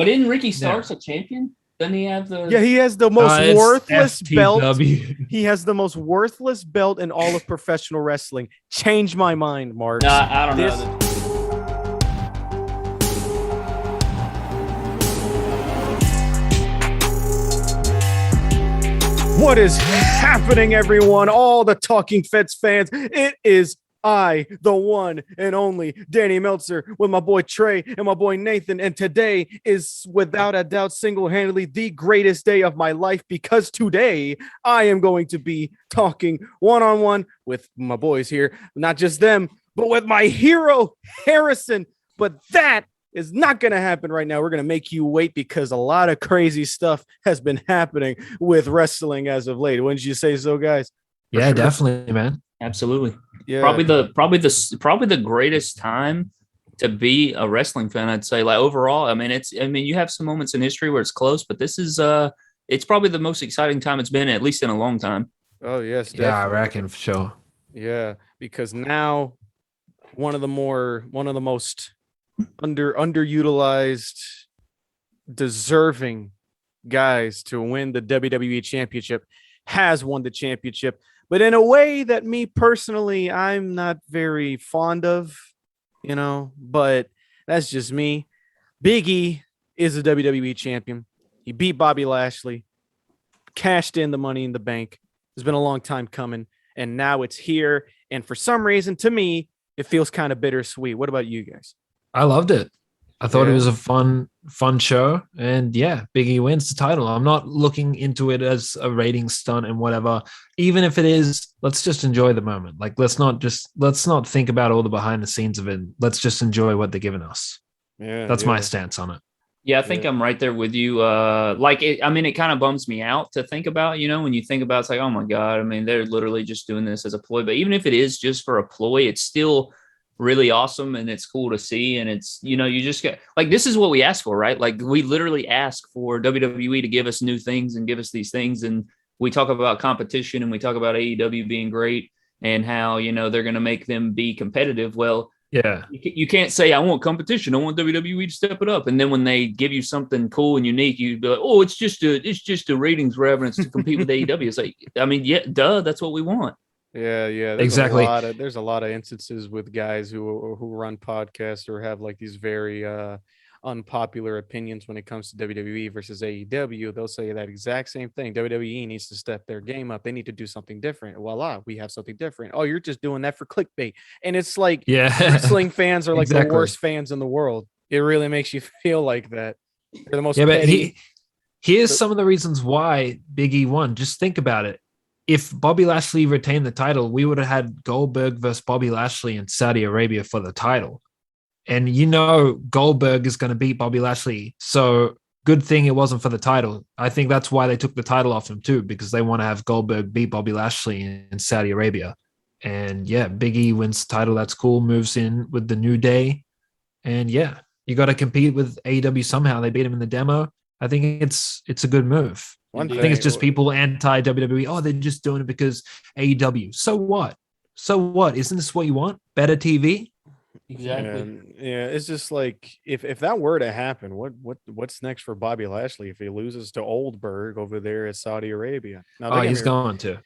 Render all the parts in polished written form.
But isn't Ricky Starks a champion? Doesn't he have the? Yeah, he has the most worthless belt. FTW. He has the most worthless belt in all of professional wrestling. Change my mind, Mark. Nah, I don't know. What is happening, everyone? All the Talking Feds fans. It is I, the one and only Danny Meltzer, with my boy Trey and my boy Nathan. And today is without a doubt single-handedly the greatest day of my life, because today I am going to be talking one-on-one with my boys here. Not just them, but with my hero, Harrison. But that is not going to happen right now. We're going to make you wait because a lot of crazy stuff has been happening with wrestling as of late. Wouldn't you say so, guys? Yeah, definitely, man. Absolutely. Yeah. Probably the greatest time to be a wrestling fan, I'd say. Like overall, I mean, you have some moments in history where it's close, but this is it's probably the most exciting time it's been, at least in a long time. Oh yes, definitely. Yeah, I reckon for sure. Yeah, because now one of the most underutilized, deserving guys to win the WWE championship has won the championship, but in a way that me personally, I'm not very fond of, but that's just me. Big E is a WWE champion. He beat Bobby Lashley, cashed in the Money in the Bank. It's been a long time coming, and now it's here. And for some reason, to me, it feels kind of bittersweet. What about you guys? I loved it. I thought it was a fun show. And yeah, Big E wins the title. I'm not looking into it as a rating stunt and whatever. Even if it is, let's just enjoy the moment. Like, let's not think about all the behind the scenes of it. Let's just enjoy what they're giving us. Yeah. That's my stance on it. Yeah, I think I'm right there with you. It kind of bums me out to think about, when you think about it, it's like, oh my God, I mean, they're literally just doing this as a ploy. But even if it is just for a ploy, it's still really awesome, and it's cool to see. And it's, you just get, like, this is what we ask for, right? Like, we literally ask for WWE to give us new things and give us these things. And we talk about competition, and we talk about AEW being great and how, they're going to make them be competitive. Well, yeah, you can't say, I want competition, I want WWE to step it up. And then when they give you something cool and unique, you'd be like, oh, it's just a ratings reference to compete with AEW. It's like, I mean, yeah, duh, that's what we want. Yeah, exactly. There's a lot of instances with guys who run podcasts or have like these very unpopular opinions when it comes to WWE versus AEW. They'll say that exact same thing. WWE needs to step their game up. They need to do something different. Voila, we have something different. Oh, you're just doing that for clickbait. And it's like, wrestling fans are like the worst fans in the world. It really makes you feel like that. They're the most petty. But here's some of the reasons why Big E won. Just think about it. If Bobby Lashley retained the title, we would have had Goldberg versus Bobby Lashley in Saudi Arabia for the title. And Goldberg is going to beat Bobby Lashley. So good thing it wasn't for the title. I think that's why they took the title off him too, because they want to have Goldberg beat Bobby Lashley in Saudi Arabia. And yeah, Big E wins the title. That's cool. Moves in with the New Day. And yeah, you got to compete with AEW somehow. They beat him in the demo. I think it's a good move. I think it's just people anti-WWE. Oh, they're just doing it because AEW. So what? Isn't this what you want? Better TV? Exactly. Yeah, it's just like if that were to happen, what's next for Bobby Lashley if he loses to Oldberg over there at Saudi Arabia? Now, he's going to.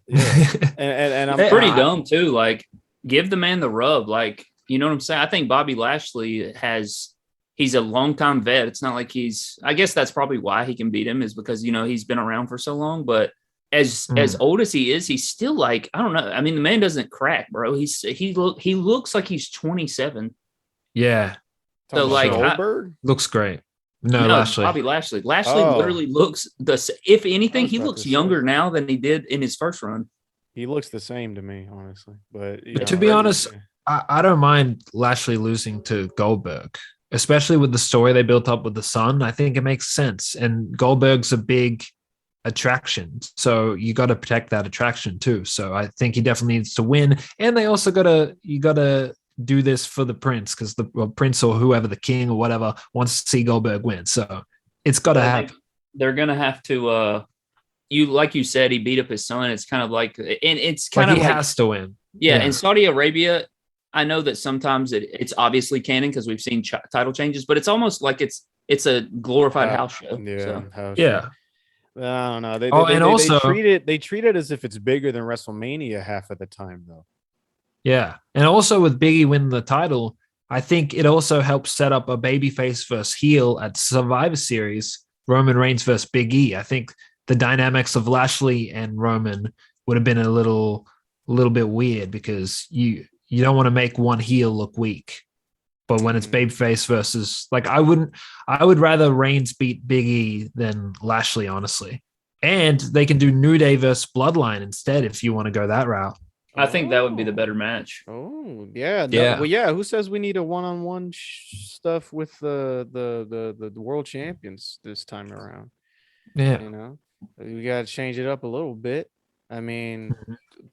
Yeah. and I'm pretty dumb too. Like, give the man the rub. Like, you know what I'm saying? I think Bobby Lashley he's a longtime vet. It's not like I guess that's probably why he can beat him, is because, he's been around for so long. But as old as he is, he's still like, I don't know. I mean, the man doesn't crack, bro. He looks like he's 27. Yeah. So like, looks great. No, Lashley. Bobby Lashley. Lashley literally looks if anything, he looks younger now than he did in his first run. He looks the same to me, honestly. But to be honest, I don't mind Lashley losing to Goldberg. Especially with the story they built up with the son. I think it makes sense. And Goldberg's a big attraction. So you got to protect that attraction too. So I think he definitely needs to win. And they also you got to do this for the prince, because the prince or whoever, the king or whatever, wants to see Goldberg win. So it's got to happen. They're going to have to, like you said, he beat up his son. It's kind of like, and it's kind of he has to win. Yeah. In Saudi Arabia, I know that sometimes it's obviously canon because we've seen title changes, but it's almost like it's it's a glorified house show. Yeah, So. house Yeah. show. I don't know. They treat it as if it's bigger than WrestleMania half of the time, though. Yeah. And also with Biggie winning the title, I think it also helps set up a babyface versus heel at Survivor Series, Roman Reigns versus Big E. I think the dynamics of Lashley and Roman would have been a little bit weird because you don't want to make one heel look weak. But when it's babyface versus, like, I would rather Reigns beat Big E than Lashley, honestly. And they can do New Day versus Bloodline instead if you want to go that route. I think that would be the better match. Oh, yeah. Yeah. Well, yeah. Who says we need a one-on-one stuff with the world champions this time around? Yeah. You know, we got to change it up a little bit. I mean,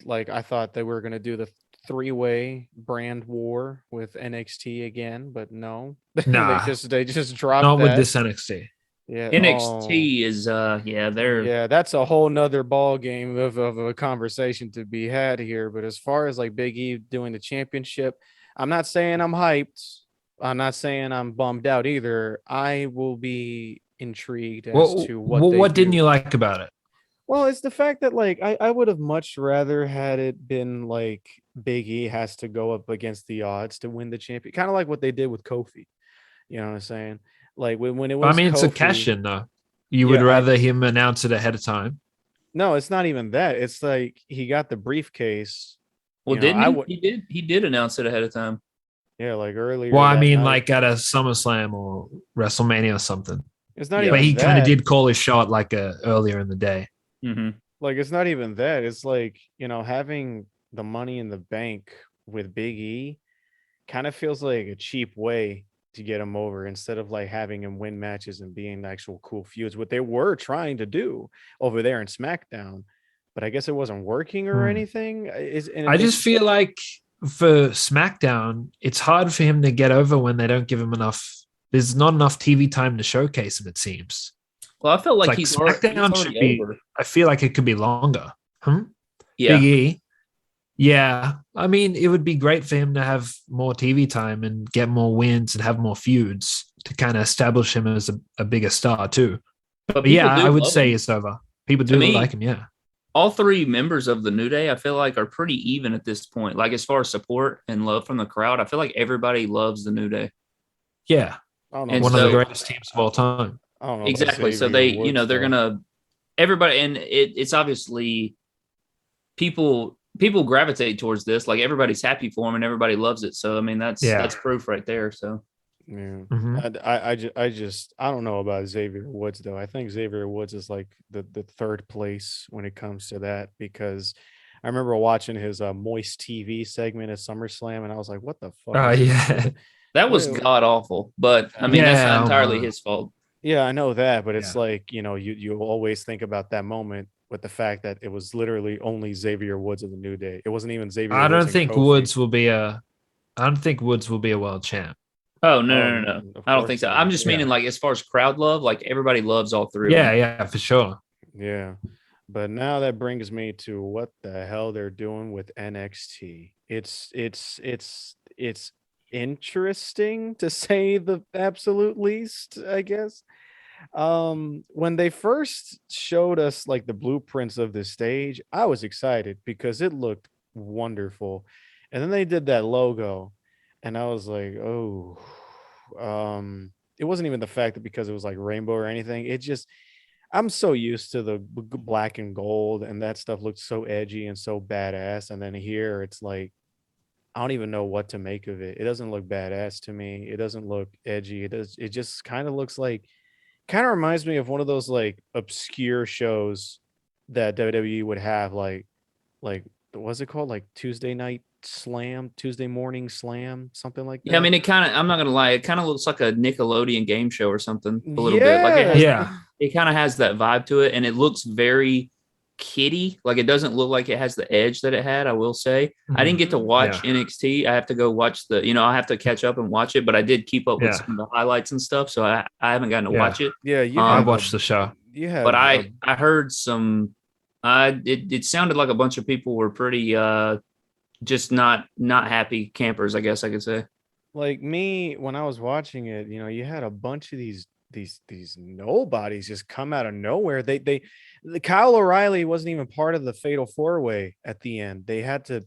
like, I thought they were going to do the three-way brand war with NXT again, but no. Nah. they just dropped Not that. with this NXT. Yeah. NXT is they're that's a whole nother ball game of a conversation to be had here. But as far as like Big E doing the championship, I'm not saying I'm hyped. I'm not saying I'm bummed out either. I will be intrigued as to what didn't you like about it? Well, it's the fact that, like, I would have much rather had it been like Big E has to go up against the odds to win the champion, kind of like what they did with Kofi. You know what I'm saying? Like when it was. I mean, it's a Kofi, cash in though. You would rather him announce it ahead of time. No, it's not even that. It's like he got the briefcase. Well, he did announce it ahead of time. Yeah, like earlier. Well, I mean, like at a SummerSlam or WrestleMania or something. It's not even. But he kind of did call his shot like earlier in the day. Mm-hmm. Like, it's not even that. It's like, having the Money in the Bank with Big E kind of feels like a cheap way to get him over instead of like having him win matches and being actual cool feuds, what they were trying to do over there in SmackDown. But I guess it wasn't working or anything. I just feel like for SmackDown, it's hard for him to get over when they don't give him enough. There's not enough TV time to showcase him, it seems. Well, I felt like SmackDown should be. Over. I feel like it could be longer. Yeah. Big E. Yeah. I mean, it would be great for him to have more TV time and get more wins and have more feuds to kind of establish him as a bigger star too. But yeah, I would say it's over. People do like him. Yeah. All three members of the New Day, I feel like, are pretty even at this point. Like, as far as support and love from the crowd, I feel like everybody loves the New Day. Yeah. One of the greatest teams of all time. Exactly. So they, they're gonna everybody, and it's obviously people gravitate towards this. Like, everybody's happy for him and everybody loves it. So I mean, that's proof right there. So yeah, I don't know about Xavier Woods though. I think Xavier Woods is like the third place when it comes to that, because I remember watching his Moist TV segment at SummerSlam and I was like, what the fuck? Oh yeah, that was god awful. But I mean, that's not entirely his fault. Yeah, I know that, but it's like, you always think about that moment with the fact that it was literally only Xavier Woods of the New Day. It wasn't even Xavier. I don't think Woods will be a world champ. Oh no. I don't think so. I'm just meaning, like, as far as crowd love, like, everybody loves all three. Yeah, for sure. Yeah. But now that brings me to what the hell they're doing with NXT. It's interesting, to say the absolute least, I guess. When they first showed us like the blueprints of the stage, I was excited because it looked wonderful. And then they did that logo and I was like, oh, it wasn't even the fact that because it was like rainbow or anything. It just, I'm so used to the black and gold and that stuff looked so edgy and so badass. And then here it's like, I don't even know what to make of it. It doesn't look badass to me. It doesn't look edgy. It just kind of looks like, kind of reminds me of one of those like obscure shows that WWE would have, like what's it called? Like Tuesday Morning Slam, something like that. Yeah, I mean, it kind of, I'm not gonna lie, it kind of looks like a Nickelodeon game show or something a little bit. Like, it kind of has that vibe to it, and it looks very kiddie. Like, it doesn't look like it has the edge that it had, I will say. I didn't get to watch NXT. I have to go watch I have to catch up and watch it, but I did keep up with some of the highlights and stuff, so I haven't gotten to watch it. Yeah, I watched the show. Yeah, but I heard some it sounded like a bunch of people were pretty just not happy campers, I guess I could say. Like me, when I was watching it, you had a bunch of these these nobodies just come out of nowhere. The Kyle O'Reilly wasn't even part of the Fatal 4-Way at the end. They had to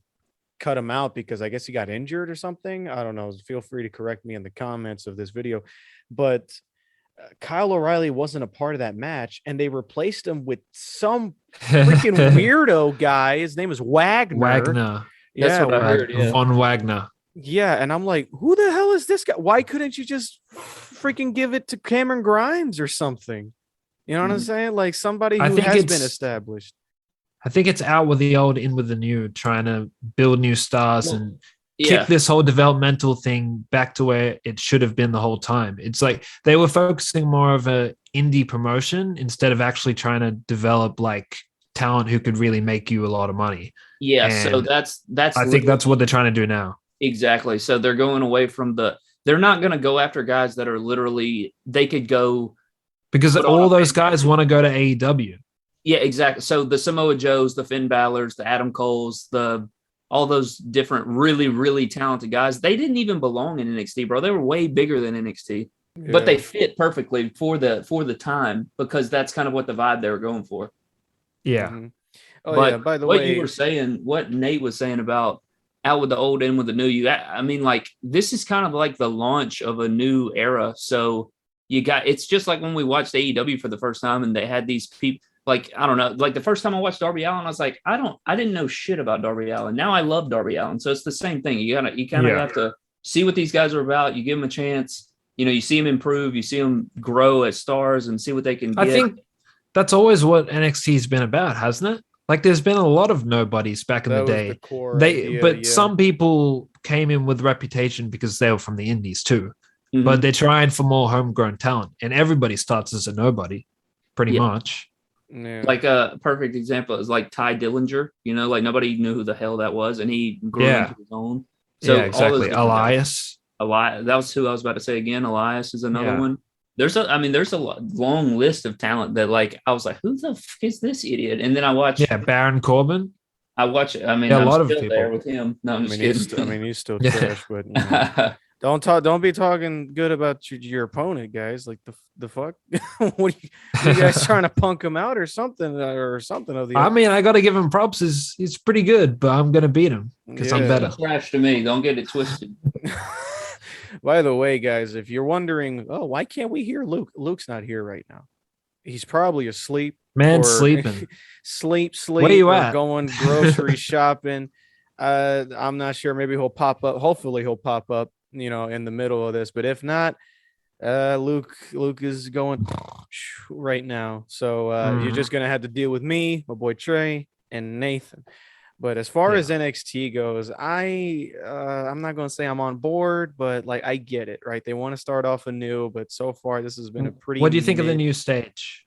cut him out because I guess he got injured or something. I don't know. Feel free to correct me in the comments of this video, but Kyle O'Reilly wasn't a part of that match, and they replaced him with some freaking weirdo guy. His name is Wagner. That's what I heard. Yeah. Von Wagner. Yeah, and I'm like, who the hell is this guy? Why couldn't you just freaking give it to Cameron Grimes or something? You know what I'm saying? Like somebody who has been established. I think it's out with the old, in with the new, trying to build new stars and kick this whole developmental thing back to where it should have been the whole time. It's like they were focusing more of a indie promotion instead of actually trying to develop like talent who could really make you a lot of money. Yeah, and so that's I think that's what they're trying to do now. Exactly. So they're going away from they're not going to go after guys that are literally, they could go. Because all those guys want to go to AEW. Yeah, exactly. So the Samoa Joes, the Finn Balor's, the Adam Coles, all those different really, really talented guys, they didn't even belong in NXT, bro. They were way bigger than NXT, but they fit perfectly for the time because that's kind of what the vibe they were going for. Yeah. Mm-hmm. Oh, but yeah, by the way, you were saying, what Nate was saying about out with the old, in with the new, I mean, like, this is kind of like the launch of a new era. So it's just like when we watched AEW for the first time and they had these people, like, I don't know, like the first time I watched Darby Allin, I was like, I didn't know shit about Darby Allin. Now I love Darby Allin. So it's the same thing. You kind of have to see what these guys are about. You give them a chance. You know, you see them improve. You see them grow as stars and see what they can get. I think that's always what NXT has been about, hasn't it? Like, there's been a lot of nobodies back in the day. Some people came in with reputation because they were from the indies too. Mm-hmm. But they're trying for more homegrown talent, and everybody starts as a nobody, pretty much. Yeah. Like a perfect example is like Ty Dillinger. You know, like nobody knew who the hell that was, and he grew into his own. So exactly. Elias. That was who I was about to say again. Elias is another one. There's a long list of talent that, like, I was like, who the fuck is this idiot? And then I watched. Yeah, Baron Corbin. I watch it. I mean, a lot of people there with him. No, I'm just kidding. He's still trash, but you know, don't be talking good about your opponent, guys. Like the fuck. What are you guys trying to punk him out or something of the? I mean, I got to give him props. He's pretty good, but I'm gonna beat him because I'm better. Trash to me. Don't get it twisted. By the way, guys, if you're wondering, why can't we hear Luke? Luke's not here right now. He's probably asleep. Sleeping. sleep. Where you at? Going grocery shopping. I'm not sure. Maybe he'll pop up. Hopefully he'll pop up, you know, in the middle of this. But if not, Luke is going right now. So you're just going to have to deal with me, my boy Trey, and Nathan. But as far as NXT goes, I'm not going to say I'm on board, but like I get it, right? They want to start off anew, but so far this has been a pretty. What do you think of the new stage?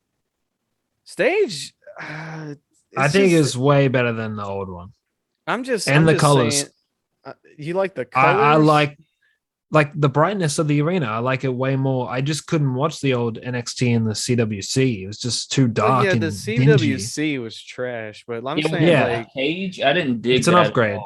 Stage, I think is way better than the old one. I'm just colors. Saying, you like the colors? I like the brightness of the arena. I like it way more. I just couldn't watch the old NXT and the CWC. It was just too dark. Yeah, and the CWC dingy. Was trash, but I'm saying like Cage, I didn't dig. It's an upgrade.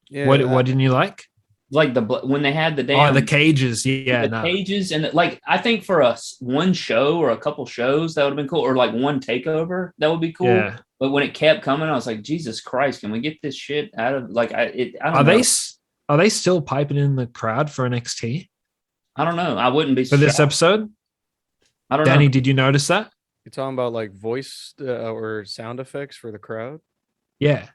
Yeah, what didn't you like? Like when they had the damn the cages, cages, and like I think for us one show or a couple shows that would have been cool, or like one takeover that would be cool. Yeah. But when it kept coming, I was like, Jesus Christ, can we get this shit out of like I don't know. Are they still piping in the crowd for NXT? I don't know. I wouldn't be for shocked. This episode. I don't Danny, know. Did you notice that? You're talking about like voice or sound effects for the crowd? Yeah.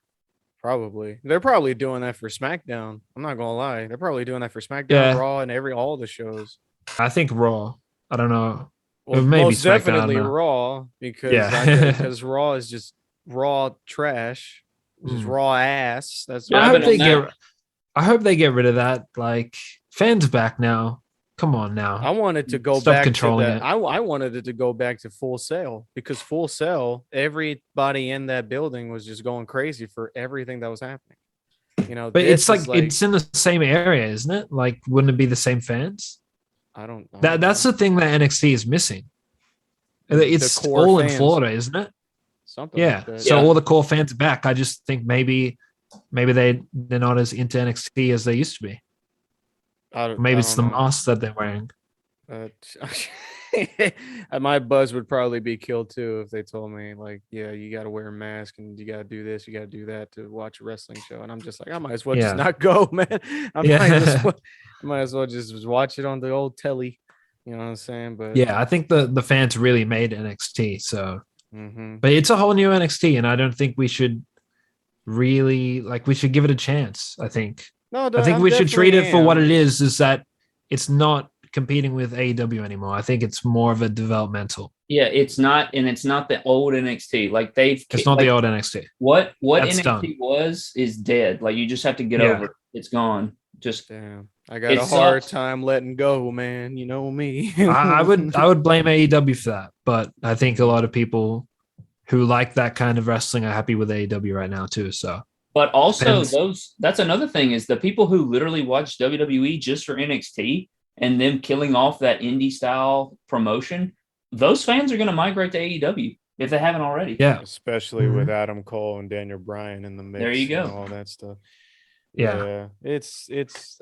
Probably. They're probably doing that for SmackDown. I'm not gonna lie. They're probably doing that for SmackDown, Raw, and all the shows. I think Raw. I don't know. Well, maybe most definitely Raw because Raw is just raw trash, which is raw ass. That's I hope they get rid of that. Like, fans back now. Come on now. I wanted to go back controlling to that. I wanted it to go back to Full Sail because Full Sail, everybody in that building was just going crazy for everything that was happening. You know, but it's like it's in the same area, isn't it? Like, wouldn't it be the same fans? I don't know. That's the thing that NXT is missing. It's all fans. In Florida, isn't it? Something like that. So all the core fans are back. I just think maybe they're not as into NXT as they used to be. Maybe it's the mask that they're wearing. My buzz would probably be killed too if they told me like, yeah, you got to wear a mask and you got to do this, you got to do that to watch a wrestling show. And I'm just like, I might as well just not go, man. I might as well just watch it on the old telly. You know what I'm saying? But yeah, I think the fans really made NXT. So, but it's a whole new NXT, and I don't think we should really we should give it a chance. I think. No, I think we should treat it for what it is. Is that it's not competing with AEW anymore. I think it's more of a developmental. Yeah, it's not, and it's not the old NXT. Like it's not the old NXT. What That's NXT done. was is dead. Like you just have to get over it. It's gone. Just damn. I got a hard time letting go, man. You know me. I would blame AEW for that, but I think a lot of people who like that kind of wrestling are happy with AEW right now too. So, but also that's another thing is the people who literally watch WWE just for NXT and them killing off that indie style promotion, those fans are going to migrate to AEW if they haven't already. Yeah, especially with Adam Cole and Daniel Bryan in the mix. There you go. And all that stuff. Yeah. It's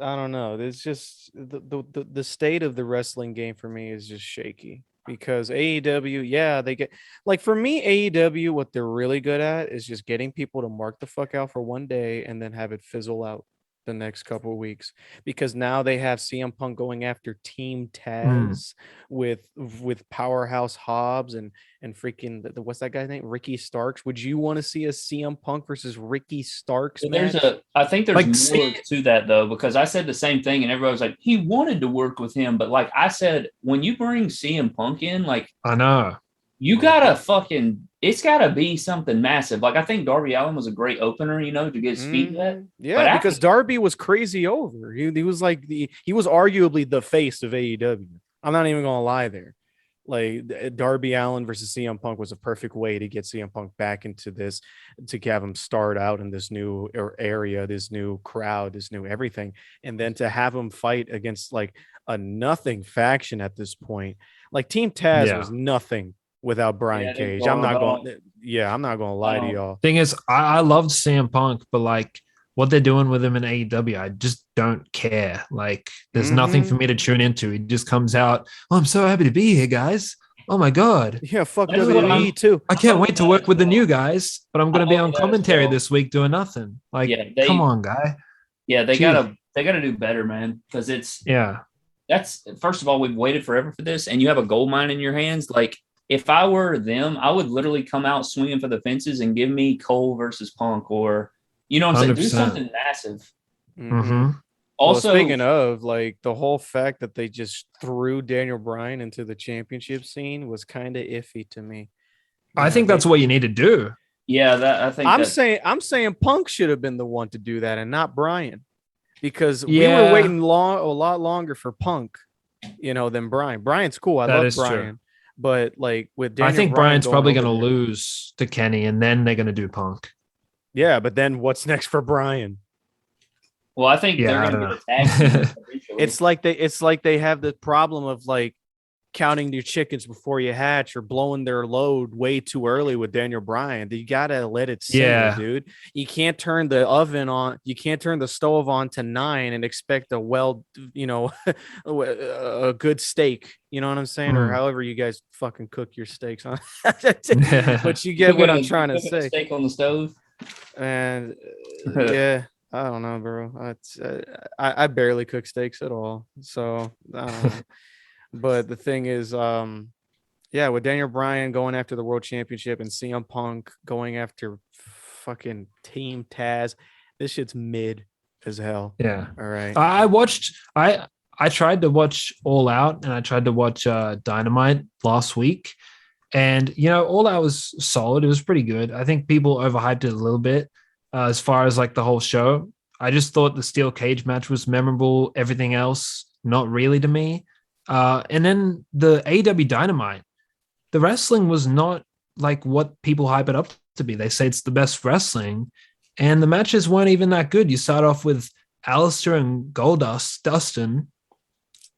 I don't know. It's just the state of the wrestling game for me is just shaky because AEW, they get like for me, AEW, what they're really good at is just getting people to mark the fuck out for one day and then have it fizzle out the next couple of weeks because now they have CM Punk going after Team Taz with Powerhouse Hobbs and freaking what's that guy's name? Ricky Starks. Would you want to see a CM Punk versus Ricky Starks match? I think there's more to that though, because I said the same thing and everybody was like, he wanted to work with him, but like I said, when you bring CM Punk in, like I know you gotta it's gotta be something massive. Like I think Darby Allin was a great opener, to get his feet wet. Yeah, because Darby was crazy over. He was like he was arguably the face of AEW. I'm not even gonna lie there. Like Darby Allin versus CM Punk was a perfect way to get CM Punk back into this, to have him start out in this new area, this new crowd, this new everything, and then to have him fight against like a nothing faction at this point. Like Team Taz was nothing without Brian Cage. I'm not gonna lie to y'all. Thing is, I loved CM Punk, but like what they're doing with him in AEW, I just don't care. Like there's nothing for me to tune into. He just comes out, oh, I'm so happy to be here, guys. Oh my God. Yeah, fuck WWE too. I can't wait to work with the new guys, but I'm gonna be on commentary this week doing nothing. Like, come on, guy. Yeah, they gotta do better, man. Because that's first of all, we've waited forever for this, and you have a gold mine in your hands. Like if I were them, I would literally come out swinging for the fences and give me Cole versus Punk, or what I'm saying, do something massive. Also, speaking of, like, the whole fact that they just threw Daniel Bryan into the championship scene was kind of iffy to me. I think that's what you need to do. Yeah, I'm saying Punk should have been the one to do that and not Bryan, because we were waiting a lot longer for Punk, than Bryan. Bryan's cool. I love Bryan. True. But like with Daniel, I think Bryan's probably going to lose to Kenny, and then they're going to do Punk. Yeah, but then what's next for Bryan? Well, I think they're going to get attacked. It's like they have the problem of like counting your chickens before you hatch, or blowing their load way too early with Daniel Bryan. You gotta let it simmer, dude. You can't turn the oven on. You can't turn the stove on to 9 and expect a a good steak. You know what I'm saying? Or however you guys fucking cook your steaks, huh? But you get what I'm trying to say. Steak on the stove. And I don't know, bro. I barely cook steaks at all, so I don't know. But the thing is, with Daniel Bryan going after the world championship and CM Punk going after fucking Team Taz, this shit's mid as hell. Yeah. All right. I tried to watch All Out, and I tried to watch Dynamite last week. And, All Out was solid. It was pretty good. I think people overhyped it a little bit as far as like the whole show. I just thought the steel cage match was memorable. Everything else, not really to me. And then the AEW Dynamite, the wrestling was not like what people hype it up to be. They say it's the best wrestling, and the matches weren't even that good. You start off with Alistair and Dustin,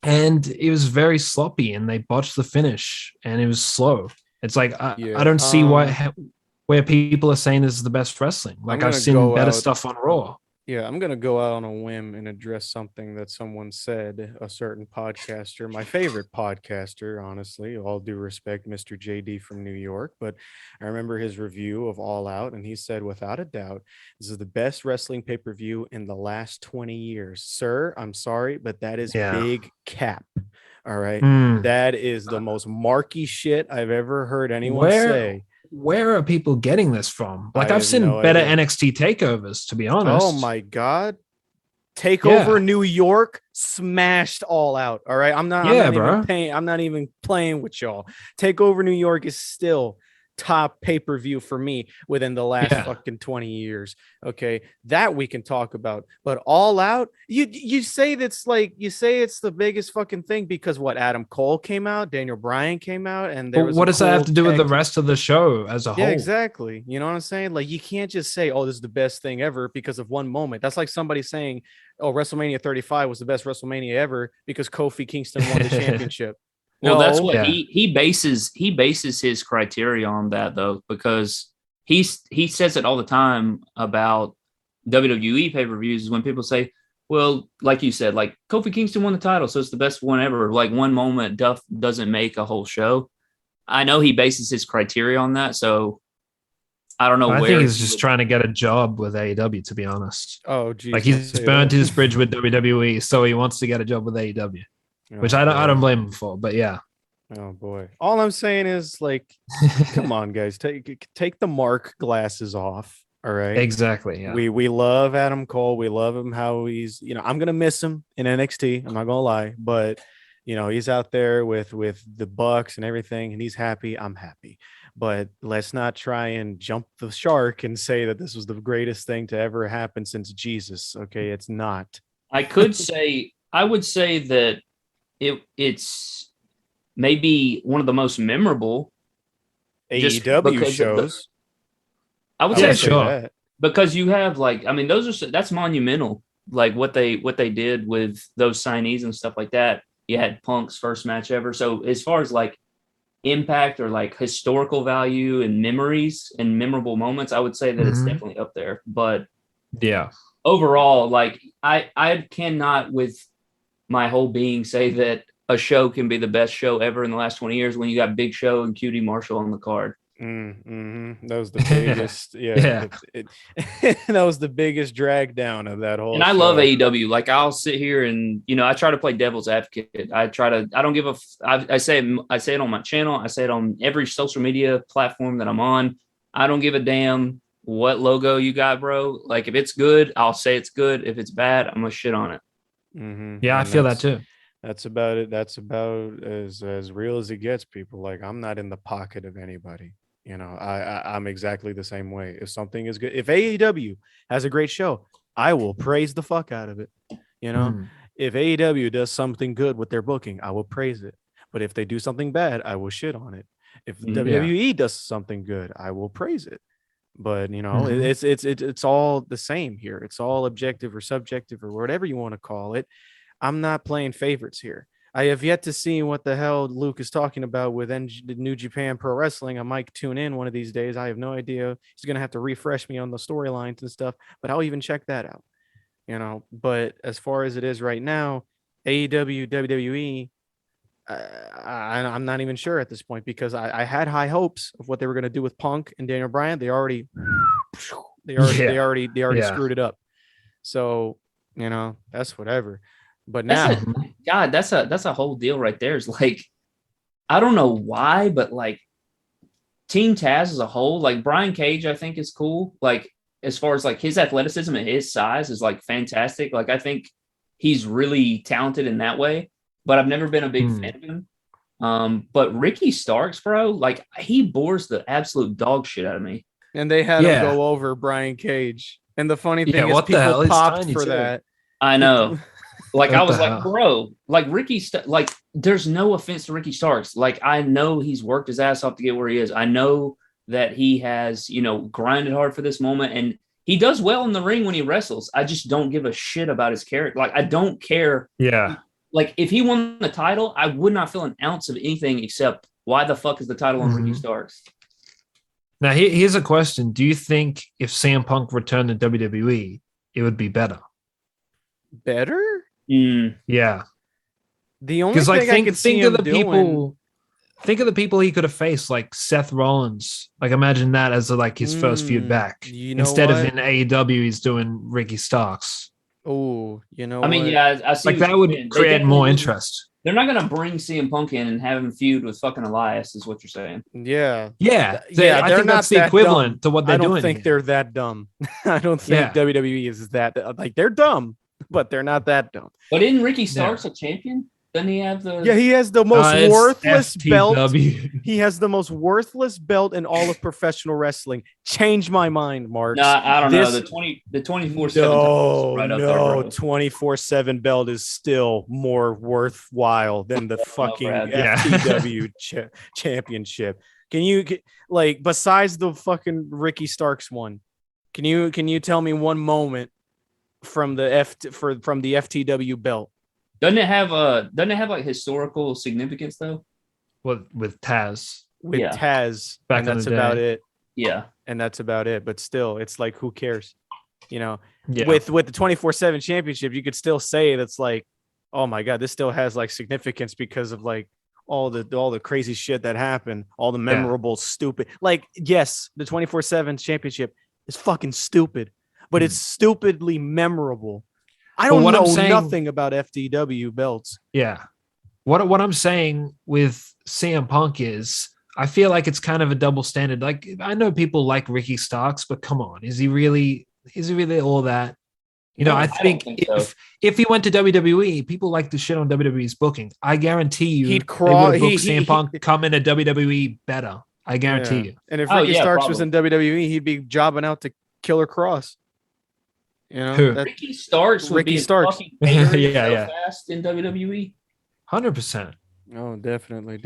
and it was very sloppy, and they botched the finish, and it was slow. It's like I don't see where people are saying this is the best wrestling. Like I've seen better stuff on Raw. Yeah, I'm gonna go out on a whim and address something that someone said, a certain podcaster, my favorite podcaster, honestly, all due respect, Mr. JD from New York. But I remember his review of All Out, and he said, without a doubt, this is the best wrestling pay-per-view in the last 20 years. Sir, I'm sorry, but that is Yeah. big cap. All right. Mm. That is the most marky shit I've ever heard anyone Where say. where are people getting this from? Like, I I've have seen no better idea. NXT takeovers, to be honest. Oh my God. Takeover Yeah. New York smashed All Out. All right. I'm not Yeah, even bro. paying. I'm not even playing with y'all. Takeover New York is still top pay-per-view for me within the last Yeah. fucking 20 years. Okay. That we can talk about. But All Out, you say that's like you say it's the biggest fucking thing because what Adam Cole came out, Daniel Bryan came out, and there But was what a does that have cool to do with the tag team. rest of the show as a Yeah, whole? exactly. You know what I'm saying? Like, you can't just say, "Oh, this is the best thing ever" because of one moment. That's like somebody saying, "Oh, WrestleMania 35 was the best WrestleMania ever" because Kofi Kingston won the championship. Well, that's No, what Yeah. he bases his criteria on that though, because he says it all the time about WWE pay-per-views when people say, well, like you said, like Kofi Kingston won the title, so it's the best one ever. Like one moment Duff doesn't make a whole show. I know he bases his criteria on that, so I don't know I where think he's he just would. trying to get a job with AEW, to be honest. oh geez, Like, don't he's say burned that. his bridge with WWE, so he wants to get a job with AEW, which Oh, I don't boy. blame him for. But yeah. Oh boy. All I'm saying is, like, come on, guys, take the Mark glasses off. All right. Exactly. Yeah. We love Adam Cole. We love him how he's, I'm gonna miss him in NXT. I'm not gonna lie, but he's out there with the Bucks and everything, and he's happy. I'm happy. But let's not try and jump the shark and say that this was the greatest thing to ever happen since Jesus. Okay, it's not. I would say that it's maybe one of the most memorable. Just AEW because of shows. I would I say, would Yeah, say sure. that. because you have like, I mean, that's monumental. Like what they did with those signees and stuff like that. You had Punk's first match ever. So as far as like impact or like historical value and memories and memorable moments, I would say that it's Mhm. definitely up there. But Yeah. overall, like I cannot with my whole being say that a show can be the best show ever in the last 20 years when you got Big Show and QT Marshall on the card. That was the biggest. Yeah. That was the biggest drag down of that whole And I love show. AEW. Like I'll sit here and I try to play devil's advocate. I don't give a. I say it on my channel. I say it on every social media platform that I'm on. I don't give a damn what logo you got, bro. Like if it's good, I'll say it's good. If it's bad, I'm gonna shit on it. Yeah, I And feel that too. that's about it. That's about as real as it gets, people. Like, I'm not in the pocket of anybody. I'm exactly the same way. If something is good, if AEW has a great show, I will praise the fuck out of it. Mm. If AEW does something good with their booking, I will praise it. But if they do something bad, I will shit on it. If WWE does something good, I will praise it. But it's all the same here. It's all objective or subjective or whatever you want to call it. I'm not playing favorites here. I have yet to see what the hell Luke is talking about with New Japan Pro Wrestling. I might tune in one of these days. I have no idea. He's going to have to refresh me on the storylines and stuff, but I'll even check that out. But as far as it is right now, AEW, WWE, I'm not even sure at this point because I had high hopes of what they were going to do with Punk and Daniel Bryan. They already screwed it up. So, that's whatever. But now, That's a whole deal right there. Is like, I don't know why, but like Team Taz as a whole, like Brian Cage, I think is cool. Like as far as like his athleticism and his size is like fantastic. Like I think he's really talented in that way, but I've never been a big fan of him. But Ricky Starks, bro, like he bores the absolute dog shit out of me. and they had him go over Brian Cage. And the funny thing is people popped for that. I know. Like What I was the like, hell? bro, like like there's no offense to Ricky Starks. Like I know he's worked his ass off to get where he is. I know that he has, grinded hard for this moment and he does well in the ring when he wrestles. I just don't give a shit about his character. Like I don't care. Yeah. Like if he won the title, I would not feel an ounce of anything except why the fuck is the title on Ricky Starks? Now, here's a question. Do you think if CM Punk returned to WWE, it would be better. Better? Yeah. The only thing like I could see him doing... Think of the people he could have faced, like Seth Rollins. Like imagine that as like his first feud back. Instead of in AEW, he's doing Ricky Starks. Oh, you know. I mean, yeah, I see. Like that would create more interest. They're not gonna bring CM Punk in and have him feud with fucking Elias, is what you're saying. Yeah. I think that's the equivalent to what they're doing. I don't think they're that dumb. I don't think WWE is that like they're dumb, but they're not that dumb. But isn't Ricky Starks a champion? Doesn't he have the? Yeah, he has the most worthless FTW. belt. He has the most worthless belt in all of professional wrestling. Change my mind, Mark. Nah, I don't know. The 24/7. No, right up there, 24/7 belt is still more worthwhile than the fucking FTW championship. Can you like besides the fucking Ricky Starks one? Can you tell me one moment from the from the FTW belt? Doesn't it have like historical significance though? With Taz. With Taz. Back and that's about it. Yeah. And that's about it. But still, it's like who cares? You know, yeah. with the 24/7 championship, you could still say that's like, oh my God, this still has like significance because of like all the crazy shit that happened, all the memorable, stupid. Like, yes, the 24/7 championship is fucking stupid, but it's stupidly memorable. I don't know nothing about FTW belts. Yeah. What I'm saying with CM Punk is I feel like it's kind of a double standard. Like I know people like Ricky Starks, but come on, is he really all that? You know, I think if he went to WWE, people like to shit on WWE's booking. I guarantee you he'd CM Punk come into WWE better. I guarantee you. And if Ricky Starks was in WWE, he'd be jobbing out to Killer Cross. You know, Ricky Starks would be fucking fast in WWE. 100%. Oh, definitely.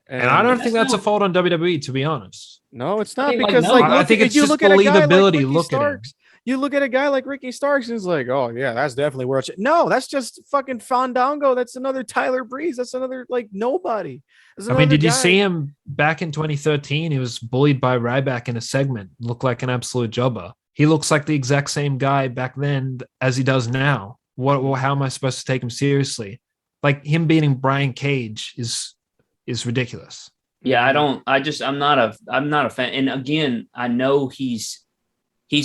And I don't think that's a fault on WWE, to be honest. No, it's not because I think it's just believability. Look at him. You look at a guy like Ricky Starks, and it's like, oh yeah, that's definitely world. No, that's just fucking Fandango. That's another Tyler Breeze. That's another like nobody. I mean, did you see him back in 2013? He was bullied by Ryback in a segment. Looked like an absolute jobber. He looks like the exact same guy back then as he does now. How am I supposed to take him seriously? Like him beating Brian Cage is ridiculous. Yeah, I'm not a fan. And again, I know he's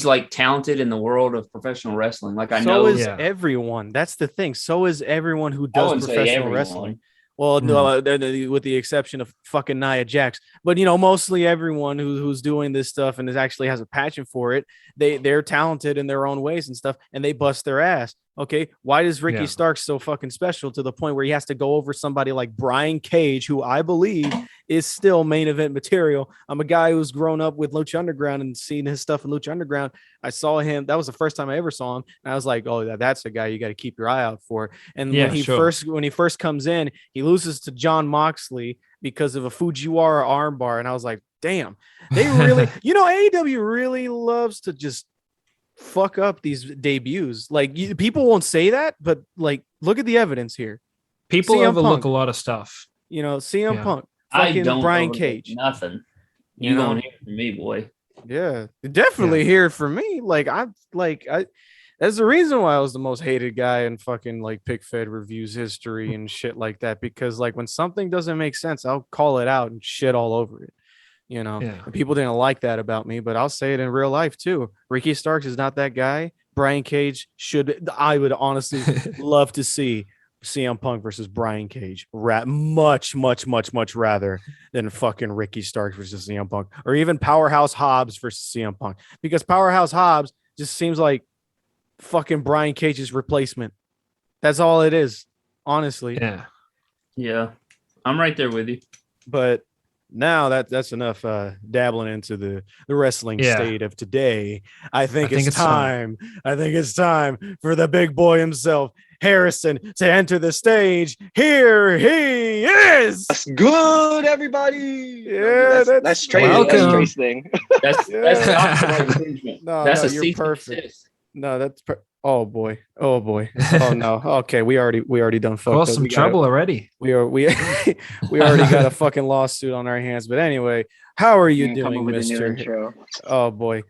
like talented in the world of professional wrestling. Like I know everyone. That's the thing. So is everyone who does professional wrestling. Well, no, with the exception of fucking Nia Jax, but you know, mostly everyone who's doing this stuff and actually has a passion for it, they're talented in their own ways and stuff, and they bust their ass. Okay, why is Ricky Starks so fucking special to the point where he has to go over somebody like Brian Cage, who I believe is still main event material? I'm a guy who's grown up with Lucha Underground and seen his stuff in Lucha Underground. I saw him. That was the first time I ever saw him. And I was like, oh, that's a guy you got to keep your eye out for. And when he first comes in, he loses to John Moxley because of a Fujiwara armbar. And I was like, damn, they really, you know, AEW really loves to just fuck up these debuts. Like people won't say that, but like, look at the evidence here. People overlook a lot of stuff. You know, CM Punk, fucking Brian Cage. Nothing. You don't hear from me, boy. Yeah, definitely hear it from me. Like I that's the reason why I was the most hated guy in fucking like Pick Fed reviews history and shit like that. Because like when something doesn't make sense, I'll call it out and shit all over it. You know, and people didn't like that about me, but I'll say it in real life too. Ricky Starks is not that guy. Brian Cage I would honestly love to see CM Punk versus Brian Cage. Much rather than fucking Ricky Starks versus CM Punk, or even Powerhouse Hobbs versus CM Punk, because Powerhouse Hobbs just seems like fucking Brian Cage's replacement. That's all it is, honestly. Yeah, I'm right there with you. But now that's enough dabbling into the wrestling state of today. I think it's time. I think it's time for the big boy himself, Harrison, to enter the stage. Here he is. That's good, everybody. Yeah, that's Trace. That's Trace thing. That's not infringement. That's you're perfect. No, that's oh boy. Oh no. Okay, we already done fucked up. Some trouble already. We already got a fucking lawsuit on our hands. But anyway, how are you doing, Mr.? Oh boy.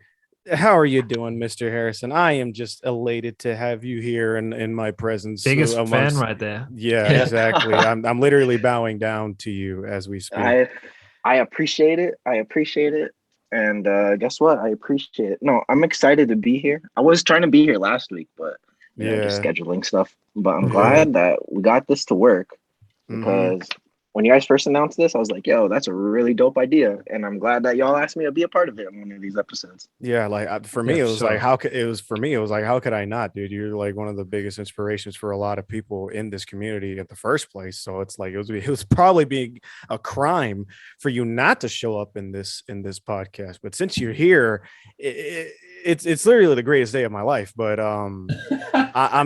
How are you doing, Mr. Harrison? I am just elated to have you here in my presence. Biggest fan amongst- right there. Yeah, exactly. I'm literally bowing down to you as we speak. I appreciate it. I appreciate it. And guess what? I appreciate it. No, I'm excited to be here. I was trying to be here last week, but just scheduling stuff. But I'm glad that we got this to work because when you guys first announced this, I was like, yo, that's a really dope idea. And I'm glad that y'all asked me to be a part of it on one of these episodes. Yeah, like for me, it was like, how could I not, dude? You're like one of the biggest inspirations for a lot of people in this community in the first place. So it's like it was probably being a crime for you not to show up in this podcast. But since you're here, it's literally the greatest day of my life. But I'm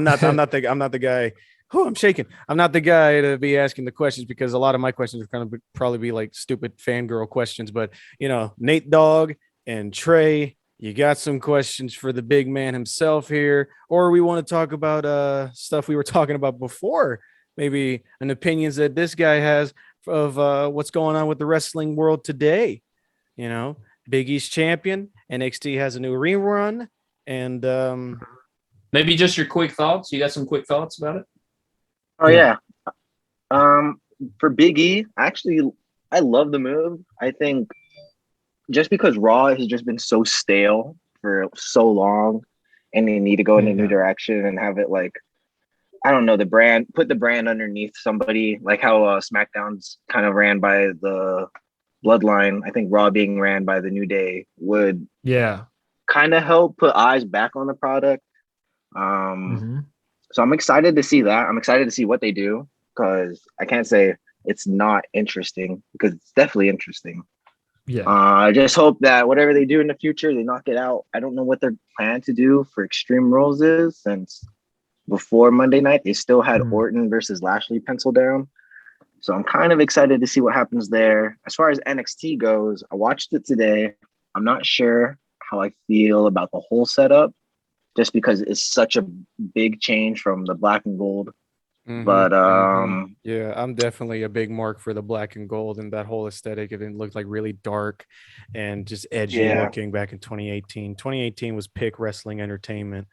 not the guy. Oh, I'm shaking. I'm not the guy to be asking the questions because a lot of my questions are going to probably be like stupid fangirl questions. But, Nate Dogg and Trey, you got some questions for the big man himself here, or we want to talk about stuff we were talking about before, maybe an opinions that this guy has of what's going on with the wrestling world today. Big East champion, NXT has a new rerun, and maybe just your quick thoughts. You got some quick thoughts about it? Oh yeah. For Big E, actually, I love the move. I think just because Raw has just been so stale for so long, and they need to go in a new direction and have it like, I don't know, put the brand underneath somebody, like how SmackDown's kind of ran by the Bloodline. I think Raw being ran by the New Day would kind of help put eyes back on the product. So I'm excited to see that. I'm excited to see what they do because I can't say it's not interesting because it's definitely interesting. Yeah. I just hope that whatever they do in the future, they knock it out. I don't know what their plan to do for Extreme Rules is since before Monday night, they still had Orton versus Lashley penciled down. So I'm kind of excited to see what happens there. As far as NXT goes, I watched it today. I'm not sure how I feel about the whole setup, just because it's such a big change from the black and gold. But yeah, I'm definitely a big mark for the black and gold and that whole aesthetic. It looked like really dark and just edgy looking back in 2018. 2018 was PIC wrestling entertainment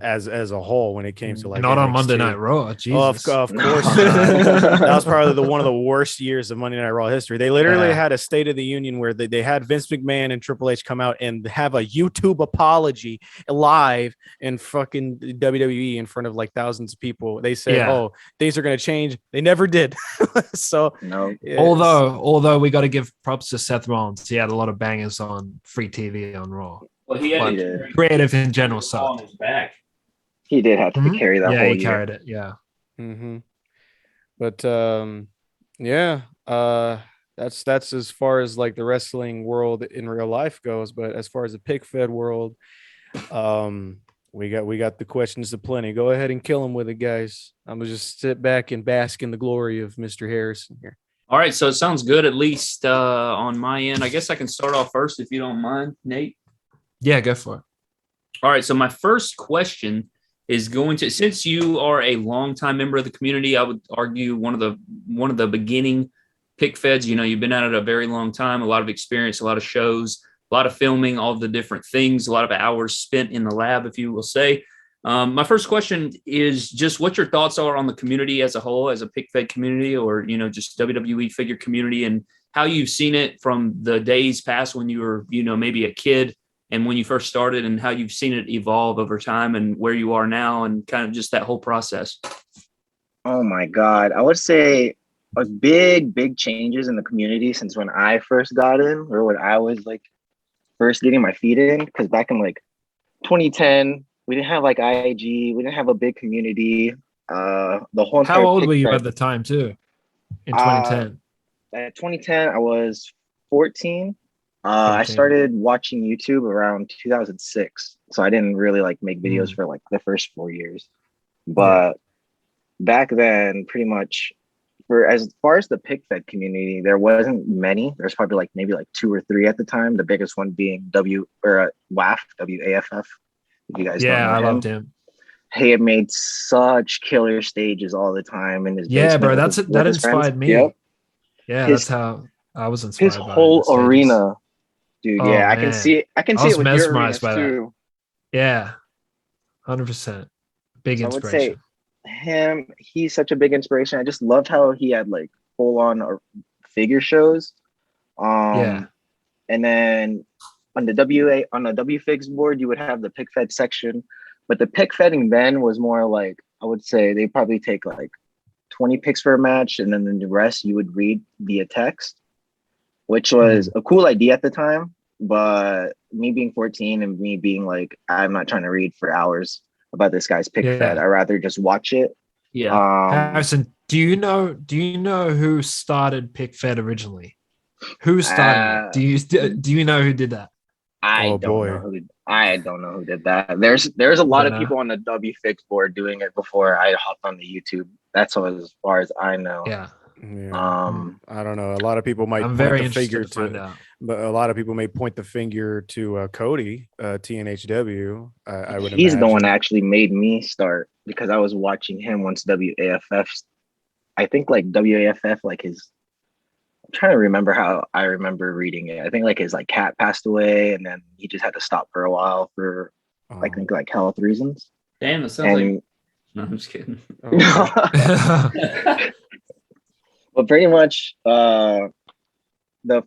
as a whole when it came to like not NXT. on Monday Night Raw. Jesus. Of course. That was probably one of the worst years of Monday Night Raw history. They literally had a State of the Union where they had Vince McMahon and Triple H come out and have a YouTube apology live in fucking WWE in front of like thousands of people. They said, "Oh, things are going to change." They never did. So no. Although we got to give props to Seth Rollins, he had a lot of bangers on free TV on Raw. Well, he had creative in general stuff. On his back. He did have to carry that whole year. Yeah, he carried it. Yeah. But that's as far as like the wrestling world in real life goes. But as far as the PIC Fed world, we got the questions aplenty. Go ahead and kill them with it, guys. I'm gonna just sit back and bask in the glory of Mr. Harrison here. All right, so it sounds good, at least on my end. I guess I can start off first if you don't mind, Nate. Yeah, go for it. All right, so my first question is going to, since you are a longtime member of the community, I would argue one of the beginning PIC Feds. You've been at it a very long time, a lot of experience, a lot of shows, a lot of filming, all the different things, a lot of hours spent in the lab, if you will say. My first question is just what your thoughts are on the community as a whole, as a PIC Fed community, or just WWE figure community, and how you've seen it from the days past when you were, maybe a kid, and when you first started, and how you've seen it evolve over time and where you are now and kind of just that whole process. Oh my God. I would say a big changes in the community since when I first got in, or when I was like first getting my feet in. Because back in like 2010, we didn't have like IG, we didn't have a big community. The whole How old were you at the time too? In 2010? At 2010, I was 14. I started watching YouTube around 2006, so I didn't really like make videos for like the first 4 years. But back then, pretty much, for as far as the PIC Fed community, there wasn't many. There's probably maybe 2 or 3 at the time. The biggest one being WAF. If you guys don't know I him. loved him. He had made such killer stages all the time in his bro. That inspired me. Yep. Yeah, that's how I was inspired. His whole arena Dude, Oh, yeah, I can man. see it. I can I see was it with your mesmerized arenas by that. too. Yeah, 100%. Big So I would say inspiration. he's such a big inspiration. I just loved how he had like full on figure shows. Yeah. And then on the on the WFIX board, you would have the pick fed section, but the pick fetting then was more like, I would say they probably take like 20 picks for a match, and then the rest you would read via text, which was a cool idea at the time. But me being 14 and me being like, I'm not trying to read for hours about this guy's pick fed. I'd rather just watch it. Yeah. Harrison, do you know who started pick fed originally? Who started it? Do you know who did that? I don't know who did that. There's a lot of people on the WFIX board doing it before I hopped on the YouTube. That's as far as I know. Yeah. I don't know. A lot of people might I'm point very the interested finger to find out. but a lot of people may point the finger to Cody, TNHW. I would He's imagine. the one that actually made me start, because I was watching him once WAFF. I think like WAFF, like his. I'm trying to remember how I remember reading it. I think like his like cat passed away, and then he just had to stop for a while for I think like health reasons. Damn, that sounds like. No, I'm just kidding. But pretty much, the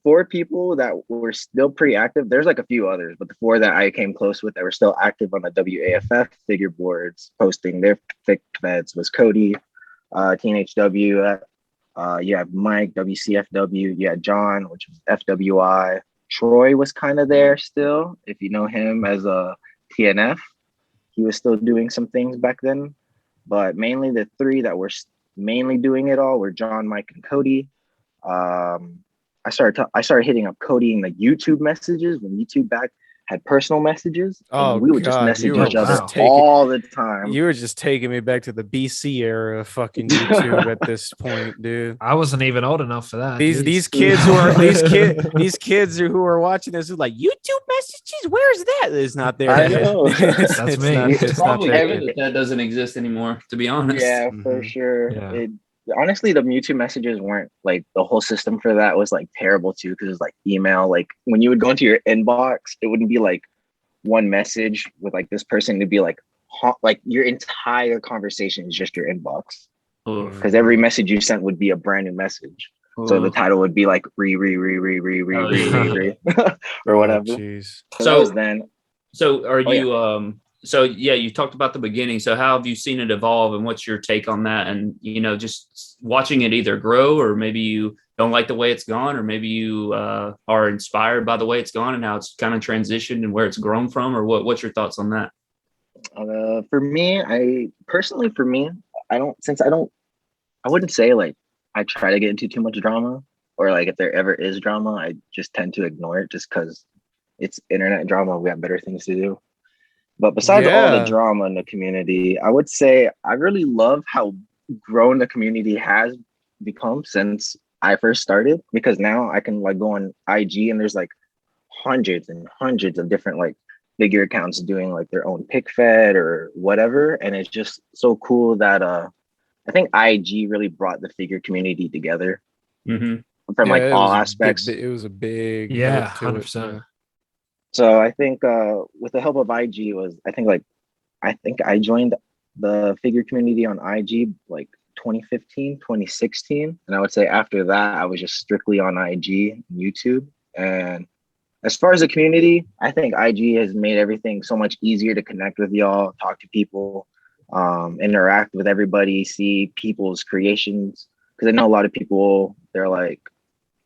4 people that were still pretty active, there's like a few others, but the 4 that I came close with that were still active on the WAFF figure boards posting their pick feds was Cody, TNHW. You have Mike, WCFW. You had John, which was FWI. Troy was kind of there still, if you know him as a TNF. He was still doing some things back then. But mainly the 3 that were mainly doing it all were John, Mike, and Cody. I started hitting up Cody in the YouTube messages when YouTube back had personal messages. And we would just message each other all the time. You were just taking me back to the BC era of fucking YouTube at this point, dude. I wasn't even old enough for that. These kids who are watching this are like, YouTube messages, where's that? It's not there. I know. That's me. It's probably good that doesn't exist anymore, to be honest. Yeah, for sure. Yeah. Honestly, the YouTube messages weren't like, the whole system for that was like terrible too, because it's like email. Like when you would go into your inbox, it wouldn't be like one message with like this person to be like your entire conversation is just your inbox, because every message you sent would be a brand new message. So the title would be like re or whatever. So are you So yeah, you talked about the beginning. So how have you seen it evolve, and what's your take on that? And just watching it either grow, or maybe you don't like the way it's gone, or maybe you are inspired by the way it's gone and how it's kind of transitioned and where it's grown from, or what's your thoughts on that? For me, I wouldn't say like I try to get into too much drama, or like if there ever is drama, I just tend to ignore it just because it's internet drama. We have better things to do. But besides all the drama in the community, I would say I really love how grown the community has become since I first started, because now I can like go on IG and there's like hundreds and hundreds of different like figure accounts doing like their own pick fed or whatever. And it's just so cool that I think IG really brought the figure community together from like all aspects. It was a big 100%. So I think with the help of IG I think I joined the figure community on IG like 2015, 2016. And I would say after that, I was just strictly on IG, YouTube. And as far as the community, I think IG has made everything so much easier to connect with y'all, talk to people, interact with everybody, see people's creations. Because I know a lot of people, they're like,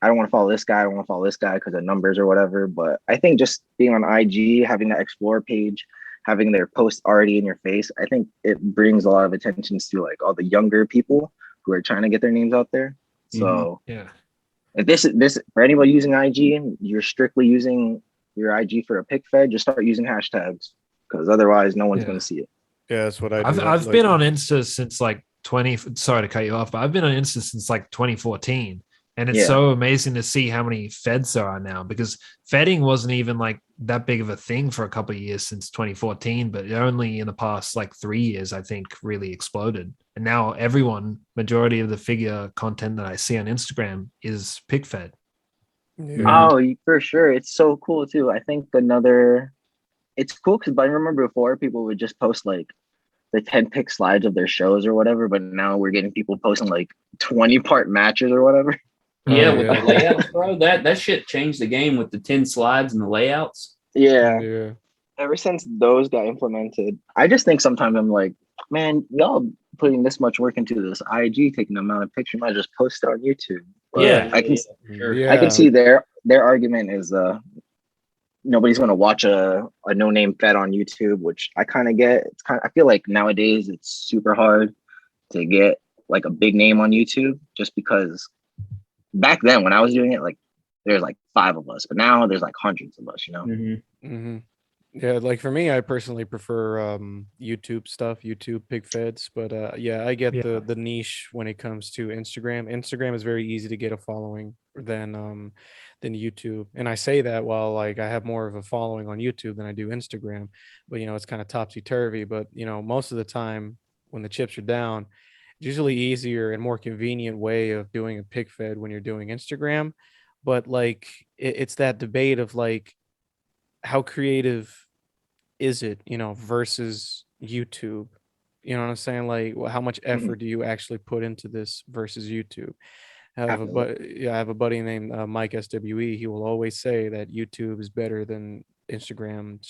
I don't want to follow this guy. I don't want to follow this guy because of numbers or whatever. But I think just being on IG, having that explore page, having their posts already in your face, I think it brings a lot of attention to like all the younger people who are trying to get their names out there. So if this for anybody using IG and you're strictly using your IG for a pick fed, just start using hashtags, because otherwise no one's going to see it. Yeah, that's what I do. I've been on Insta since like 20. Sorry to cut you off, but I've been on Insta since like 2014. And it's so amazing to see how many feds there are now, because fedding wasn't even like that big of a thing for a couple of years since 2014, but only in the past like 3 years, I think, really exploded. And now majority of the figure content that I see on Instagram is pick fed. Yeah. For sure. It's so cool too. I think it's cool because I remember before people would just post like the 10 pick slides of their shows or whatever, but now we're getting people posting like 20-part matches or whatever. Yeah, Oh, with yeah. the layouts, bro. That shit changed the game with the 10 slides and the layouts. Yeah. Yeah. Ever since those got implemented, I just think sometimes I'm like, man, y'all putting this much work into this IG, taking the amount of pictures, might just post it on YouTube. But Yeah, I can sure. I can Yeah. see their argument is nobody's gonna watch a no-name fed on YouTube, which I kind of get. I feel like nowadays it's super hard to get like a big name on YouTube just because back then when I was doing it, like there's like 5 of us, but now there's like hundreds of us, Mm-hmm. Yeah, like for me, I personally prefer YouTube stuff, YouTube pig feds. But yeah, I get Yeah. the niche when it comes to Instagram. Instagram is very easy to get a following than YouTube. And I say that while like I have more of a following on YouTube than I do Instagram. But it's kind of topsy-turvy. But most of the time when the chips are down, it's usually easier and more convenient way of doing a pig fed when you're doing Instagram. But like it's that debate of like how creative is it, versus YouTube? You know what I'm saying? Like, how much know. effort do you actually put into this versus YouTube? Definitely. I have a buddy named Mike SWE. He will always say that YouTube is better than Instagram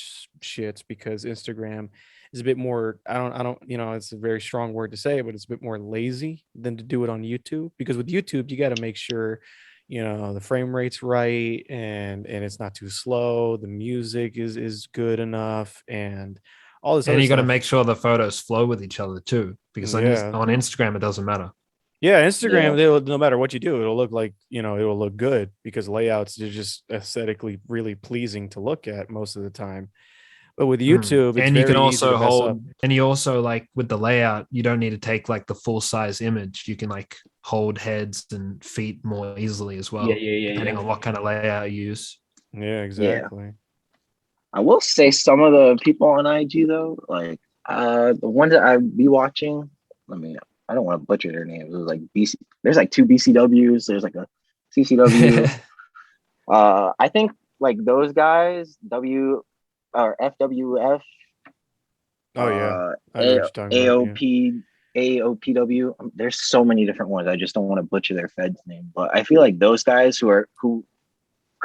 shits because Instagram is a bit more. I don't. It's a very strong word to say, but it's a bit more lazy than to do it on YouTube. Because with YouTube, you got to make sure the frame rate's right and it's not too slow, the music is good enough, and all this And other you got to stuff. make sure the photos flow with each other too, because on Yeah. Instagram it doesn't matter. Yeah, Instagram, no matter what you do, it'll look like, it'll look good because layouts are just aesthetically really pleasing to look at most of the time. But with YouTube, it's And you can very easy to also mess up. and you also like with the layout, you don't need to take like the full size image. You can like hold heads and feet more easily as well, depending on what kind of layout you use. Yeah, exactly. I will say some of the people on IG though, like the ones that I be watching, I don't want to butcher their names. It was like BC. There's like 2 BCWs. There's like a CCW. I think like those guys, W or FWF, Oh yeah, I know what you're talking about. Yeah. AOP, AOPW. There's so many different ones. I just don't want to butcher their fed's name. But I feel like those guys who are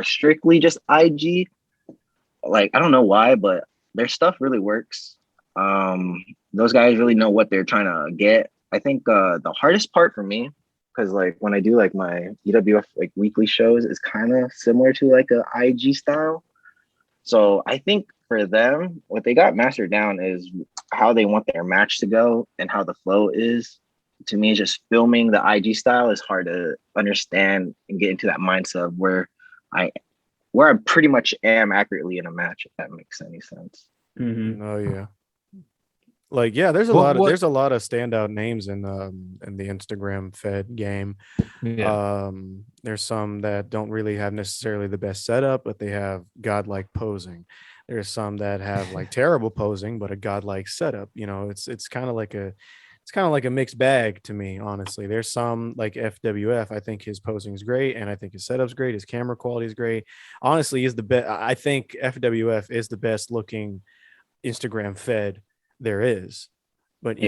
strictly just IG, like I don't know why, but their stuff really works. Those guys really know what they're trying to get. I think the hardest part for me, because like when I do like my EWF like weekly shows, is kind of similar to like a IG style. So I think for them, what they got mastered down is how they want their match to go and how the flow is. To me, just filming the IG style is hard to understand and get into that mindset of where I pretty much am accurately in a match, if that makes any sense. Mm-hmm. Oh yeah. Like yeah, there's a lot of standout names in the Instagram fed game. Yeah. There's some that don't really have necessarily the best setup, but they have godlike posing. There's some that have like terrible posing, but a godlike setup. It's kind of like a mixed bag to me, honestly. There's some like FWF. I think his posing is great, and I think his setup's great. His camera quality is great. Honestly, is the best. I think FWF is the best looking Instagram fed there is, but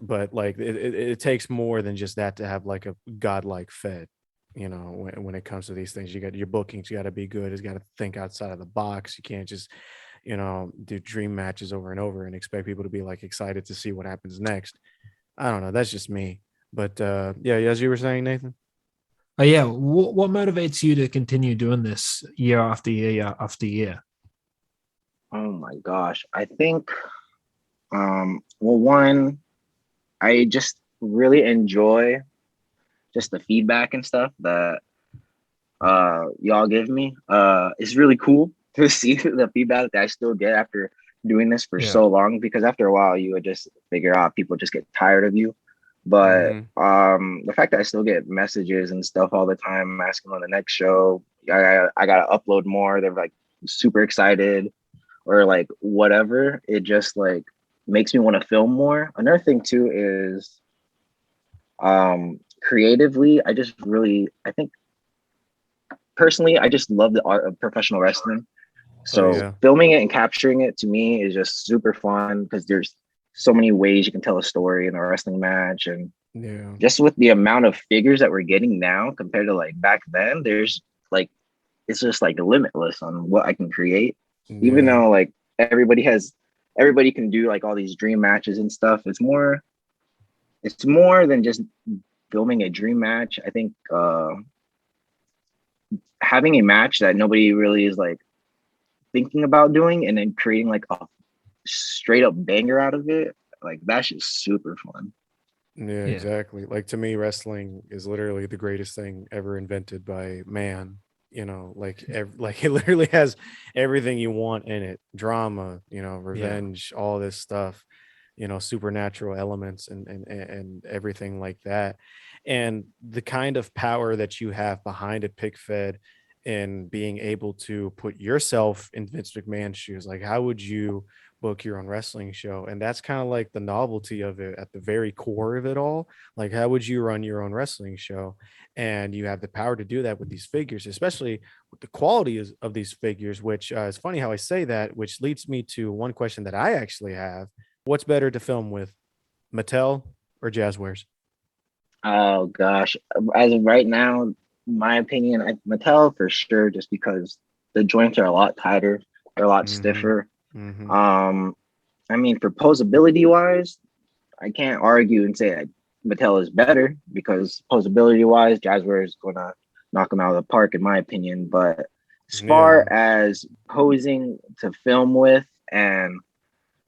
but like it takes more than just that to have like a godlike fed. When it comes to these things, you got your bookings, you got to be good. It's got to think outside of the box. You can't just do dream matches over and over and expect people to be like excited to see what happens next. I don't know, that's just me. But yeah, as you were saying, Nathan. Yeah, what motivates you to continue doing this year after year after year? Oh my gosh. I think well, one, I just really enjoy just the feedback and stuff that y'all give me. It's really cool to see the feedback that I still get after doing this for so long, because after a while you would just figure out people just get tired of you. But the fact that I still get messages and stuff all the time asking on the next show, I gotta upload more. They're like super excited or like whatever. It just like makes me want to film more. Another thing too is creatively, I think personally, I just love the art of professional wrestling. So filming it and capturing it to me is just super fun because there's so many ways you can tell a story in a wrestling match. And just with the amount of figures that we're getting now compared to like back then, there's like, it's just like limitless on what I can create. Even though like everybody can do like all these dream matches and stuff. It's more than just filming a dream match. I think having a match that nobody really is like thinking about doing and then creating like a straight up banger out of it, like that's just super fun. Yeah, exactly. Like to me, wrestling is literally the greatest thing ever invented by man. You know, like it literally has everything you want in it: drama, you know, revenge, all this stuff, you know, supernatural elements and everything like that. And the kind of power that you have behind a pick fed and being able to put yourself in Vince McMahon's shoes, like how would you book your own wrestling show? And that's kind of like the novelty of it at the very core of it all. Like how would you run your own wrestling show? And you have the power to do that with these figures, especially with the quality of these figures, which is funny how I say that, which leads me to one question that I actually have. What's better to film with, Mattel or Jazzwares? Oh gosh, as of right now, my opinion, Mattel for sure, just because the joints are a lot tighter, they're a lot stiffer. I mean, for posability wise, I can't argue and say that Mattel is better because posability wise, Jazzware is gonna knock them out of the park in my opinion. But as far as posing to film with and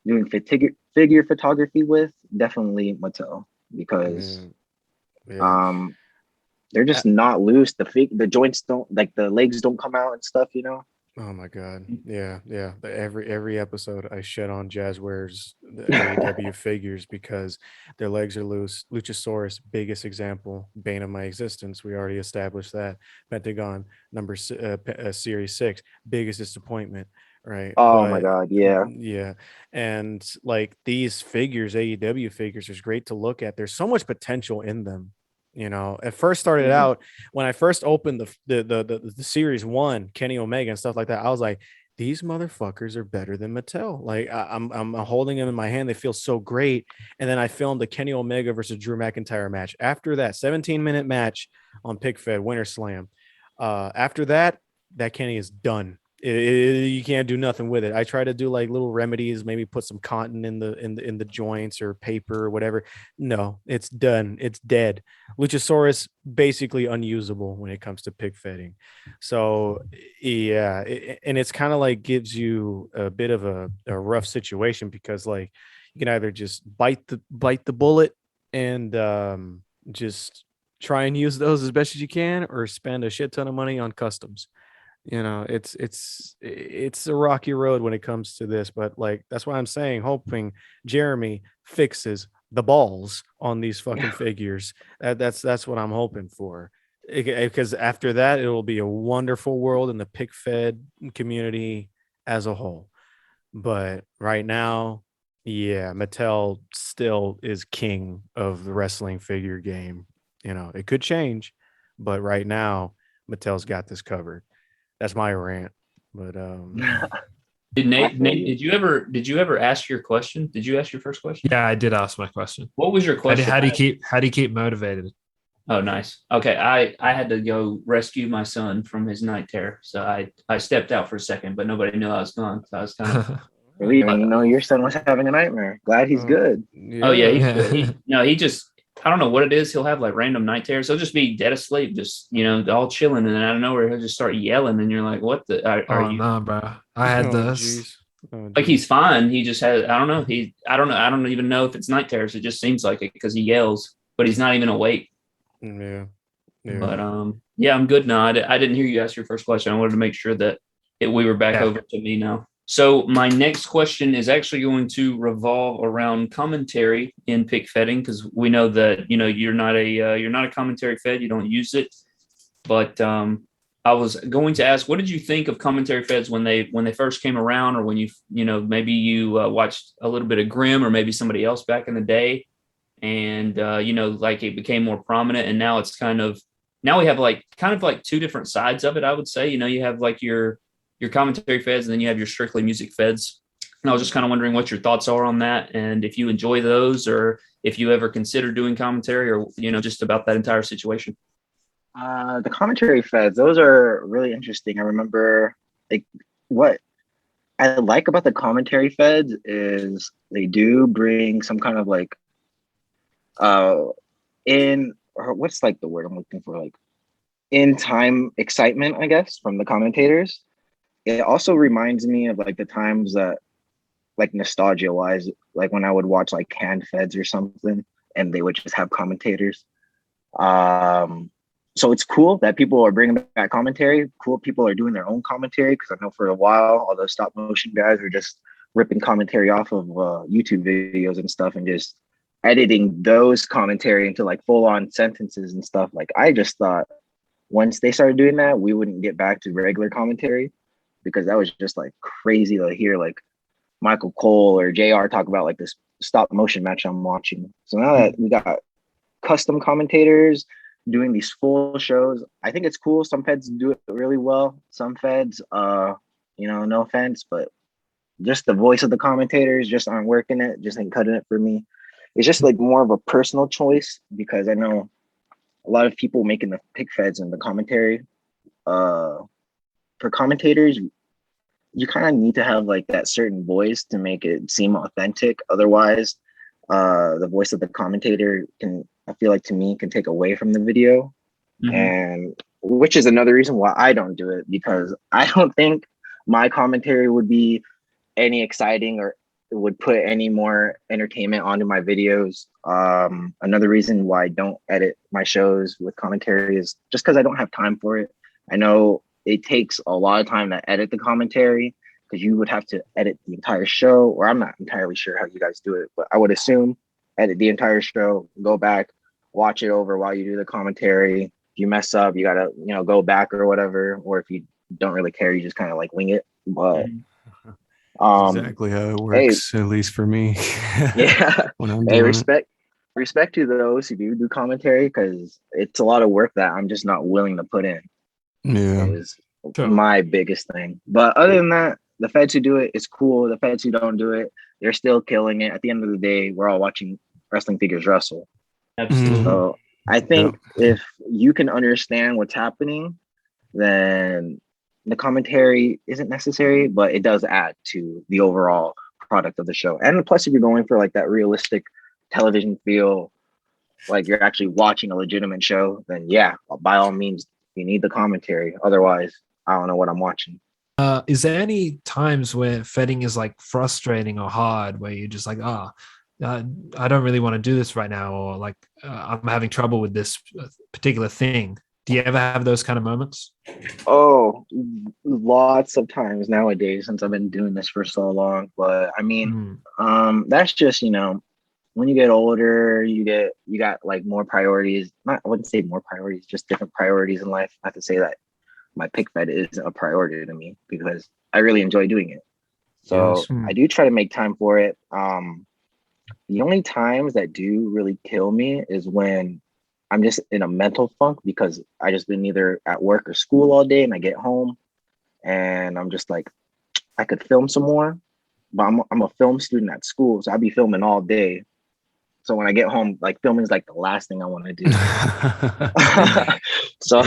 doing figure photography with, definitely Mattel because they're just not loose. The joints don't, like the legs don't come out and stuff, you know. Oh my god, yeah. Every episode I shed on Jazzwares the AEW figures because their legs are loose. Luchasaurus, biggest example, bane of my existence. We already established that. Pentagon series 6, biggest disappointment. Right. Oh my god, yeah. And like these figures, AEW figures, is great to look at. There's so much potential in them. You know, it first started out when I first opened the series 1, Kenny Omega and stuff like that. I was like, these motherfuckers are better than Mattel. Like I'm holding them in my hand. They feel so great. And then I filmed the Kenny Omega versus Drew McIntyre match. After that 17-minute match on PickFed Winter Slam. After that Kenny is done. You can't do nothing with it. I try to do like little remedies, maybe put some cotton in the joints or paper or whatever. No, it's done. It's dead. Luchasaurus basically unusable when it comes to pig fetting. So yeah, and it's kind of like gives you a bit of a rough situation because like you can either just bite the bullet and just try and use those as best as you can, or spend a shit ton of money on customs. You know, it's a rocky road when it comes to this, but like that's why I'm saying, hoping Jeremy fixes the balls on these fucking figures. That's what I'm hoping for, because after that it will be a wonderful world in the pick fed community as a whole. But right now, Mattel still is king of the wrestling figure game. You know, it could change, but right now Mattel's got this covered. That's my rant. But did Nate, did you ever ask your question? Did you ask your first question? Yeah, I did ask my question. What was your question? How do you keep motivated? Oh, nice. Okay, I had to go rescue my son from his night terror, so I stepped out for a second, but nobody knew I was gone. So I was kind of. Really, you know, your son was having a nightmare. Glad he's good. Oh yeah, he just. I don't know what it is. He'll have like random night terrors. He'll just be dead asleep, just, you know, all chilling. And then out of nowhere, he'll just start yelling. And you're like, what the? Are you? No, bro. I had this. Like he's fine. He just has, I don't know. I don't even know if it's night terrors. It just seems like it because he yells, but he's not even awake. Yeah. But I'm good now. I didn't hear you ask your first question. I wanted to make sure that we were back over to me now. So my next question is actually going to revolve around commentary in pick fetting, because we know that, you know, you're not a commentary fed, you don't use it. But I was going to ask, what did you think of commentary feds when they first came around, or when you maybe you watched a little bit of Grimm or maybe somebody else back in the day, and like it became more prominent, and now it's kind of now we have like kind of like two different sides of it, I would say. You have like your commentary feds, and then you have your strictly music feds. And I was just kind of wondering what your thoughts are on that, and if you enjoy those, or if you ever consider doing commentary, or just about that entire situation. The commentary feds, those are really interesting. I remember like what I like about the commentary feds is they do bring some kind of like in or what's like the word I'm looking for, like in time excitement, I guess, from the commentators. It also reminds me of like the times that like nostalgia wise, like when I would watch like canned feds or something and they would just have commentators. So it's cool that people are bringing back commentary. Cool people are doing their own commentary, because I know for a while all those stop motion guys were just ripping commentary off of YouTube videos and stuff and just editing those commentary into like full on sentences and stuff. Like I just thought once they started doing that, we wouldn't get back to regular commentary, because that was just like crazy to hear like Michael Cole or JR talk about like this stop motion match I'm watching. So now that we got custom commentators doing these full shows, I think it's cool. Some feds do it really well. Some feds, no offense, but just the voice of the commentators just aren't working it, just ain't cutting it for me. It's just like more of a personal choice, because I know a lot of people making the pick feds and the commentary. For commentators, you kind of need to have like that certain voice to make it seem authentic. Otherwise, the voice of the commentator I feel like to me can take away from the video. Mm-hmm. And which is another reason why I don't do it, because I don't think my commentary would be any exciting or would put any more entertainment onto my videos. Another reason why I don't edit my shows with commentary is just because I don't have time for it. I know it takes a lot of time to edit the commentary, because you would have to edit the entire show, or I'm not entirely sure how you guys do it, but I would assume edit the entire show, go back, watch it over while you do the commentary. If you mess up, you gotta, go back or whatever. Or if you don't really care, you just kind of like wing it. But exactly how it works, at least for me. Yeah. When I'm doing respect to those who do commentary, because it's a lot of work that I'm just not willing to put in. Yeah. Is my biggest thing. But other than that, the feds who do it, it's cool. The feds who don't do it, they're still killing it. At the end of the day, we're all watching wrestling figures wrestle. Absolutely. So I think if you can understand what's happening, then the commentary isn't necessary, but it does add to the overall product of the show. And plus, if you're going for like that realistic television feel, like you're actually watching a legitimate show, then yeah, by all means, you need the commentary. Otherwise, I don't know what I'm watching. Is there any times where fedding is like frustrating or hard, where you're just like, I don't really want to do this right now, or like I'm having trouble with this particular thing? Do you ever have those kind of moments? Oh, lots of times nowadays, since I've been doing this for so long. But I mean, that's just, when you get older, you got like more priorities. I wouldn't say more priorities, just different priorities in life. Not to say that my pick fed is a priority to me, because I really enjoy doing it. So I do try to make time for it. The only times that do really kill me is when I'm just in a mental funk, because I just been either at work or school all day, and I get home and I'm just like, I could film some more, but I'm a film student at school, so I'll be filming all day. So when I get home, like filming is like the last thing I want to do. So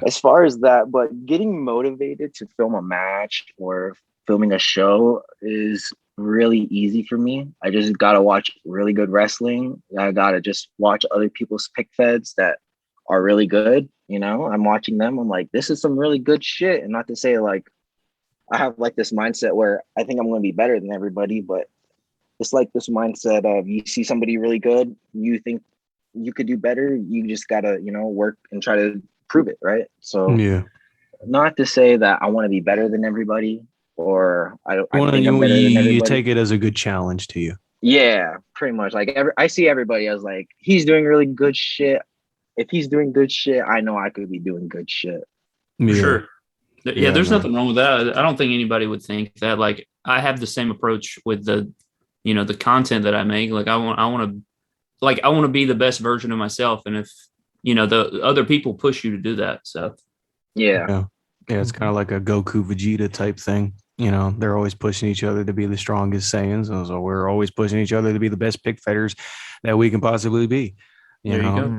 as far as that, but getting motivated to film a match or filming a show is really easy for me. I just gotta watch really good wrestling. I gotta just watch other people's pick feds that are really good. I'm watching them. I'm like, this is some really good shit. And not to say like I have like this mindset where I think I'm gonna be better than everybody, but it's like this mindset of you see somebody really good, you think you could do better, you just gotta, work and try to prove it, right? So not to say that I want to be better than everybody, or I think I'm better than everybody. You take it as a good challenge to you. Yeah, pretty much. Like I see everybody as like, he's doing really good shit. If he's doing good shit, I know I could be doing good shit. For sure. Yeah, there's nothing wrong with that. I don't think anybody would think that. Like, I have the same approach with the content that I make. Like I want to be the best version of myself. And if the other people push you to do that. So Yeah. Yeah, it's kind of like a Goku Vegeta type thing. They're always pushing each other to be the strongest Saiyans. And so we're always pushing each other to be the best pick fetters that we can possibly be. There you go.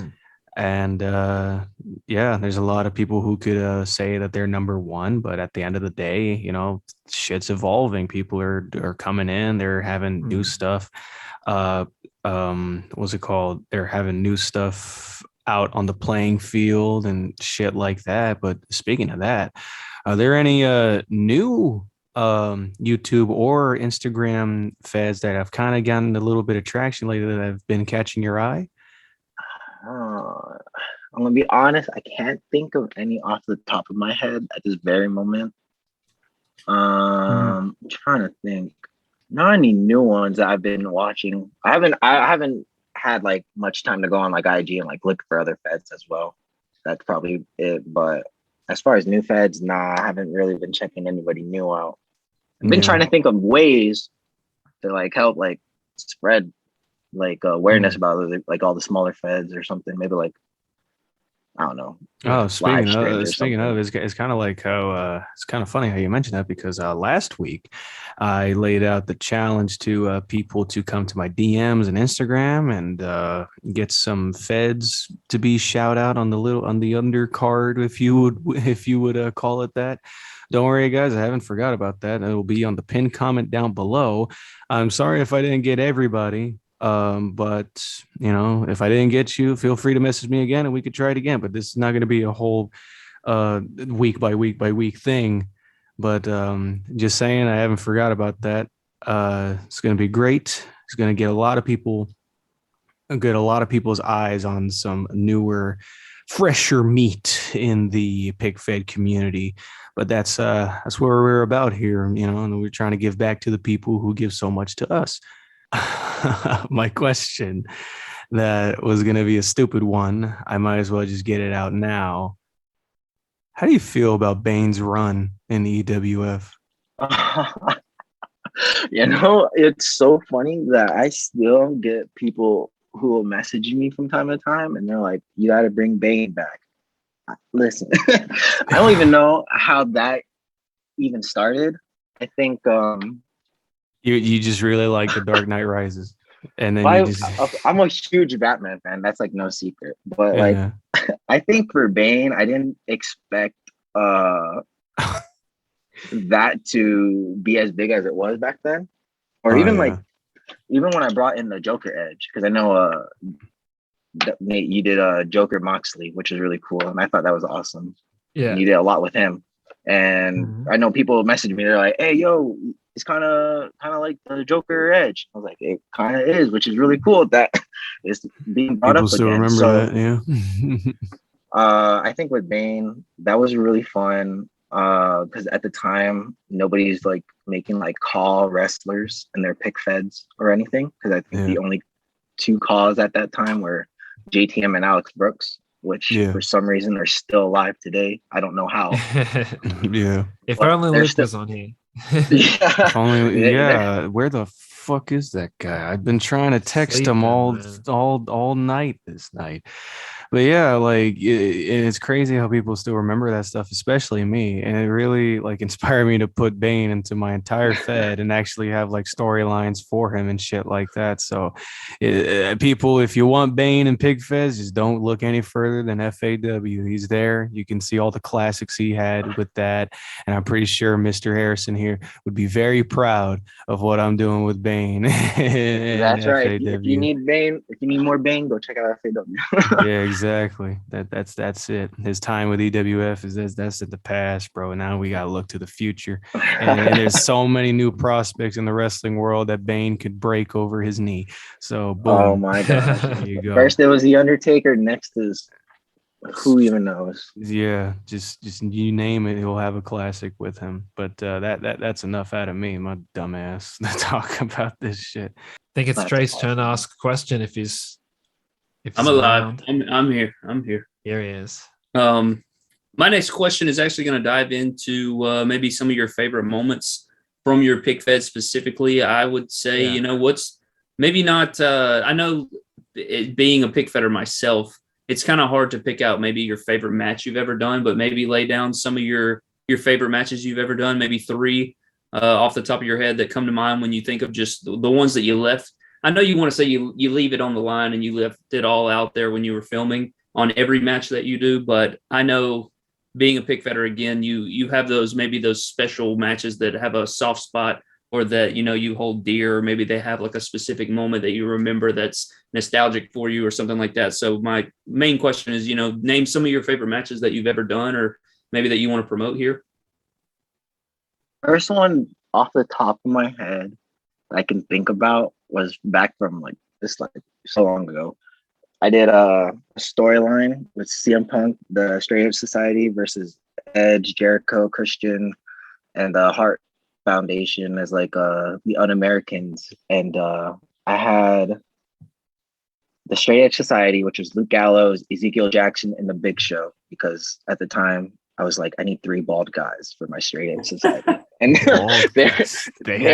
And there's a lot of people who could say that they're number one, but at the end of the day, shit's evolving. People are coming in, they're having new stuff. What's it called? They're having new stuff out on the playing field and shit like that. But speaking of that, are there any new YouTube or Instagram feds that have kind of gotten a little bit of traction lately that have been catching your eye? I'm gonna be honest, I can't think of any off the top of my head at this very moment. I'm trying to think. Not any new ones that I've been watching. I haven't had like much time to go on like IG and like look for other feds as well. That's probably it. But as far as new feds, nah, I haven't really been checking anybody new out. I've been trying to think of ways to like help like spread like awareness about like all the smaller feds or something. Maybe like, I don't know. Oh, speaking of, it's kind of like how it's kind of funny how you mentioned that, because last week I laid out the challenge to people to come to my DMs and Instagram and get some feds to be shout out on the undercard, if you would call it that. Don't worry, guys, I haven't forgot about that. It will be on the pinned comment down below. I'm sorry if I didn't get everybody. But if I didn't get you, feel free to message me again and we could try it again. But this is not going to be a whole week by week thing. But just saying, I haven't forgot about that. It's going to be great. It's going to get a lot of people's eyes on some newer, fresher meat in the pig fed community. But that's what we're about here, and we're trying to give back to the people who give so much to us. My question that was going to be a stupid one, I might as well just get it out now. How do you feel about Bane's run in the EWF? It's so funny that I still get people who will message me from time to time and they're like, you got to bring Bane back. Listen, I don't even know how that even started. I think you just really like The Dark Knight Rises, and then I'm a huge Batman fan. That's like no secret. But like, I think for Bane, I didn't expect that to be as big as it was back then, or even when I brought in the Joker Edge, because I know Nate, you did Joker Moxley, which is really cool, and I thought that was awesome. Yeah, and you did a lot with him, and I know people message me. They're like, "Hey, yo, it's kind of like the Joker Edge." I was like, "It kind of is," which is really cool that it's being brought people up still again. Remember that, yeah. I think with Bane, that was really fun because at the time nobody's like making like call wrestlers and their pick feds or anything, because I think the only two calls at that time were JTM and Alex Brooks, which for some reason are still alive today. I don't know how. If only Luke was on here. Where the fuck is that guy? I've been trying to text him all night this night. But yeah, like it's crazy how people still remember that stuff, especially me. And it really like inspired me to put Bane into my entire fed and actually have like storylines for him and shit like that. So people, if you want Bane and Pig Fez, just don't look any further than FAW. He's there. You can see all the classics he had with that. And I'm pretty sure Mr. Harrison here would be very proud of what I'm doing with Bane. That's right. If you need Bane, if you need more Bane, go check out FAW. Yeah, exactly. That's it. His time with EWF that's in the past, bro. Now we gotta look to the future. And there's so many new prospects in the wrestling world that Bane could break over his knee. So boom. Oh my god. There you go. First it was the Undertaker, next is who even knows? Yeah, just you name it, he'll have a classic with him. But that's enough out of me, my dumbass, to talk about this shit. I think it's Trey's turn to ask a question if he's I'm alive. I'm here. Here he is. My next question is actually going to dive into maybe some of your favorite moments from your pick fed specifically. I would say, what's maybe not. I know being a pick fedder myself, it's kind of hard to pick out maybe your favorite match you've ever done, but maybe lay down some of your favorite matches you've ever done, maybe 3 off the top of your head that come to mind when you think of just the ones that you left. I know you want to say you leave it on the line and you left it all out there when you were filming on every match that you do, but I know being a pick veteran again, you have those special matches that have a soft spot or that you hold dear, or maybe they have like a specific moment that you remember that's nostalgic for you or something like that. So my main question is, name some of your favorite matches that you've ever done or maybe that you want to promote here. First one off the top of my head I can think about was back from so long ago. I did a storyline with CM Punk, the Straight Edge Society versus Edge, Jericho, Christian, and the Hart Foundation as the Un-Americans. And I had the Straight Edge Society, which was Luke Gallows, Ezekiel Jackson, and the Big Show, because at the time I was like, I need 3 bald guys for my Straight Edge Society. And they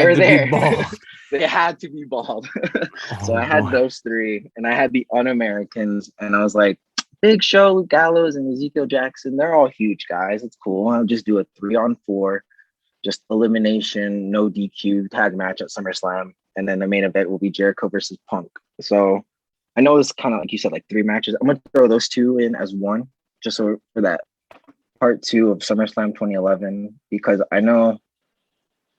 were there. They had to be bald. So I had those 3, and I had the Un-Americans, and I was like, Big Show, Luke Gallows, and Ezekiel Jackson, they're all huge guys. It's cool. I'll just do a 3-on-4, just elimination, no DQ tag match at SummerSlam. And then the main event will be Jericho versus Punk. So I know it's kind of like you said, 3 matches. I'm going to throw those 2 in as one, just so for that part 2 of SummerSlam 2011, because I know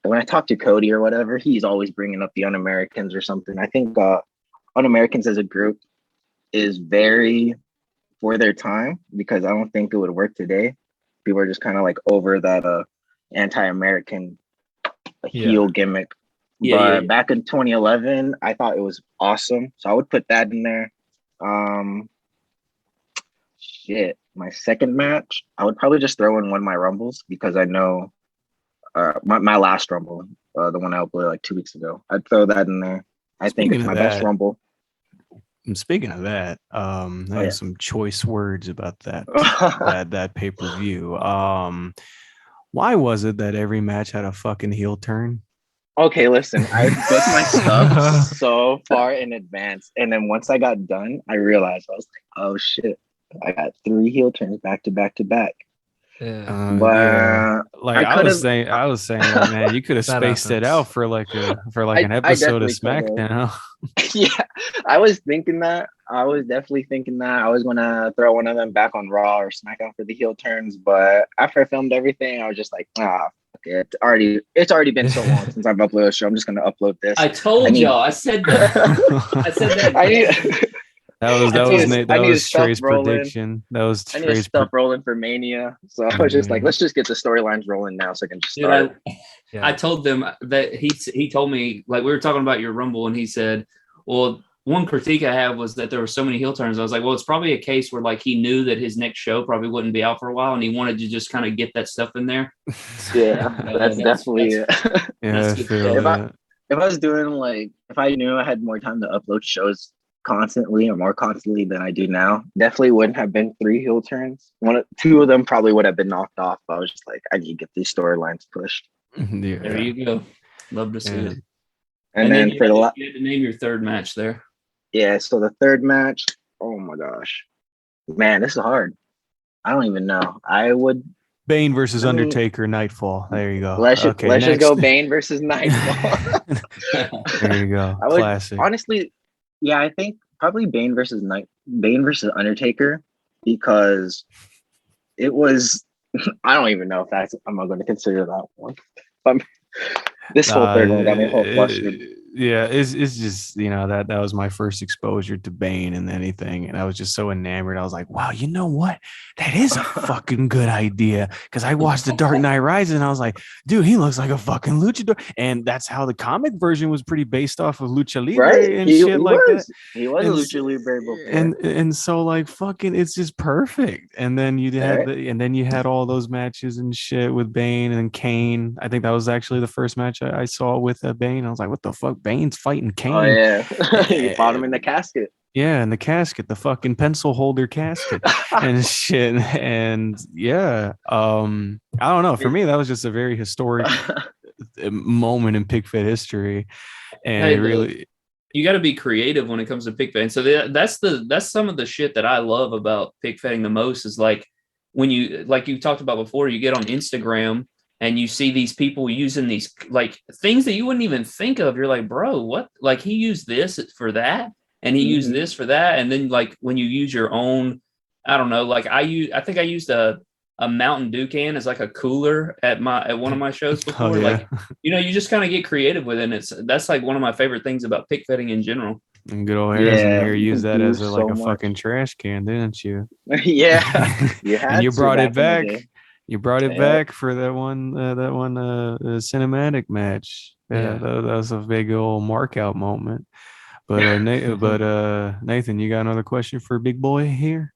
when I talk to Cody or whatever, he's always bringing up the Un-Americans or something. I think Un-Americans as a group is very for their time, because I don't think it would work today. People are just kind of over that anti-American heel gimmick. But back in 2011, I thought it was awesome. So I would put that in there. My second match, I would probably just throw in one of my Rumbles, because I know my last Rumble, the one I uploaded 2 weeks ago, I'd throw that in there. I think it's my best Rumble. And speaking of that, I have some choice words about that that pay-per-view. Why was it that every match had a fucking heel turn? Okay, listen, I booked my stuff so far in advance, and then once I got done, I realized, I was like, oh shit, I got 3 heel turns back to back to back. I was saying, man, you could have spaced it out for an episode of SmackDown. Yeah, I was thinking that. I was definitely thinking that I was gonna throw one of them back on Raw or SmackDown for the heel turns, but after I filmed everything, I was just like, okay, it's already been so long since I've uploaded a show. I'm just gonna upload this. I told y'all. I said that. I said that. That was Trey's prediction. That was Trey's. I need stuff rolling for Mania, so I was just like, let's just get the storylines rolling now, so I can just start. I told them that he told me, we were talking about your Rumble, and he said, well, one critique I have was that there were so many heel turns. I was like, well, it's probably a case where he knew that his next show probably wouldn't be out for a while, and he wanted to just kind of get that stuff in there. Yeah, that's definitely it. Yeah, if I was doing if I knew I had more time to upload shows constantly or more constantly than I do now, definitely wouldn't have been 3 heel turns. 2 of them probably would have been knocked off, but I was just like, I need to get these storylines pushed. Yeah. There you go. Love to see it. And then for you had to name your third match there. Yeah, so the third match, oh my gosh, man, this is hard. I don't even know. I would Bane versus Undertaker, Nightfall. There you go. Let's just go Bane versus Nightfall. There you go. Classic. Honestly, yeah, I think probably Bane versus Undertaker, because it was. I don't even know if I'm not going to consider that one. This whole third one got me a whole flustered. Yeah, it's just that was my first exposure to Bane and anything, and I was just so enamored. I was like, wow, you know what? That is a fucking good idea. Because I watched The Dark Knight Rises, and I was like, dude, he looks like a fucking luchador, and that's how the comic version was pretty based off of Lucha Libre, right? And shit like that. He was a Lucha Libre before, and so fucking, it's just perfect. And then you had you had all those matches and shit with Bane and Kane. I think that was actually the first match I saw with Bane. I was like, what the fuck? Bane's fighting Kane. Oh yeah, he fought him in the casket. Yeah, in the casket, the fucking pencil holder casket and shit. And yeah, I don't know. For me, that was just a very historic moment in PIC Fit history, and you got to be creative when it comes to pick fetting. So that's some of the shit that I love about pick fetting the most is like when you, like you talked about before, you get on Instagram and you see these people using these like things that you wouldn't even think of. You're like, bro, what? Like he used this for that and he used this for that. And then like when you use your own, I don't know, like I think I used a Mountain Dew can as like a cooler at one of my shows before. Like, you just kind of get creative with it. And that's like one of my favorite things about pick fetting in general. And good old Harrison here used that as like a fucking trash can, didn't you? Yeah. And you brought it back. You brought it back for that one cinematic match. That was a big old mark out moment. But Nathan, you got another question for Big Boy here?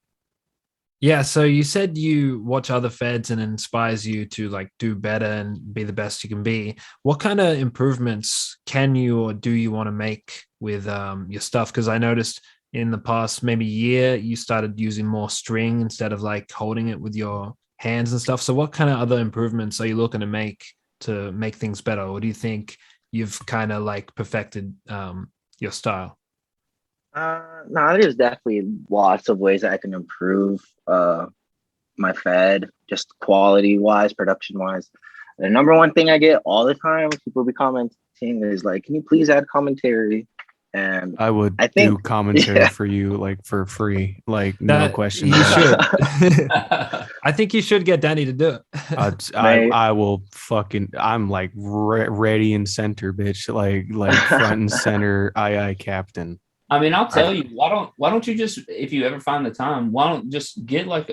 Yeah, so you said you watch other feds and it inspires you to like do better and be the best you can be. What kind of improvements can you or do you want to make with your stuff? Because I noticed in the past maybe year you started using more string instead of like holding it with your hands and stuff. So what kind of other improvements are you looking to make things better? Or do you think you've kind of like perfected your style? No, there's definitely lots of ways that I can improve my fed, just quality wise, production wise. The number one thing I get all the time, people be commenting is like, can you please add commentary? And I think do commentary for you like for free, like no question. You should. I think you should get Danny to do it. I will fucking. I'm like ready and center, bitch. Like front and center. Aye, captain. I mean, I'll tell you, why don't you just, if you ever find the time, why don't just do like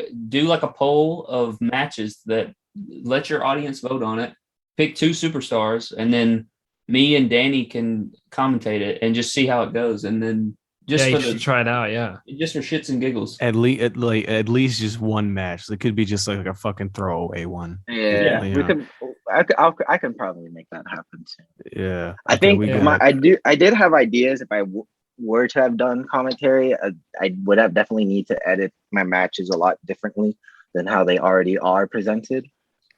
a poll of matches that let your audience vote on it, pick 2 superstars, and then me and Danny can commentate it and just see how it goes. And then just try it out. Yeah. Just for shits and giggles. At least just one match. It could be just like a fucking throwaway one. Yeah. We could, I can probably make that happen too. Yeah. I think I did have ideas if I were to have done commentary. I would have definitely need to edit my matches a lot differently than how they already are presented.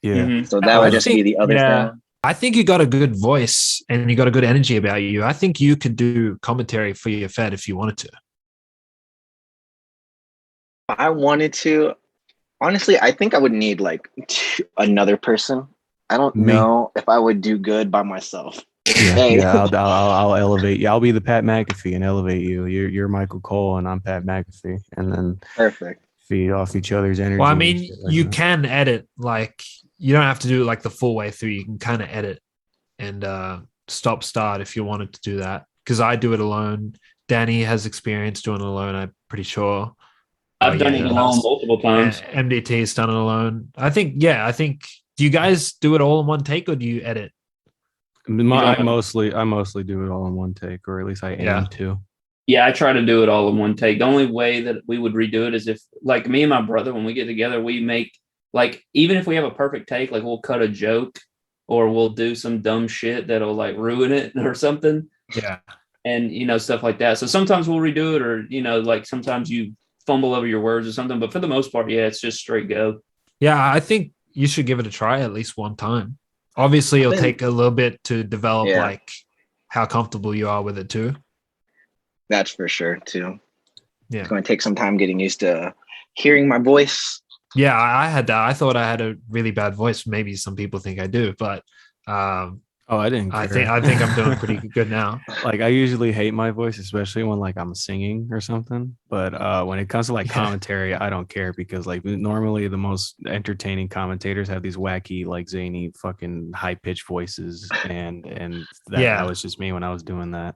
Yeah. So that would just be the other thing. I think you got a good voice and you got a good energy about you. I think you could do commentary for your Fed if you wanted to. I wanted to. Honestly, I think I would need like another person. I don't know if I would do good by myself. Yeah, I'll elevate you. I'll be the Pat McAfee and elevate you. You're Michael Cole and I'm Pat McAfee, and then perfect. Feed off each other's energy. Well, I mean, you can edit, like you don't have to do it like the full way through. You can kind of edit and stop start if you wanted to do that. Because I do it alone. Danny has experience doing it alone. I'm pretty sure. I've done it alone multiple times. MDT's done it alone. I think. Do you guys do it all in one take, or do you edit? I mostly do it all in one take, or at least I aim to. Yeah, I try to do it all in one take. The only way that we would redo it is if, like, me and my brother, when we get together, we make, like, even if we have a perfect take, like, we'll cut a joke or we'll do some dumb shit that'll, like, ruin it or something. Yeah. And, stuff like that. So sometimes we'll redo it, or, like, sometimes you fumble over your words or something. But for the most part, yeah, it's just straight go. Yeah, I think you should give it a try at least one time. Obviously, it'll take a little bit to develop, like, how comfortable you are with it, too. That's for sure, too. Yeah. It's going to take some time getting used to hearing my voice. Yeah, I had that. I thought I had a really bad voice. Maybe some people think I do, but I didn't care. I think I'm doing pretty good now. Like, I usually hate my voice, especially when, like, I'm singing or something. But when it comes to, like, commentary, I don't care, because, like, normally the most entertaining commentators have these wacky, like, zany, fucking high-pitched voices, and that was just me when I was doing that.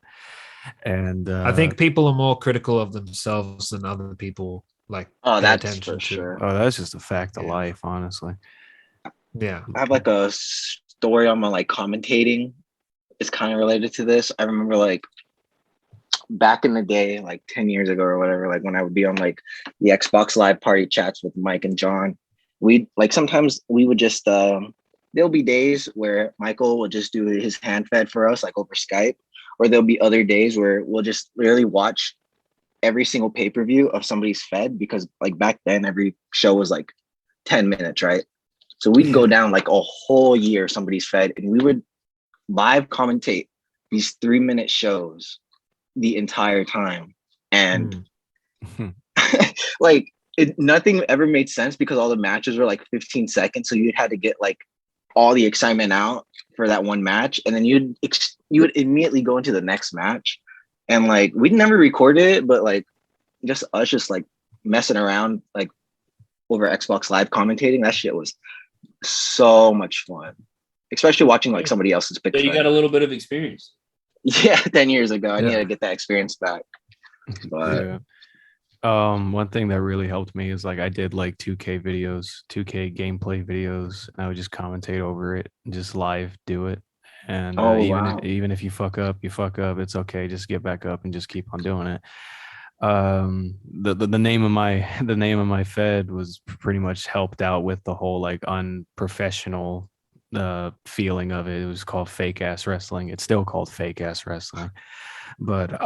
And I think people are more critical of themselves than other people, like, that's for sure. Oh, that's just a fact of life, honestly. Yeah. I have, like, a story on my, like, commentating. It's kind of related to this. I remember, like, back in the day, like 10 years ago or whatever, like, when I would be on, like, the Xbox Live party chats with Mike and John, sometimes we would just there'll be days where Michael will just do his hand fed for us, like, over Skype, or there'll be other days where we'll just really watch every single pay-per-view of somebody's fed, because, like, back then every show was like 10 minutes, right? So we'd go down like a whole year somebody's fed, and we would live commentate these 3-minute shows the entire time. And like nothing ever made sense because all the matches were like 15 seconds. So you had to get like all the excitement out for that one match. And then you would immediately go into the next match. And like, we'd never recorded it, but like just us just like messing around like over Xbox Live commentating, that shit was so much fun. Especially watching like somebody else's picture. So you got a little bit of experience. Yeah, 10 years ago. I need to get that experience back. But one thing that really helped me is like I did like 2K videos, 2K gameplay videos, and I would just commentate over it, just live do it. And even if you fuck up, it's okay. Just get back up and just keep on doing it. The name of my fed was pretty much helped out with the whole like unprofessional feeling of it. It was called Fake Ass Wrestling. It's still called Fake Ass Wrestling, but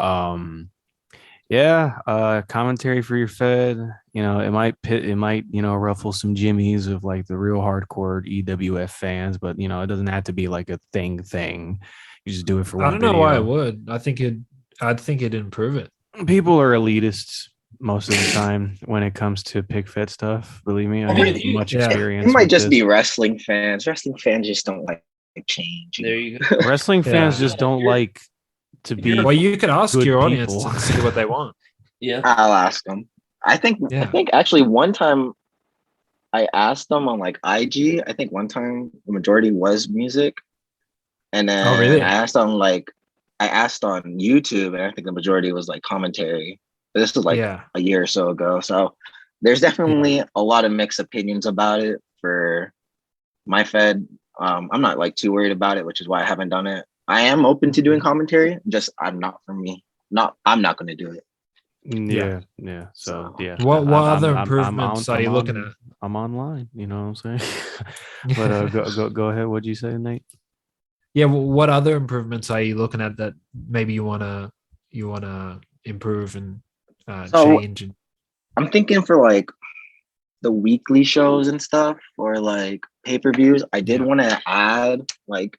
commentary for your fed, it might ruffle some jimmies of like the real hardcore EWF fans, but it doesn't have to be like a thing. You just do it for one I don't know video. why it would. I'd think it'd improve it. People are elitists most of the time when it comes to pick fed stuff. Believe me, I have much experience. It might just be wrestling fans. Wrestling fans just don't like change. There you go. Wrestling fans just don't like to be. Well, you could ask your audience people. and see what they want. Yeah, I'll ask them. I think actually one time I asked them on like IG. I think one time the majority was music, and then I asked on YouTube, and I think the majority was like commentary. But this was like a year or so ago, so there's definitely a lot of mixed opinions about it for my fed. I'm not like too worried about it, which is why I haven't done it. I am open to doing commentary, just I'm not for me. I'm not going to do it. Yeah. So What other improvements are you looking at? I'm online. You know what I'm saying? But go ahead. What'd you say, Nate? Yeah. Well, what other improvements are you looking at that maybe you wanna improve and change? And I'm thinking for like the weekly shows and stuff, or like pay-per-views. I did want to add like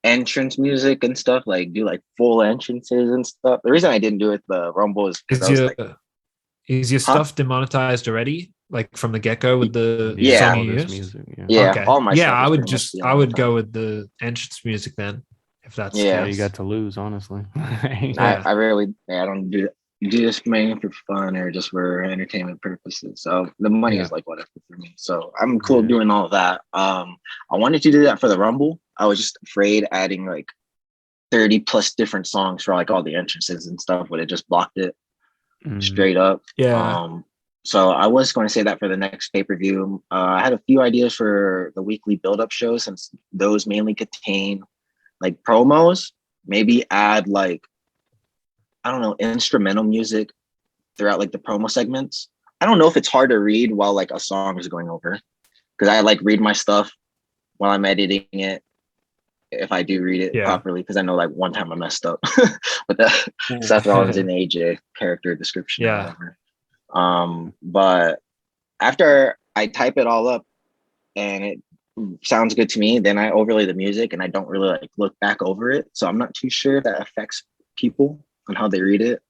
entrance music and stuff, like do like full entrances and stuff. The reason I didn't do it the Rumble is is your stuff demonetized already, like from the get-go with the song you used? Music, okay. All my stuff I would go with the entrance music then, if that's the case. You got to lose, honestly. I don't do this mainly for fun or just for entertainment purposes. So the money is like whatever for me. So I'm cool doing all of that. I wanted to do that for the Rumble. I was just afraid adding like 30 plus different songs for like all the entrances and stuff would have just blocked it straight up. So I was going to say that for the next pay-per-view. I had a few ideas for the weekly build-up shows, since those mainly contain like promos. Maybe add like, I don't know, instrumental music throughout like the promo segments. I don't know if it's hard to read while like a song is going over, because I like read my stuff while I'm editing it, if I do read it properly, because I know like one time I messed up with the Seth Rollins and AJ character description or whatever. But after I type it all up and it sounds good to me, then I overlay the music and I don't really like look back over it. So I'm not too sure if that affects people on how they read it.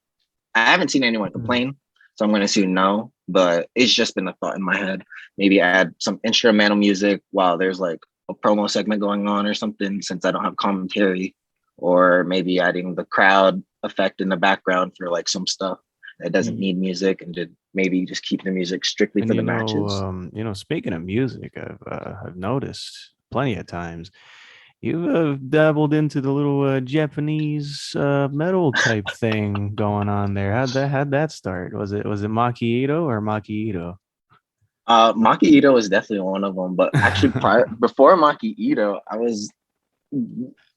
I haven't seen anyone complain, so I'm going to assume no, but it's just been a thought in my head. Maybe add some instrumental music while there's like a promo segment going on or something, since I don't have commentary, or maybe adding the crowd effect in the background for like some stuff that doesn't need music, and maybe just keep the music strictly for the matches. Speaking of music, I've noticed plenty of times you've dabbled into the little Japanese metal type thing going on there. How'd that start? Was it Maki Ito or Maki Ito? Maki Ito was definitely one of them, but actually before Maki Ito,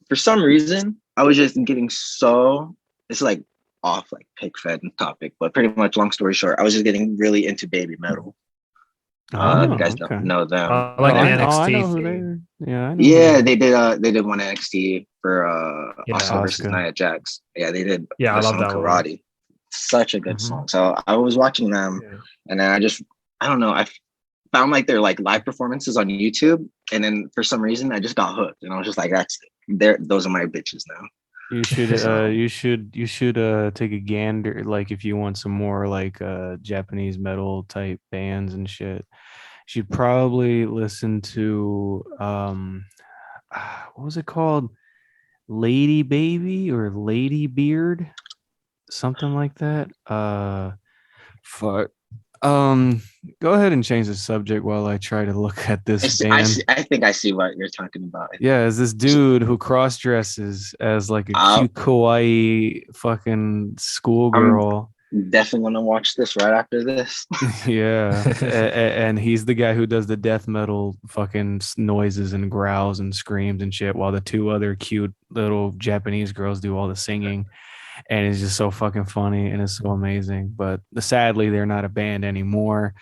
for some reason I was just getting it's like off like pig fed topic, but pretty much long story short, I was just getting really into baby metal. You guys don't know them. Like the NXT. I know who they are. Yeah, I know. Yeah, they did one NXT for Asuka versus Nia Jax. Yeah, they did. Yeah, I love that Karate. One. Such a good song. So I was watching them, and then I don't know, I found like their like live performances on YouTube, and then for some reason I just got hooked, and I was just like, that's it. Those are my bitches now. You should take a gander, like if you want some more like Japanese metal type bands and shit. You should probably listen to what was it called? Lady Baby or Lady Beard? Something like that. Fuck. Go ahead and change the subject while I try to look at this band. I think I see what you're talking about. Yeah, is this dude who cross dresses as like a cute kawaii fucking schoolgirl. I'm definitely gonna watch this right after this. Yeah, and he's the guy who does the death metal fucking noises and growls and screams and shit, while the two other cute little Japanese girls do all the singing. And it's just so fucking funny and it's so amazing. But sadly, they're not a band anymore.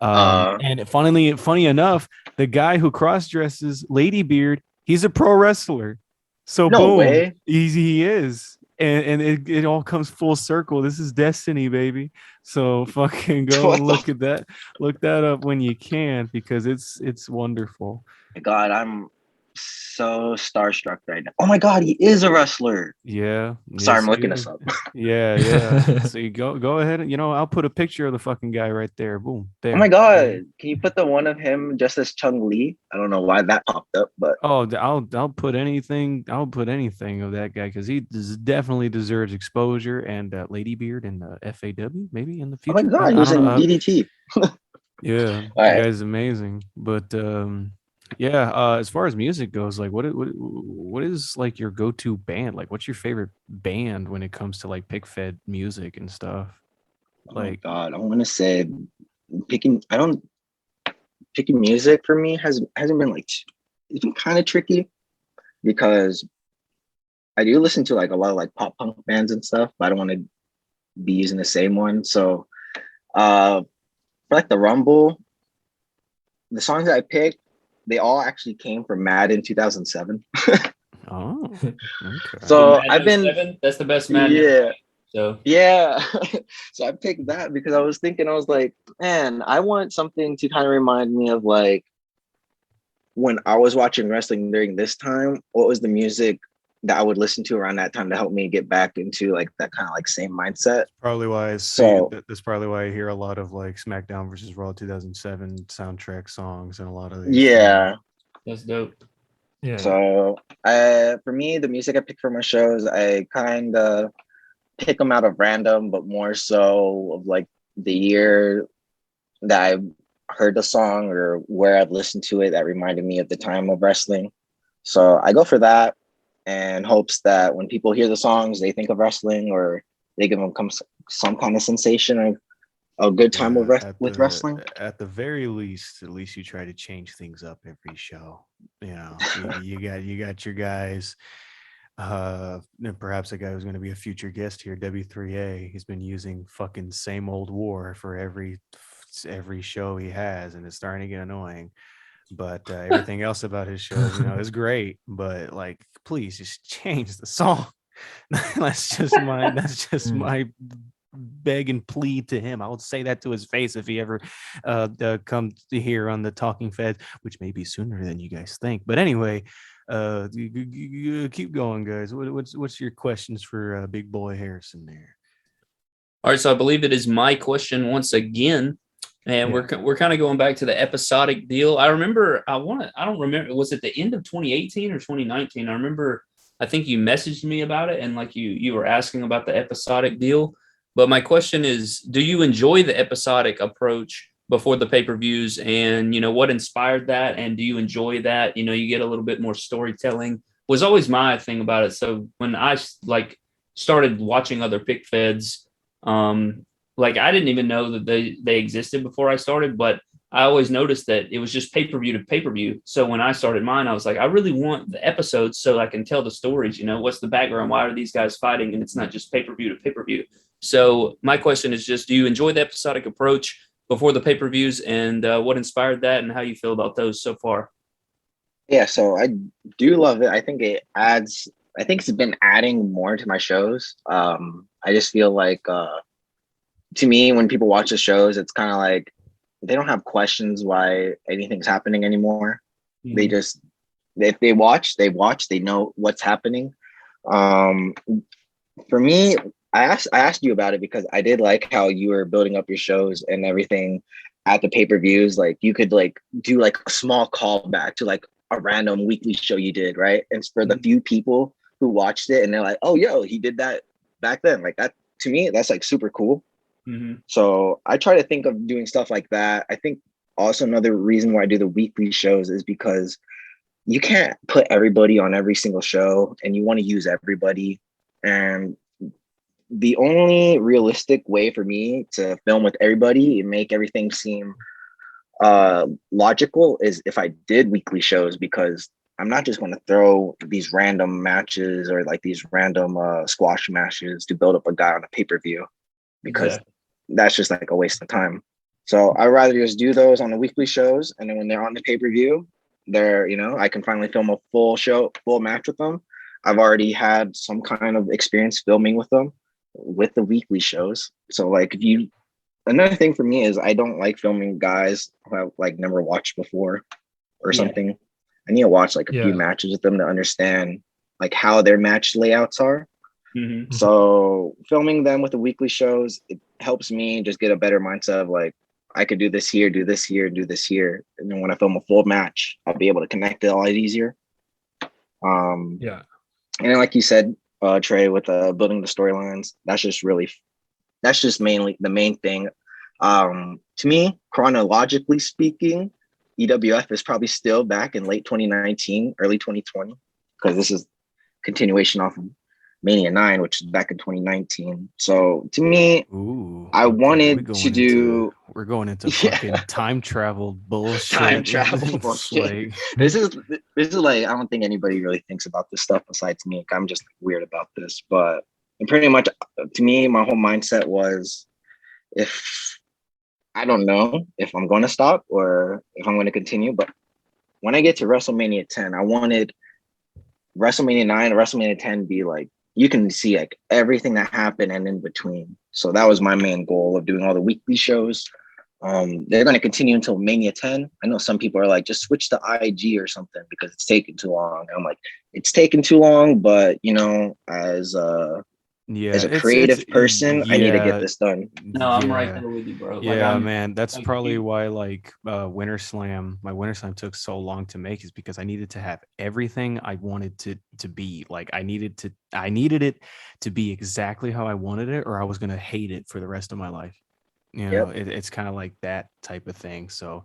And funny enough, the guy who cross dresses Lady Beard, he's a pro wrestler. So no boom, way. He is. And it all comes full circle. This is destiny, baby. So fucking go and look at that. Look that up when you can, because it's wonderful. God, I'm so starstruck right now. Oh my God, he is a wrestler. Yeah. Sorry, I'm looking this up. Yeah. So you go ahead and I'll put a picture of the fucking guy right there. Boom. There. Oh my God, can you put the one of him just as Chung Lee? I don't know why that popped up, but I'll put anything. I'll put anything of that guy because he definitely deserves exposure. And Lady Beard and FAW maybe in the future. Oh my God, he was in DDT. Yeah, that guy's amazing. But as far as music goes, like what is like your go-to band? Like what's your favorite band when it comes to like pick fed music and stuff? Like, oh God, I want to say picking music for me hasn't been like, it's been kind of tricky because I do listen to like a lot of like pop punk bands and stuff, but I don't want to be using the same one. So for like the Rumble, the songs that I picked, they all actually came from Madden 2007. Oh, okay. So I've been, that's the best Madden. Yeah. So so I picked that because I was like, man, I want something to kind of remind me of like when I was watching wrestling during this time. What was the music that I would listen to around that time to help me get back into like that kind of like same mindset? Probably why that's probably why I hear a lot of like SmackDown versus Raw 2007 soundtrack songs and a lot of these that's dope. Yeah. So for me, the music I pick for my shows, I kind of pick them out of random, but more so of like the year that I heard the song or where I've listened to it that reminded me of the time of wrestling. So I go for that and hopes that when people hear the songs, they think of wrestling or they give them some kind of sensation or a good time with wrestling. At the very least, at least you try to change things up every show. You got your guys. Perhaps a guy who's going to be a future guest here, W3A. He's been using fucking same old war for every show he has, and it's starting to get annoying. But everything else about his shows, is great. But like, please just change the song. That's just my beg and plead to him. I would say that to his face if he ever comes here on the Talking Feds, which may be sooner than you guys think. But anyway, keep going, guys. What's your questions for Big Boy Harrison there? All right, so I believe it is my question once again. And we're kind of going back to the episodic deal. I don't remember, was it the end of 2018 or 2019? I think you messaged me about it and like you were asking about the episodic deal. But my question is, do you enjoy the episodic approach before the pay-per-views? And, what inspired that? And do you enjoy that? You get a little bit more storytelling was always my thing about it. So when I started watching other pick feds, I didn't even know that they existed before I started, but I always noticed that it was just pay-per-view to pay-per-view. So when I started mine, I was like, I really want the episodes so I can tell the stories, what's the background? Why are these guys fighting? And it's not just pay-per-view to pay-per-view. So my question is just, do you enjoy the episodic approach before the pay-per-views, and what inspired that and how you feel about those so far? Yeah, so I do love it. I think it's been adding more to my shows. I just feel like, to me, when people watch the shows, it's kind of like they don't have questions why anything's happening anymore. Mm-hmm. They just, if they watch, they know what's happening. For me, I asked you about it because I did like how you were building up your shows and everything at the pay-per-views. Like you could like do like a small callback to like a random weekly show you did, right? And for the few people who watched it and they're like, oh, yo, he did that back then. Like that, to me, that's like super cool. So I try to think of doing stuff like that. I think also another reason why I do the weekly shows is because you can't put everybody on every single show and you want to use everybody. And the only realistic way for me to film with everybody and make everything seem logical is if I did weekly shows, because I'm not just going to throw these random matches or like these random squash matches to build up a guy on a pay-per-view, because that's just like a waste of time. So I'd rather just do those on the weekly shows, and then when they're on the pay-per-view, they're, you know, I can finally film a full match with them. I've already had some kind of experience filming with them with the weekly shows. So like another thing for me is I don't like filming guys who I've like never watched before or something. I need to watch like a few matches with them to understand like how their match layouts are. So filming them with the weekly shows, it helps me just get a better mindset of like, I could do this here, do this here, do this here. And then when I film a full match, I'll be able to connect it a lot easier. And then like you said, Trey, with building the storylines, that's just mainly the main thing. To me, chronologically speaking, EWF is probably still back in late 2019, early 2020, because this is continuation off of Mania 9, which is back in 2019. So to me, I wanted to do. We're going into fucking time travel bullshit. Time travel bullshit. This is like, I don't think anybody really thinks about this stuff besides me. I'm just weird about this, but pretty much to me, my whole mindset was, if I don't know if I'm going to stop or if I'm going to continue, but when I get to WrestleMania 10, I wanted WrestleMania 9 and WrestleMania 10 be like, you can see like everything that happened and in between. So that was my main goal of doing all the weekly shows. They're going to continue until Mania 10. I know some people are like, just switch to IG or something because it's taking too long. I'm like, it's taking too long, but you know, as a creative person, I need to get this done. No, I'm right there with you, bro. Yeah, like, man, that's probably why like my Winter Slam took so long to make, is because I needed to have everything I wanted to be. Like I needed it to be exactly how I wanted it, or I was gonna hate it for the rest of my life. You know, it's kind of like that type of thing. So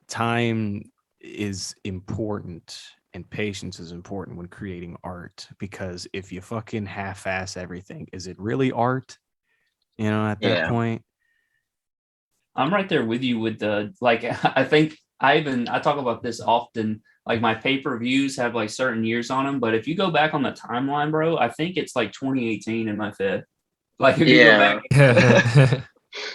time is important. And patience is important when creating art, because if you fucking half-ass everything, is it really art? You know, at that point. I'm right there with you with the, like, I think I talk about this often. Like my pay-per-views have like certain years on them, but if you go back on the timeline, bro, I think it's like 2018 in my fed. Like if you go back.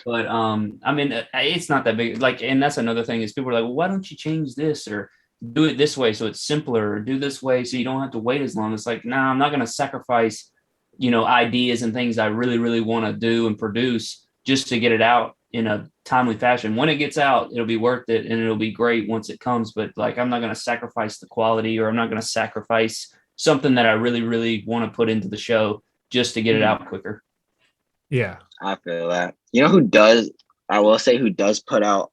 But I mean, it's not that big. Like, and that's another thing is people are like, well, why don't you change this or do it this way so it's simpler, or do this way so you don't have to wait as long. It's like, nah, I'm not going to sacrifice, you know, ideas and things I really, really want to do and produce just to get it out in a timely fashion. When it gets out, it'll be worth it and it'll be great once it comes. But like, I'm not going to sacrifice the quality, or I'm not going to sacrifice something that I really, really want to put into the show just to get it out quicker. Yeah. I feel that. You know who does, I will say who does put out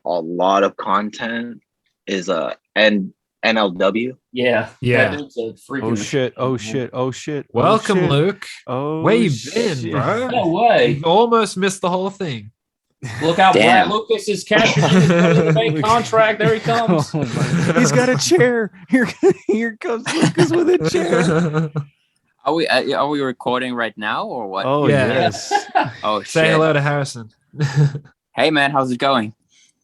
a lot of content is NLW. Yeah. Oh shit. Welcome, Luke. Oh, where you been, bro? No way. You've almost missed the whole thing. Look out, Brad Lucas is cashing the main contract. There he comes. He's got a chair. Here comes Lucas with a chair. Are we recording right now or what? Oh yes. Oh shit. Say hello to Harrison. Hey man, how's it going?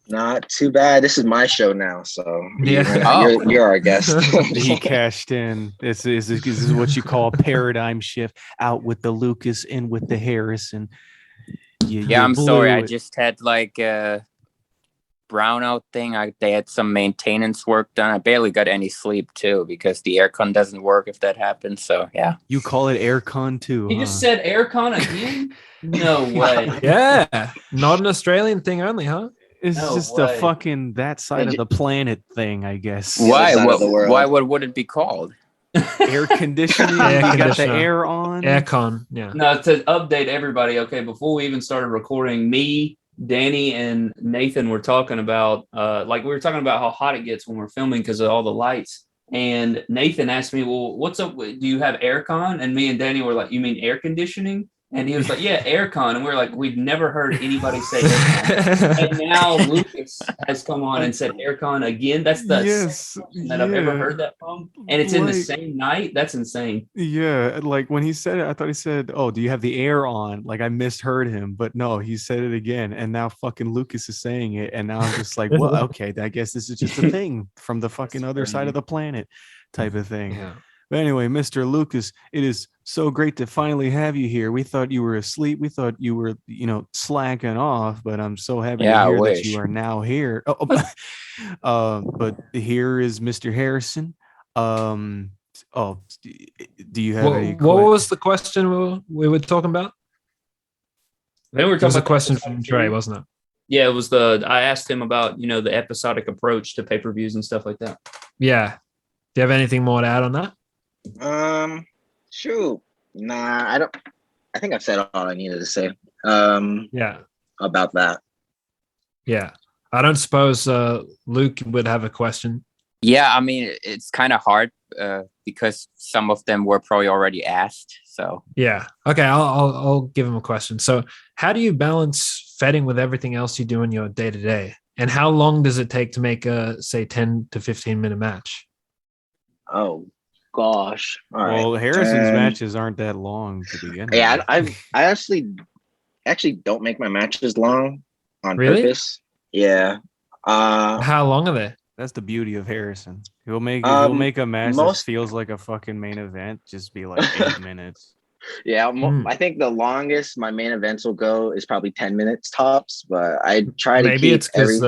Not too bad. This is my show now, so you're our guest. He cashed in. This is what you call a paradigm shift. Out with the Lucas, in with the Harrison. I'm sorry. I just had like a brownout thing. They had some maintenance work done. I barely got any sleep too because the aircon doesn't work if that happens. So yeah. You call it aircon too? He just said aircon again? No way. Yeah, not an Australian thing only, huh? It's just a fucking that side of the planet thing, I guess. Why? What would it be called? Air conditioning. You got the air on. Aircon. Yeah. No, to update everybody. Okay, before we even started recording, me, Danny, and Nathan were talking about like we were talking about how hot it gets when we're filming because of all the lights. And Nathan asked me, "Well, what's up? Do you have aircon?" And me and Danny were like, "You mean air conditioning?" And he was like, "Yeah, aircon." And we were like, "We've never heard anybody say aircon." And now Lucas has come on and said aircon again. That's the second that I've ever heard that from. And it's in the same night. That's insane. Yeah, like when he said it, I thought he said, "Oh, do you have the air on?" Like I misheard him, but no, he said it again. And now fucking Lucas is saying it. And now I'm just like, well, okay, I guess this is just a thing from the fucking other side of the planet type of thing. Yeah. But anyway, Mr. Lucas, it is so great to finally have you here. We thought you were asleep. We thought you were, slacking off, but I'm so happy to hear that you are now here. But here is Mr. Harrison. Do you have any? What was the question we were talking about? Then it was a question from Trey, wasn't it? Yeah, it was I asked him about, the episodic approach to pay-per-views and stuff like that. Yeah. Do you have anything more to add on that? Shoot. Nah, I don't. I think I've said all I needed to say. About that. Yeah. I don't suppose Luke would have a question. Yeah, I mean, it's kind of hard because some of them were probably already asked. So yeah. Okay, I'll give him a question. So how do you balance fetting with everything else you do in your day-to-day? And how long does it take to make a, say, 10 to 15-minute match? Oh, gosh. All right. Well, Harrison's matches aren't that long to begin with. Yeah, I actually don't make my matches long on purpose. Yeah. How long are they? That's the beauty of Harrison. He'll make a match that feels like a fucking main event just be like 8 minutes. Yeah, I think the longest my main events will go is probably 10 minutes tops, but I try to maybe it's because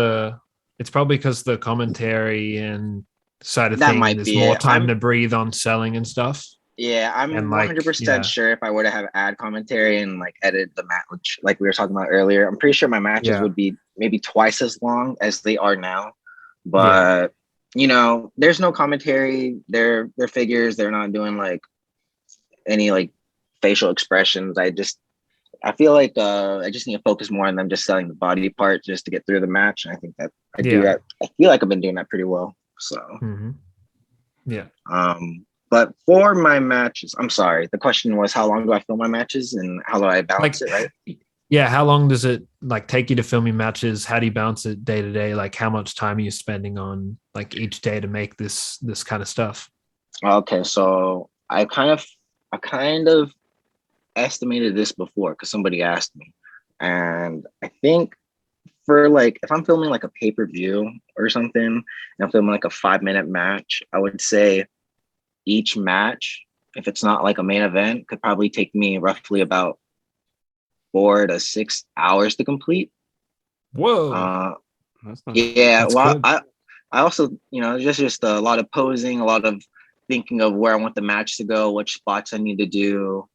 it's probably because the commentary and side of things there's more time to breathe on selling and stuff. Yeah, I'm 100% sure if I were to have ad commentary and like edit the match like we were talking about earlier, I'm pretty sure my matches would be maybe twice as long as they are now. But there's no commentary. They're figures. They're not doing like any like facial expressions. I feel like I just need to focus more on them just selling the body part just to get through the match. And I think that I do that. I feel like I've been doing that pretty well. So yeah. But for my matches, I'm sorry. The question was how long do I film my matches and how do I balance it, right? Yeah, how long does it like take you to film your matches? How do you balance it day to day? Like how much time are you spending on like each day to make this kind of stuff? Okay, so I kind of estimated this before because somebody asked me. And I think for like if I'm filming like a pay-per-view or something and I'm filming like a 5-minute match, I would say each match, if it's not like a main event, could probably take me roughly about 4 to 6 hours to complete. Whoa. I also, just a lot of posing, a lot of thinking of where I want the match to go, which spots I need to do,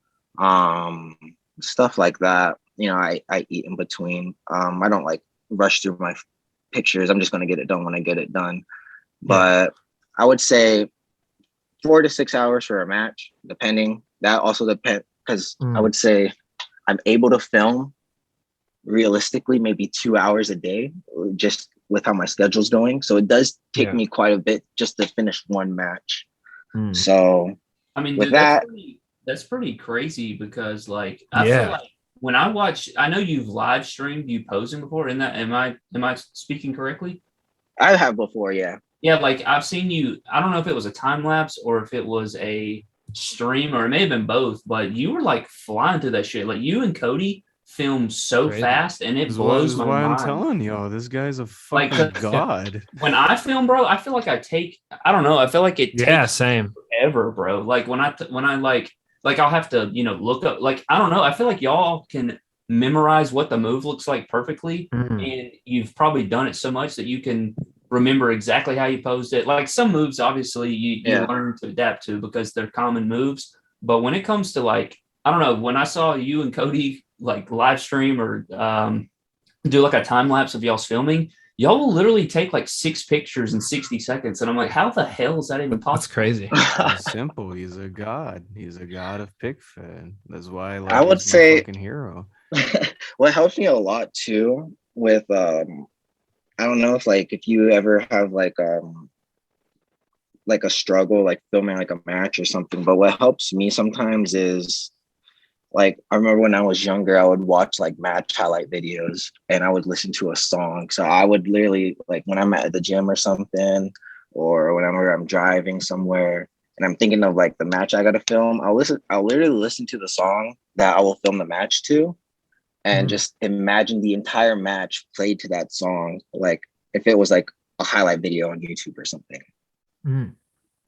stuff like that. I eat in between. I don't like rush through my pictures. I'm just going to get it done when I get it done. But I would say 4 to 6 hours for a match, depending. That also depends because I would say I'm able to film realistically maybe 2 hours a day just with how my schedule's going. So it does take me quite a bit just to finish one match. So I mean, with that's pretty crazy because like I feel like when I watch, I know you've live streamed you posing before. Am I speaking correctly? I have before, yeah. Yeah, like I've seen you. I don't know if it was a time lapse or if it was a stream or it may have been both, but you were like flying through that shit. Like you and Cody filmed so fast and it blows my mind. I'm telling y'all, this guy's a fucking god. When I film, bro, I feel like I don't know, I feel like it takes same forever, bro. Like when I like I'll have to, look up, like, I don't know. I feel like y'all can memorize what the move looks like perfectly. And you've probably done it so much that you can remember exactly how you posed it. Like some moves, obviously you learn to adapt to because they're common moves. But when it comes to like, I don't know, when I saw you and Cody like live stream or do like a time lapse of y'all's filming, y'all will literally take like 6 pictures in 60 seconds. And I'm like, how the hell is that even possible? That's crazy. It's simple. He's a god. He's a god of pic fed. That's why I would say my fucking hero. What helps me a lot too with I don't know if you ever have like a struggle like filming like a match or something, but what helps me sometimes is like I remember when I was younger, I would watch like match highlight videos and I would listen to a song. So I would literally like when I'm at the gym or something, or whenever I'm driving somewhere and I'm thinking of like the match I gotta film, I'll literally listen to the song that I will film the match to and just imagine the entire match played to that song. Like if it was like a highlight video on YouTube or something.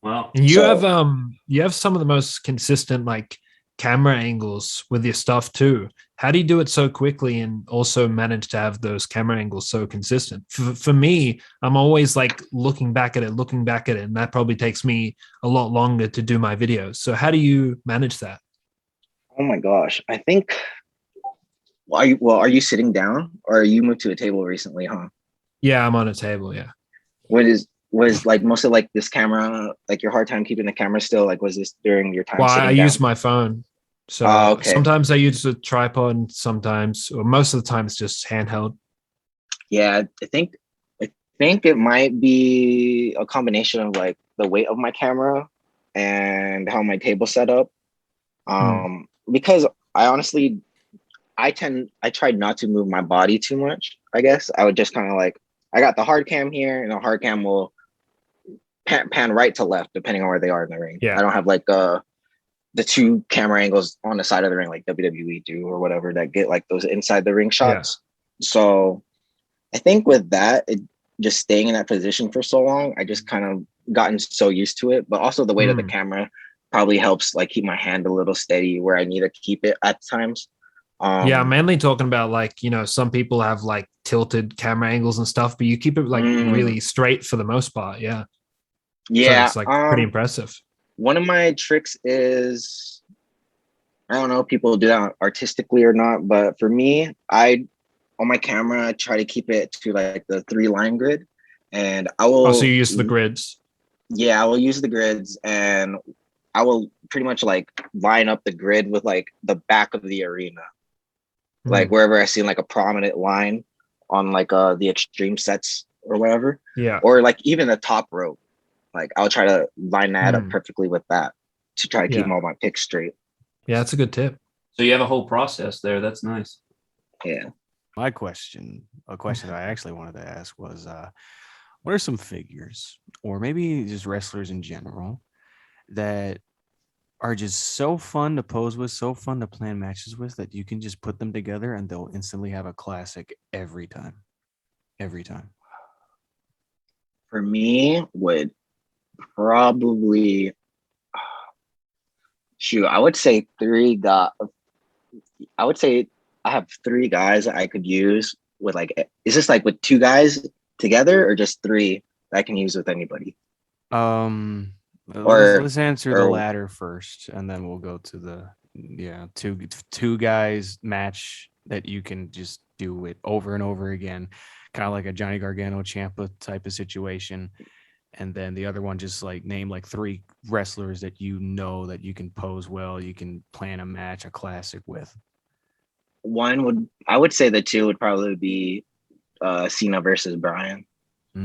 Wow. And you have some of the most consistent like camera angles with your stuff too. How do you do it so quickly and also manage to have those camera angles so consistent? For me, I'm always like looking back at it, and that probably takes me a lot longer to do my videos. So how do you manage that? Oh my gosh. I think are you sitting down or you moved to a table recently, huh? Yeah, I'm on a table, yeah. Was like most of like this camera, like your hard time keeping the camera still, like was this during your time? Well, sitting I down? use my phone. So okay. Sometimes I use a tripod, sometimes, or most of the time it's just handheld. Yeah, I think it might be a combination of like the weight of my camera and how my table's set up. Because I honestly I tried not to move my body too much. I guess I would just kind of like, I got the hard cam here and the hard cam will pan right to left, depending on where they are in the ring. Yeah. I don't have like the 2 camera angles on the side of the ring, like WWE do or whatever, that get like those inside the ring shots. Yeah. So I think with that, just staying in that position for so long, I just kind of gotten so used to it, but also the weight of the camera probably helps like keep my hand a little steady where I need to keep it at times. Yeah, I'm mainly talking about like, you know, some people have like tilted camera angles and stuff, but you keep it like really straight for the most part. Yeah. Yeah. So it's like pretty impressive. One of my tricks is, I don't know if people do that artistically or not, but for me, on my camera, I try to keep it to like the 3-line grid, and I will. Oh, so you use the grids? Yeah, I will use the grids, and I will pretty much like line up the grid with like the back of the arena, like wherever I see like a prominent line on like the extreme sets or whatever. Yeah. Or like even the top rope. Like I'll try to line that up perfectly with that to try to keep all my picks straight. Yeah, that's a good tip. So you have a whole process there. That's nice. Yeah. A question that I actually wanted to ask was, what are some figures or maybe just wrestlers in general that are just so fun to pose with, so fun to plan matches with that you can just put them together and they'll instantly have a classic every time? For me, would probably I would say 3 guys. I would say I have 3 guys that I could use with like, is this like with 2 guys together or just 3 that I can use with anybody? Let's answer the latter first, and then we'll go to the two guys match that you can just do it over and over again, kind of like a Johnny Gargano Ciampa type of situation. And then the other one, just like name like 3 wrestlers that you know that you can pose well, you can plan a match, a classic with. I would say the 2 would probably be Cena versus Bryan. Yeah,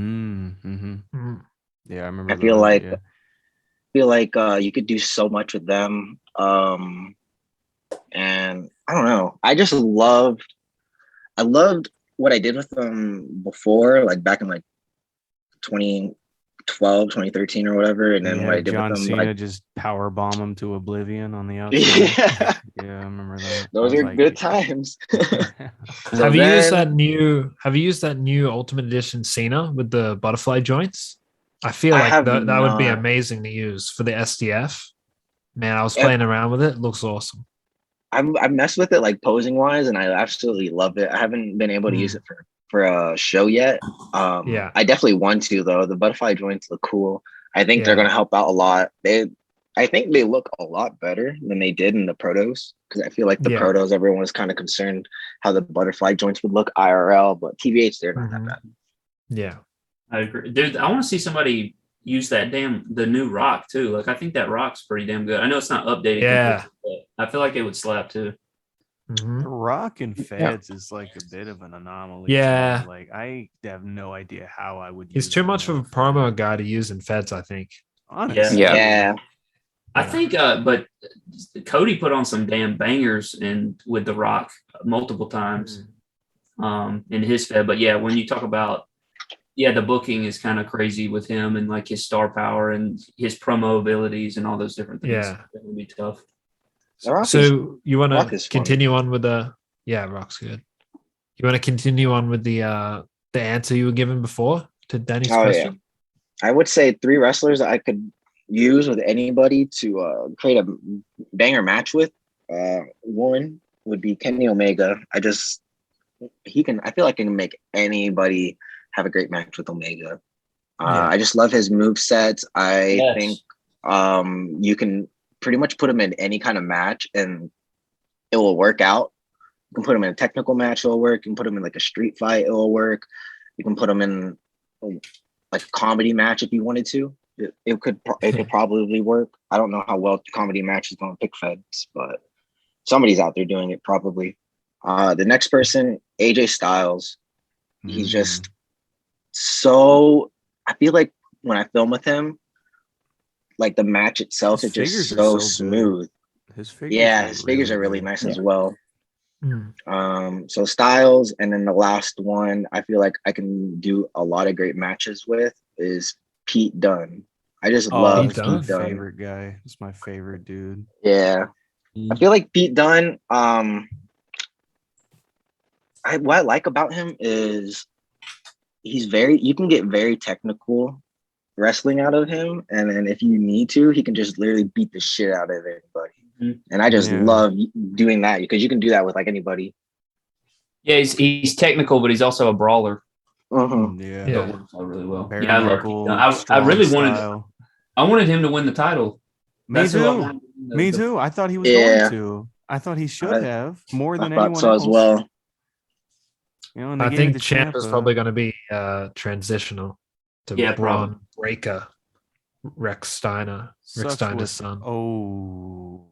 I remember. I feel like you could do so much with them. And I don't know. I loved what I did with them before, like back in like 2012, 2013 or whatever. And then what I did John with them, Cena like, just power bomb him to oblivion on the outside. Yeah, I remember that. Those are like, good times. Have you used that new Ultimate Edition Cena with the butterfly joints? I feel like that would be amazing to use for the SDF. Man, I was playing around with it. It looks awesome. I've messed with it like posing wise, and I absolutely love it. I haven't been able to use it for a show yet. I definitely want to though. The butterfly joints look cool. I think they're going to help out a lot. I think they look a lot better than they did in the protos, because I feel like the protos, everyone was kind of concerned how the butterfly joints would look IRL, but TBH, they're not that bad. Yeah. I agree. Dude, I want to see somebody use the new rock too. Like, I think that rock's pretty damn good. I know it's not updated. Yeah. But I feel like it would slap too. Mm-hmm. The Rock and Feds is like a bit of an anomaly. Yeah. Like, I have no idea how I would use He's too him much of a promo guy to use in Feds, I think. Honestly. Yeah. I think, but Cody put on some damn bangers with The Rock multiple times in his Fed. But yeah, when you talk about, the booking is kind of crazy with him and like his star power and his promo abilities and all those different things. Yeah. It would be tough. So you want to continue on with Rock's good. You want to continue on with the answer you were given before to Danny's question? Yeah. I would say 3 wrestlers that I could use with anybody to create a banger match with. One would be Kenny Omega. I feel like he can make anybody have a great match with Omega. I just love his movesets. I think you can pretty much put him in any kind of match and it will work out. You can put him in a technical match, it'll work. You can put him in like a street fight, it'll work. You can put him in like a comedy match if you wanted to. It could probably work. I don't know how well comedy match is going to pick Feds, but somebody's out there doing it probably. The next person, AJ Styles. He's just so, I feel like when I film with him, like the match itself is just so smooth. His figures are really nice as well. So Styles, and then the last one I feel like I can do a lot of great matches with is Pete Dunne. I just love Pete Dunne. Favorite guy. He's my favorite dude. Yeah. I feel like Pete Dunne, what I like about him is you can get very technical wrestling out of him, and then if you need to, he can just literally beat the shit out of everybody. And I just love doing that because you can do that with like anybody. Yeah, he's technical, but he's also a brawler. Yeah, that works out really well. Bare I love knuckle, I really style. wanted him to win the title. Me too. I thought he was going to. I thought he should have more than anyone else as well. You know, I think Champ is probably going to be transitional to Braun Breaker, Rex Steiner's son. Oh,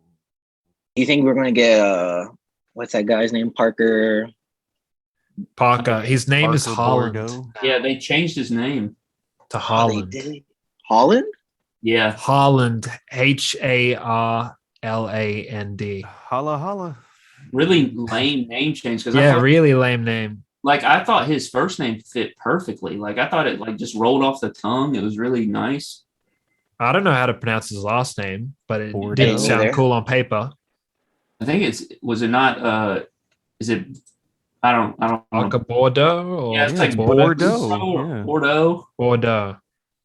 you think we're going to get what's that guy's name? Parker. His name is Holland. Bordeaux. Yeah, they changed his name to Holland. Holland? Yeah, Holland. HARLAND. Holla holla. Really lame name change because really lame name. Like I thought his first name fit perfectly. Like I thought it like just rolled off the tongue. It was really nice. I don't know how to pronounce his last name, but it didn't sound cool on paper. I think is it I don't like a Bordeaux or it's like Bordeaux. Bordeaux.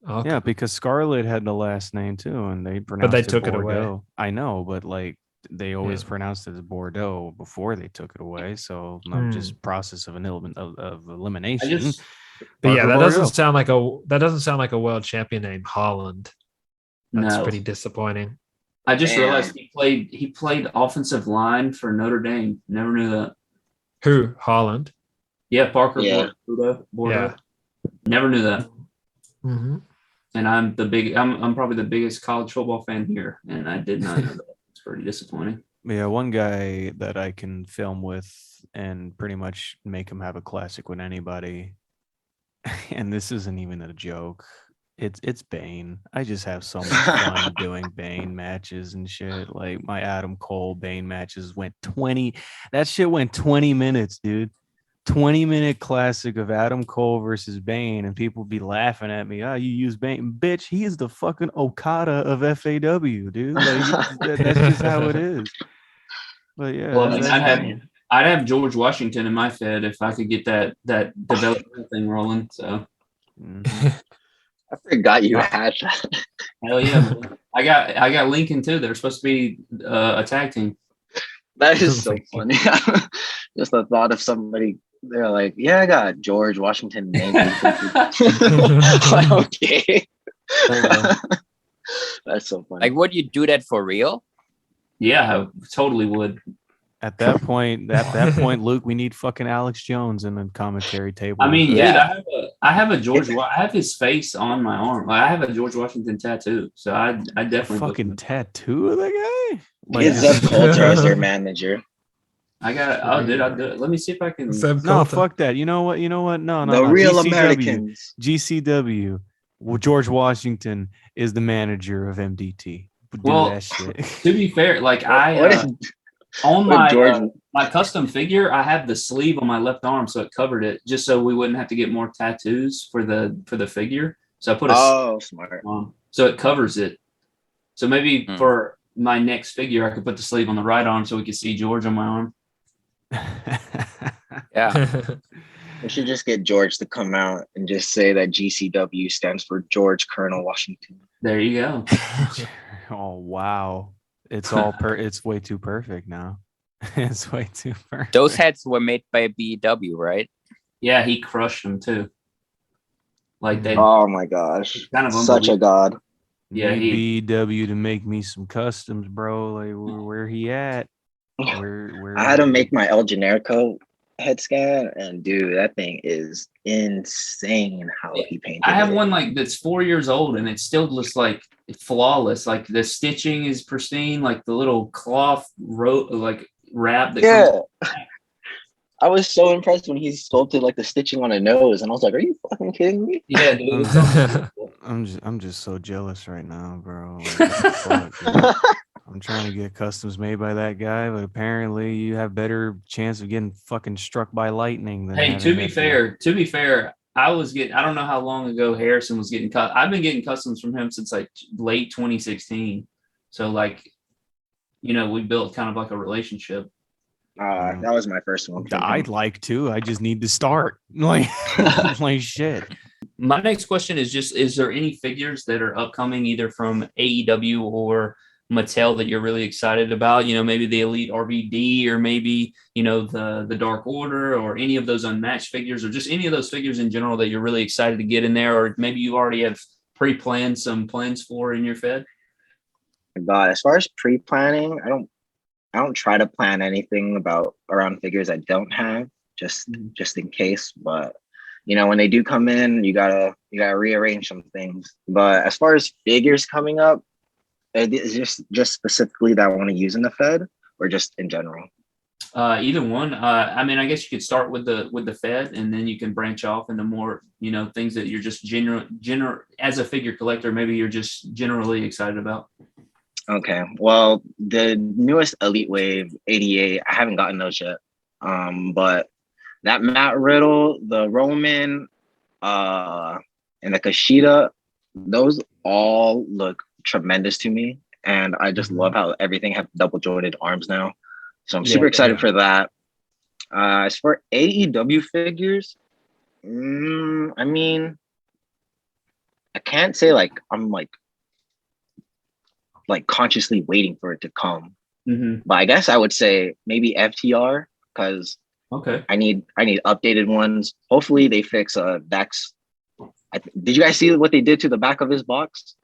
Okay. Yeah, because Scarlett had the last name too, and they pronounced it took Bordeaux. it away. I know, but like they always pronounced it as Bordeaux before they took it away. So just process of elimination. But yeah, that doesn't sound like a world champion name, Holland. That's pretty disappointing. I just realized he played offensive line for Notre Dame. Never knew that. Who? Holland? Yeah, Parker. Yeah. Bordeaux. Yeah. Never knew that. Mm-hmm. And I'm probably the biggest college football fan here, and I did not know that. It's pretty disappointing. Yeah, one guy that I can film with and pretty much make him have a classic with anybody, and this isn't even a joke. It's Bane. I just have so much fun doing Bane matches and shit. Like my Adam Cole Bane matches went 20 minutes, dude. 20-minute classic of Adam Cole versus Bane, and people be laughing at me. Oh, you use Bane, bitch. He is the fucking Okada of FAW, dude. Like, that's just how it is. But yeah, well, I'd have George Washington in my Fed if I could get that development thing rolling. So I forgot you had that. Hell yeah, I got Lincoln too. They're supposed to be a tag team. That is so funny. Just the thought of somebody. They're like, yeah, I got George Washington. Like, okay. That's so funny. Like, would you do that for real? Yeah, I totally would. At that point, Luke, we need fucking Alex Jones in the commentary table. I mean, Yeah. dude, I have a George. I have his face on my arm. Like, I have a George Washington tattoo. So I definitely fucking tattoo of the guy. Like, is Zeb Coulter as their manager? I got. Oh, dude, I do it. Let me see if I can. No, fuck that. You know what? No. The real Americans. GCW. Well, George Washington is the manager of MDT. That shit. To be fair, like on my custom figure, I have the sleeve on my left arm, so it covered it, just so we wouldn't have to get more tattoos for the figure. So I put smart on, so it covers it. So maybe for my next figure, I could put the sleeve on the right arm so we could see George on my arm. Yeah. We should just get George to come out and just say that GCW stands for George Colonel Washington. There you go. Oh wow. It's all it's way too perfect now. It's way too perfect. Those heads were made by BW, right? Yeah, he crushed them too. Like they. Oh my gosh! Kind of such a god. Yeah, BW to make me some customs, bro. Like where he at? Where? I had to make my El Generico head scan, and dude, that thing is insane how he painted. I have one like that's 4 years old, and it still looks like flawless. Like the stitching is pristine. Like the little cloth wrap. That I was so impressed when he sculpted like the stitching on a nose, and I was like, "Are you fucking kidding me?" Yeah, dude. I'm just so jealous right now, bro. Like, I'm trying to get customs made by that guy, but apparently you have better chance of getting fucking struck by lightning than. Hey, to be fair, I don't know how long ago Harrison was getting cut. I've been getting customs from him since like late 2016. So like, we built kind of like a relationship. That was my first one. I'd like to. I just need to start. Like shit. My next question is there any figures that are upcoming either from AEW or Mattel that you're really excited about? Maybe the Elite RVD, or maybe, the Dark Order, or any of those unmatched figures, or just any of those figures in general that you're really excited to get in there, or maybe you already have pre-planned some plans for in your Fed? God, as far as pre-planning, I don't try to plan anything around figures I don't have, just in case. But when they do come in, you gotta rearrange some things. But as far as figures coming up, is just specifically that I want to use in the Fed, or just in general? Either one. I mean, I guess you could start with the Fed, and then you can branch off into more, things that you're just general as a figure collector. Maybe you're just generally excited about. Okay. Well, the newest Elite Wave 88, I haven't gotten those yet. But that Matt Riddle, the Roman, and the Kushida, those all look tremendous to me, and I just love how everything have double jointed arms now, so I'm super excited for that. As for AEW figures, I mean, I can't say like I'm like consciously waiting for it to come, but I guess I would say maybe FTR, because I need updated ones. Hopefully they fix Dax. Did you guys see what they did to the back of his box?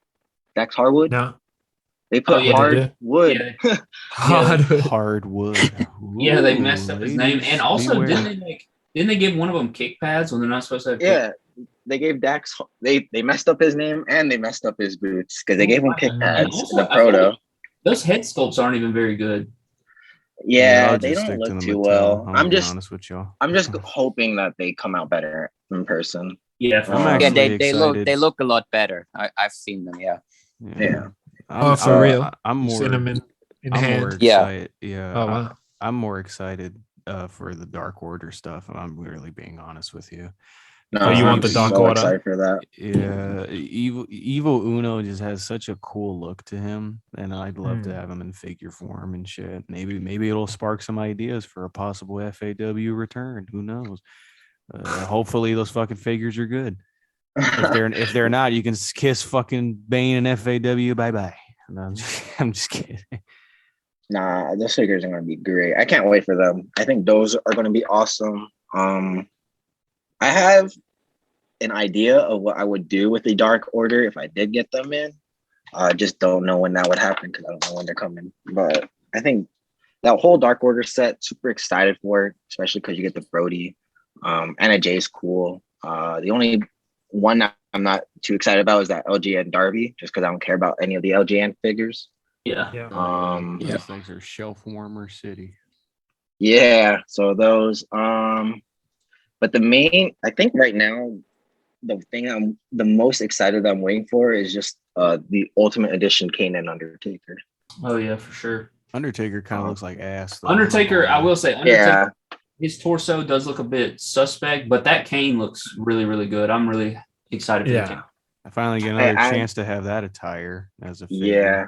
Dax Hardwood? No. They put hardwood. Yeah. Hardwood. Yeah, they messed up his name. And also, didn't they give one of them kick pads when they're not supposed to have they gave Dax, they messed up his name, and they messed up his boots, because they gave him kick pads in the proto. Those head sculpts aren't even very good. Yeah, they don't look too well. I'm just honest with y'all. I'm just hoping that they come out better in person. Yeah, they look a lot better. I've seen them. Yeah. For real. I'm more. Seen them in hand. More excited. Yeah. Oh wow. I'm more excited for the Dark Order stuff. I'm really being honest with you. No, you want the Dark so Order? Excited for that. Yeah, Evo Uno just has such a cool look to him, and I'd love to have him in figure form and shit. Maybe it'll spark some ideas for a possible FAW return. Who knows? Hopefully those fucking figures are good. If they're not, you can kiss fucking Bane and FAW bye bye. No, I'm just kidding. Nah, those figures are gonna be great. I can't wait for them. I think those are gonna be awesome. I have an idea of what I would do with the Dark Order if I did get them in. I just don't know when that would happen, because I don't know when they're coming. But I think that whole Dark Order set, super excited for it, especially because you get the Brody. Anna Jay is cool. The only one that I'm not too excited about is that LGN Darby, just because I don't care about any of the LGN figures. Yeah. Those things are shelf warmer city. Yeah, so those. But the main, I think right now, the thing I'm the most excited that I'm waiting for is just the Ultimate Edition Kane and Undertaker. Oh yeah, for sure. Undertaker kind of looks like ass, though. Undertaker, I will say, Undertaker, his torso does look a bit suspect, but that Kane looks really, really good. I'm really excited for the Kane. I finally get another chance to have that attire as a figure. Yeah.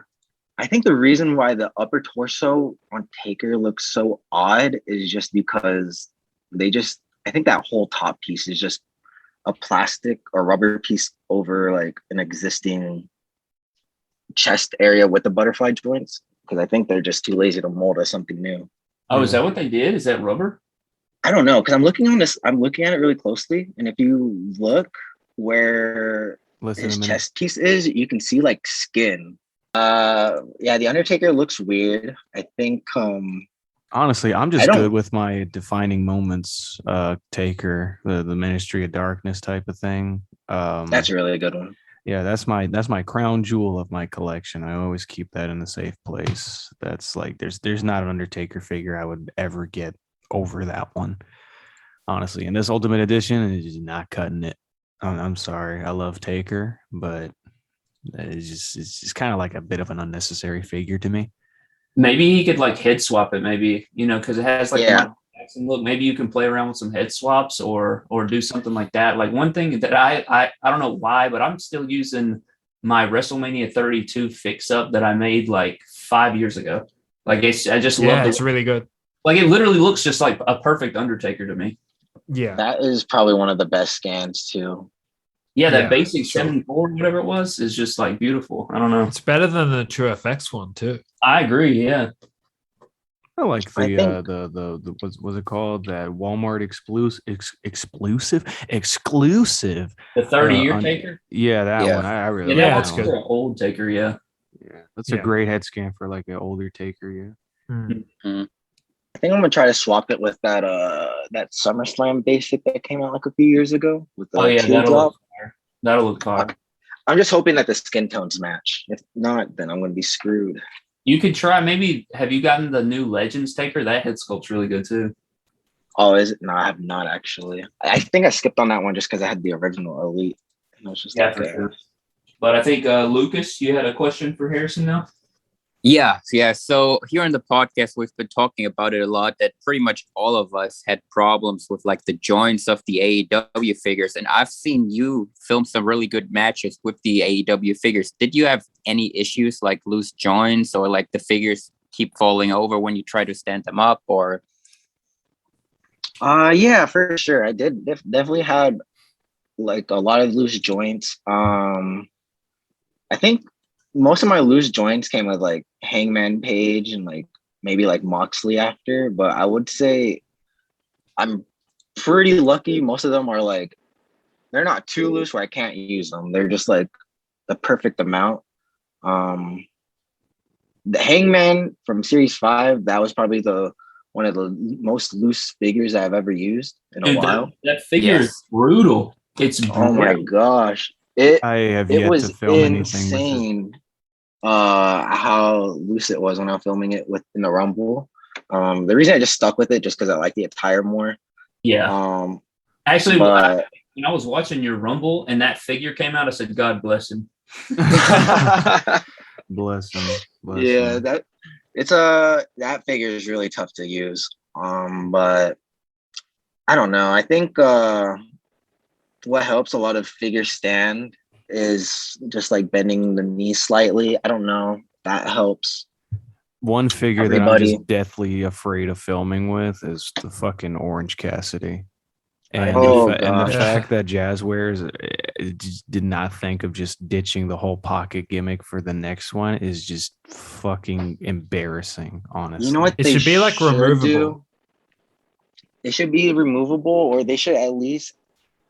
I think the reason why the upper torso on Taker looks so odd is just because I think that whole top piece is just a plastic or rubber piece over like an existing chest area with the butterfly joints. Because I think they're just too lazy to mold as something new. Oh, is that what they did? Is that rubber? I don't know. Because I'm looking at it really closely. And if you look where his chest piece is, you can see like skin. The Undertaker looks weird. I think honestly, I'm just good with my defining moments Taker, the Ministry of Darkness type of thing. That's a really good one. Yeah, that's my crown jewel of my collection. I always keep that in a safe place. That's like there's not an Undertaker figure I would ever get over that one. Honestly, and this Ultimate Edition is just not cutting it. I'm sorry. I love Taker, but it's just kind of like a bit of an unnecessary figure to me. Maybe he could like head swap it, maybe, because it has like look, maybe you can play around with some head swaps or do something like that. Like one thing that I don't know why, but I'm still using my WrestleMania 32 fix up that I made like 5 years ago. Like I just love it. It's really good. Like it literally looks just like a perfect Undertaker to me. Yeah. That is probably one of the best scans too. Yeah, that basic 74, whatever it was, is just like beautiful. I don't know. It's better than the True FX one too. I agree. Yeah. I like the what's it called? That Walmart exclusive. The 30-year Taker. Yeah, that one. I really like that's good. An old Taker. Yeah. That's a great head scan for like an older Taker. Yeah. Mm-hmm. I think I'm gonna try to swap it with that SummerSlam basic that came out like a few years ago with the that'll look fire. I'm just hoping that the skin tones match. If not, then I'm gonna be screwed. You could try maybe. Have you gotten the new Legends Taker? That head sculpt's really good too. Oh, is it? No, I have not actually. I think I skipped on that one just because I had the original Elite. And I was just for sure. But I think Lucas, you had a question for Harrison now. Yeah. So here on the podcast, we've been talking about it a lot, that pretty much all of us had problems with like the joints of the AEW figures. And I've seen you film some really good matches with the AEW figures. Did you have any issues like loose joints or like the figures keep falling over when you try to stand them up or? Yeah, for sure. I did definitely had like a lot of loose joints. I think most of my loose joints came with like Hangman Page and like maybe like Moxley after, but I would say I'm pretty lucky. Most of them are like, they're not too loose where I can't use them. They're just like the perfect amount. The Hangman from Series 5, that was probably one of the most loose figures I've ever used in a while. That figure is brutal. It's brutal. Oh my gosh. I have yet to film anything with it. How loose it was when I was filming it in the Rumble. The reason I just stuck with it just because I like the attire more. Yeah. Actually, when I was watching your Rumble and that figure came out, I said, "God bless him." Bless him. Yeah, that figure is really tough to use. But I don't know. I think what helps a lot of figures stand is just like bending the knee slightly. I don't know. That helps. One figure that I'm just deathly afraid of filming with is the fucking Orange Cassidy. And, the fact that Jazzwares did not think of just ditching the whole pocket gimmick for the next one is just fucking embarrassing, honestly. You know what? It should be like removable. It should be removable, or they should at least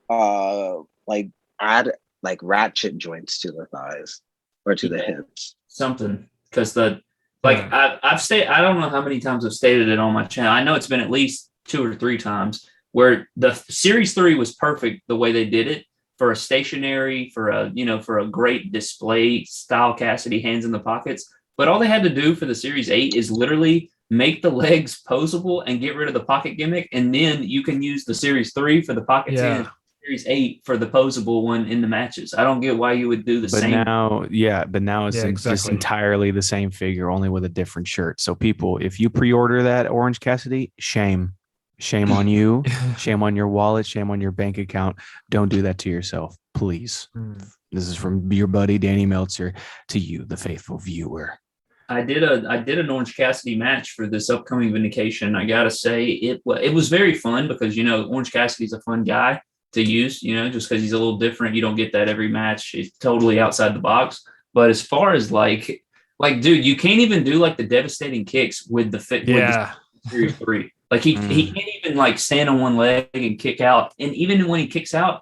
like add like ratchet joints to the thighs or to the hips. Something, because the Like I've stated, I don't know how many times I've stated it on my channel. I know it's been at least 2 or 3 times where the Series 3 was perfect the way they did it for a stationary, for a great display style Cassidy hands in the pockets. But all they had to do for the Series 8 is literally make the legs posable and get rid of the pocket gimmick, and then you can use the Series 3 for the pocket 10, Series 8 for the posable one in the matches. I don't get why you would do the same. But now it's just entirely the same figure, only with a different shirt. So people, if you pre-order that Orange Cassidy, shame on you, shame on your wallet, shame on your bank account. Don't do that to yourself, please. This is from your buddy Danny Meltzer to you, the faithful viewer. I did an Orange Cassidy match for this upcoming Vindication. I gotta say it was very fun because Orange Cassidy's a fun guy to use, just because he's a little different. You don't get that every match. He's totally outside the box. But as far as like dude, you can't even do like the devastating kicks with the fit. Yeah. With the Series 3. Like he can't even like stand on one leg and kick out. And even when he kicks out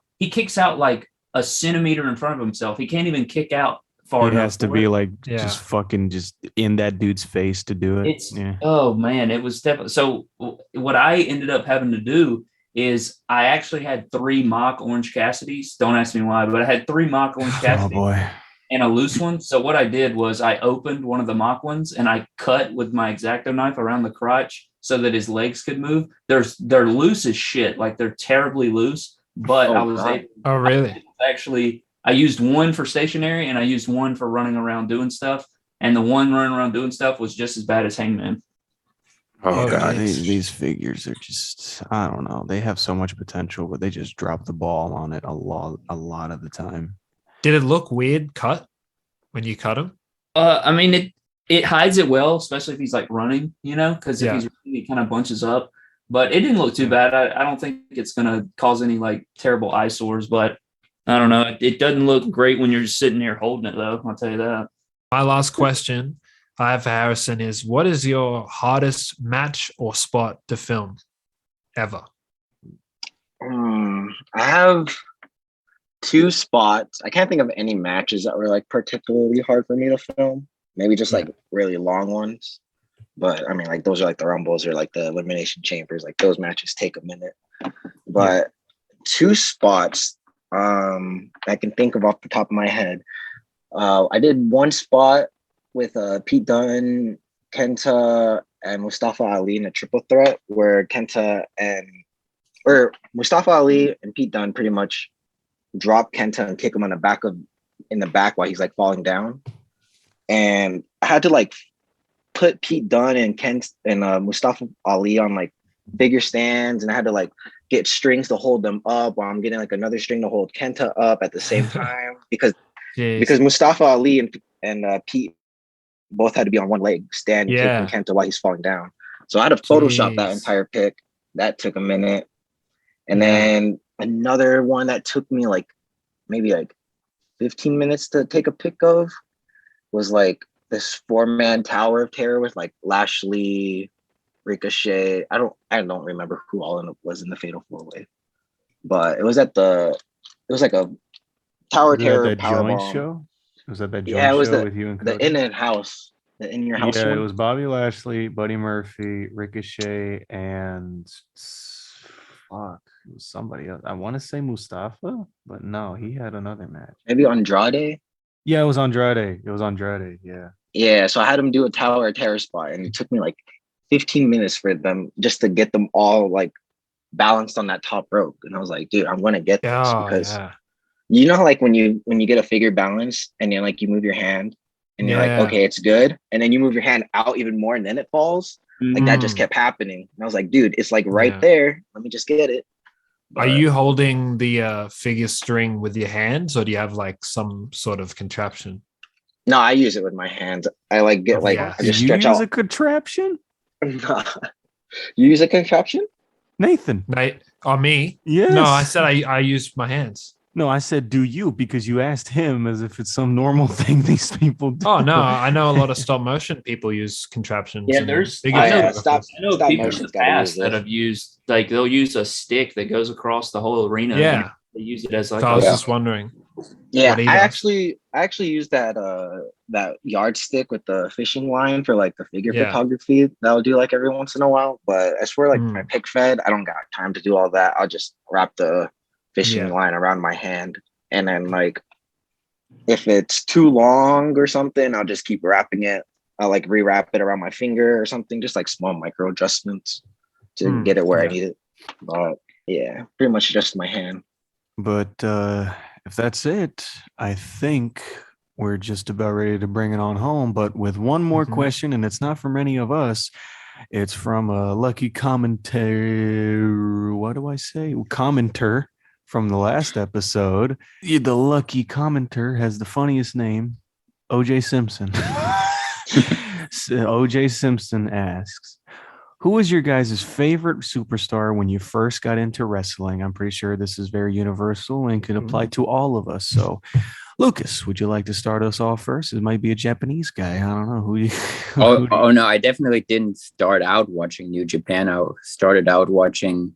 like a centimeter in front of himself. He can't even kick out far enough. It has to be like just fucking just in that dude's face to do it. Oh man, it was definitely. So what I ended up having to do is I actually had 3 mock Orange Cassidys. Don't ask me why, but I had 3 mock Orange Cassidys. Oh boy. And a loose one. So what I did was I opened one of the mock ones and I cut with my X-Acto knife around the crotch so that his legs could move. They're loose as shit. Like they're terribly loose. But I was able. Oh really? I used one for stationary and I used one for running around doing stuff. And the one running around doing stuff was just as bad as Hangman. Oh god, these figures are just, I don't know. They have so much potential, but they just drop the ball on it a lot of the time. Did it look weird cut when you cut him? I mean, it hides it well, especially if he's like running, because if he's running, he kind of bunches up. But it didn't look too bad. I don't think it's going to cause any like terrible eyesores, but I don't know. It doesn't look great when you're just sitting there holding it, though. I'll tell you that. My last question I have for Harrison is, what is your hardest match or spot to film ever? I have 2 spots. I can't think of any matches that were like particularly hard for me to film. Maybe just like really long ones. But I mean, like those are like the Rumbles or like the Elimination Chambers. Like those matches take a minute. But 2 spots I can think of off the top of my head. I did one spot with Pete Dunne, Kenta, and Mustafa Ali in a triple threat where Mustafa Ali and Pete Dunne pretty much drop Kenta and kick him in the back while he's like falling down. And I had to like put Pete Dunne and Kent and Mustafa Ali on like figure stands, and I had to like get strings to hold them up while I'm getting like another string to hold Kenta up at the same time because Mustafa Ali and Pete both had to be on one leg, stand kicking Kenta while he's falling down. So I had to Photoshop that entire pick. That took a minute. And then another one that took me like maybe like 15 minutes to take a pic of was like this 4-man Tower of Terror with like Lashley, Ricochet. I don't remember who all was in the Fatal 4-Way, but it was like a Tower of Terror powerbomb show. Was that joint show with you and Cody? The In House, the In Your House. Yeah, one? It was Bobby Lashley, Buddy Murphy, Ricochet, and it was somebody else. I want to say Mustafa, but no, he had another match. Maybe Andrade. Yeah, it was Andrade. Yeah. Yeah, so I had him do a Tower of Terror spot, and it took me like 15 minutes for them just to get them all like balanced on that top rope. And I was like, dude, I'm gonna get this because you know, like when you get a figure balanced and then like you move your hand and you're like, okay, it's good, and then you move your hand out even more and then it falls. Like that just kept happening. And I was like, dude, it's like right there. Let me just get it. Are you holding the figure string with your hands, or do you have like some sort of contraption? No, I use it with my hands. I like get I just stretch out. You use a contraption? You use a contraption? Nathan. Me? Yes. No, I said I use my hands. No, I said, do you? Because you asked him as if it's some normal thing these people do. Oh, no. I know a lot of stop motion people use contraptions. Yeah, I know people in the past that have used, like, they'll use a stick that goes across the whole arena. Yeah. They use it as like I was just wondering. Yeah, I actually used that that yardstick with the fishing line for like the figure photography that I'll do like every once in a while. But as for like my pick fed, I don't got time to do all that. I'll just wrap the fishing line around my hand, and then like if it's too long or something, I'll just keep wrapping it. I'll like rewrap it around my finger or something, just like small micro adjustments to get it where I need it. But yeah, pretty much just my hand. But if that's it, I think we're just about ready to bring it on home. But with one more question, and it's not from any of us. It's from a lucky commentator. What do I say? Commenter from the last episode. The lucky commenter has the funniest name, OJ Simpson. OJ Simpson asks, who was your guys' favorite superstar when you first got into wrestling? I'm pretty sure this is very universal and can apply to all of us. So, Lucas, would you like to start us off first? It might be a Japanese guy. I don't know who you. Oh no, I definitely didn't start out watching New Japan. I started out watching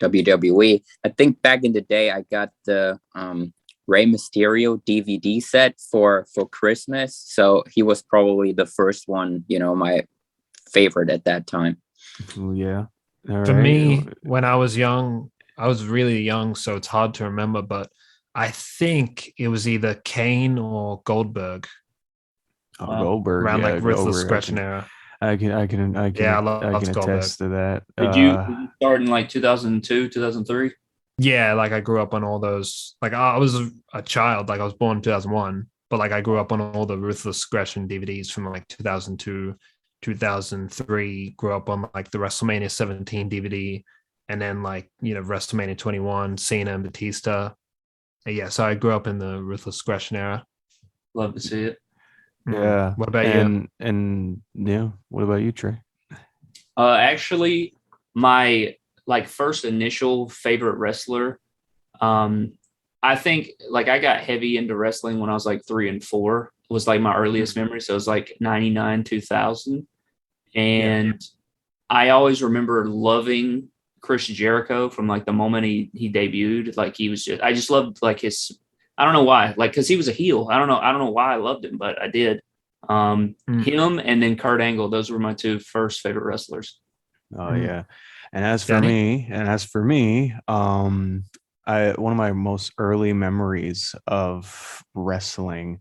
WWE. I think back in the day, I got the Rey Mysterio DVD set for Christmas. So he was probably the first one, my favorite at that time. Yeah. For me, when I was young, I was really young, so it's hard to remember, but I think it was either Kane or Goldberg. Goldberg. Around like Ruthless Aggression era. I can attest to that. Did you start in like 2002, 2003? Yeah, like I grew up on all those. Like I was a child, like I was born in 2001, but like I grew up on all the Ruthless Aggression DVDs from like 2002, 2003. Grew up on like the WrestleMania 17 DVD, and then like WrestleMania 21, Cena and Batista. Yeah, so I grew up in the Ruthless Aggression era. Love to see it. Yeah. What about you? And yeah, what about you, Trey? Actually, my like first initial favorite wrestler, I think like I got heavy into wrestling when I was like 3 and 4. It was like my earliest memory. So it was like 99, 2000. And I always remember loving Chris Jericho from like the moment he debuted. Like I just loved like his, I don't know why, like, cause he was a heel. I don't know why I loved him, but I did. Him and then Kurt Angle. Those were my 2 first favorite wrestlers. Oh yeah. And as for me, one of my most early memories of wrestling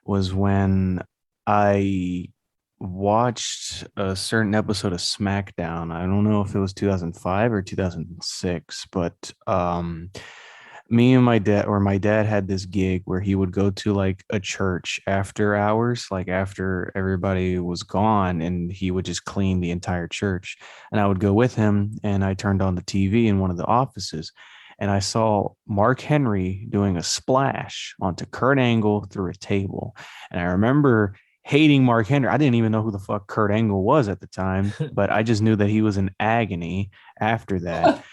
was when I watched a certain episode of SmackDown. I don't know if it was 2005 or 2006, but me and my dad had this gig where he would go to like a church after hours, like after everybody was gone, and he would just clean the entire church. And I would go with him, and I turned on the TV in one of the offices, and I saw Mark Henry doing a splash onto Kurt Angle through a table. And I remember hating Mark Henry. I didn't even know who the fuck Kurt Angle was at the time, but I just knew that he was in agony after that.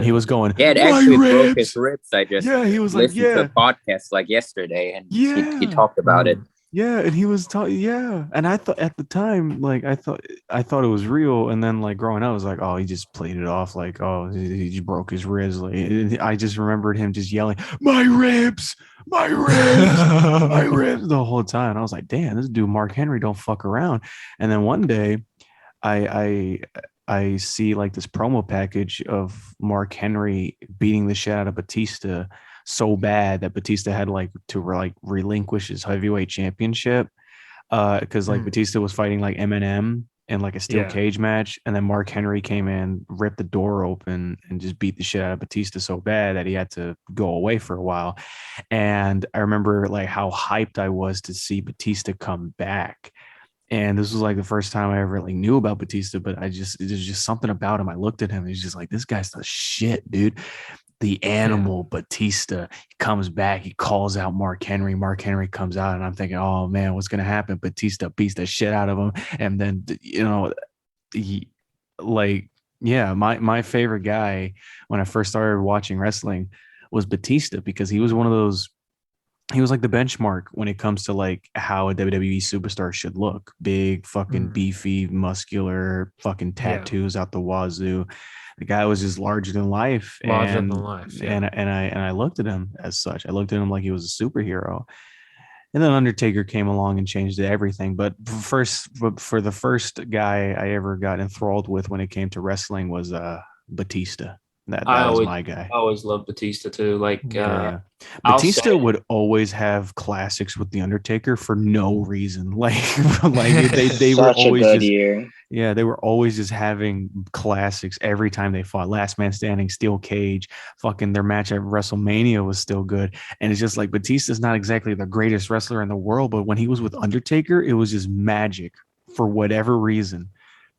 He was going, it actually broke his ribs. He was listened to a podcast like yesterday, and he talked about it. Yeah, and he was talking. Yeah, and I thought at the time, like I thought it was real, and then like growing up, I was like, oh, he just played it off, like, oh, he just broke his ribs. Like I just remembered him just yelling, my ribs, my ribs, the whole time. I was like, damn, this dude Mark Henry don't fuck around. And then one day, I see like this promo package of Mark Henry beating the shit out of Batista so bad that Batista had like to relinquish his heavyweight championship because like Batista was fighting like Eminem in like a steel cage match, and then Mark Henry came in, ripped the door open, and just beat the shit out of Batista so bad that he had to go away for a while. And I remember like how hyped I was to see Batista come back. And this was like the first time I ever like knew about Batista, but there's just something about him. I looked at him, he's just like, this guy's the shit, dude. The animal Batista, he comes back, he calls out Mark Henry. Mark Henry comes out, and I'm thinking, oh man, what's gonna happen? Batista beats the shit out of him. And then my favorite guy when I first started watching wrestling was Batista, because he was one of those. He was like the benchmark when it comes to like how a WWE superstar should look. Big, fucking beefy, muscular, fucking tattoos out the wazoo. The guy was just larger than life. And I looked at him as such. I looked at him like he was a superhero. And then Undertaker came along and changed everything. But for the first guy I ever got enthralled with when it came to wrestling was Batista. That was my guy. I always loved Batista too. Like Batista would always have classics with the Undertaker for no reason. Like they were always just year. Yeah, they were always just having classics every time they fought. Last Man Standing, Steel Cage, fucking their match at WrestleMania was still good. And it's just like Batista's not exactly the greatest wrestler in the world, but when he was with Undertaker, it was just magic for whatever reason.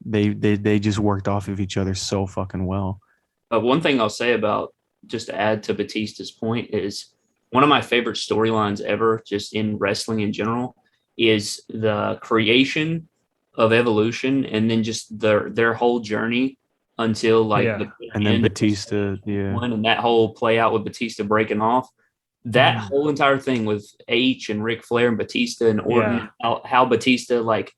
They just worked off of each other so fucking well. One thing I'll say about, just to add to Batista's point, is one of my favorite storylines ever, just in wrestling in general, is the creation of Evolution and then just their whole journey until like and then Batista, and that whole play out with Batista breaking off. That whole entire thing with H and Ric Flair and Batista and Orton, how Batista like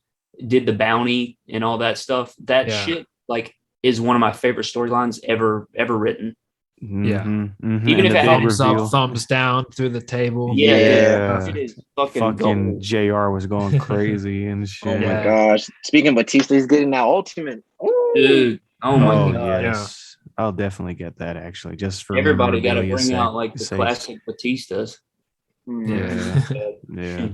did the bounty and all that stuff. That shit like is one of my favorite storylines ever written. Even if it had thumbs up, thumbs down through the table. It is fucking JR was going crazy and shit. Oh my gosh! Speaking of Batista, he's getting that ultimate. Ooh. Dude, oh my god! Yes. I'll definitely get that actually. Just for everybody got to bring out like the classic Batistas. Yeah.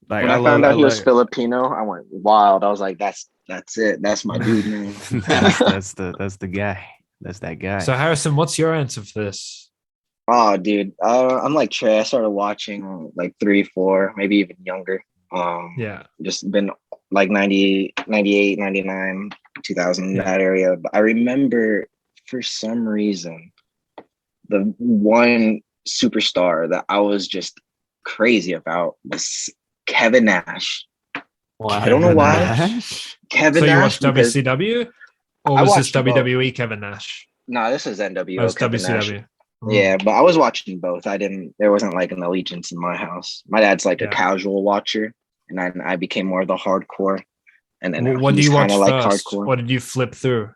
Like, when I found out he was Filipino, I went wild. I was like, "That's it. That's my dude, man." that's the guy. That's that guy. So Harrison, what's your answer for this? Oh, dude, I'm like Trey. I started watching like 3, 4, maybe even younger. Just been like 90, 98, 99, 2000, that area. But I remember for some reason the one superstar that I was just crazy about was Kevin Nash. Wow. I don't know why. Kevin Nash. You watched WCW? Or was this WWE both. Kevin Nash? No, this is NWO. It was WCW. Yeah, but I was watching both. There wasn't like an allegiance in my house. My dad's like a casual watcher, and I became more of the hardcore. And then what do you watch like first? Hardcore. What did you flip through?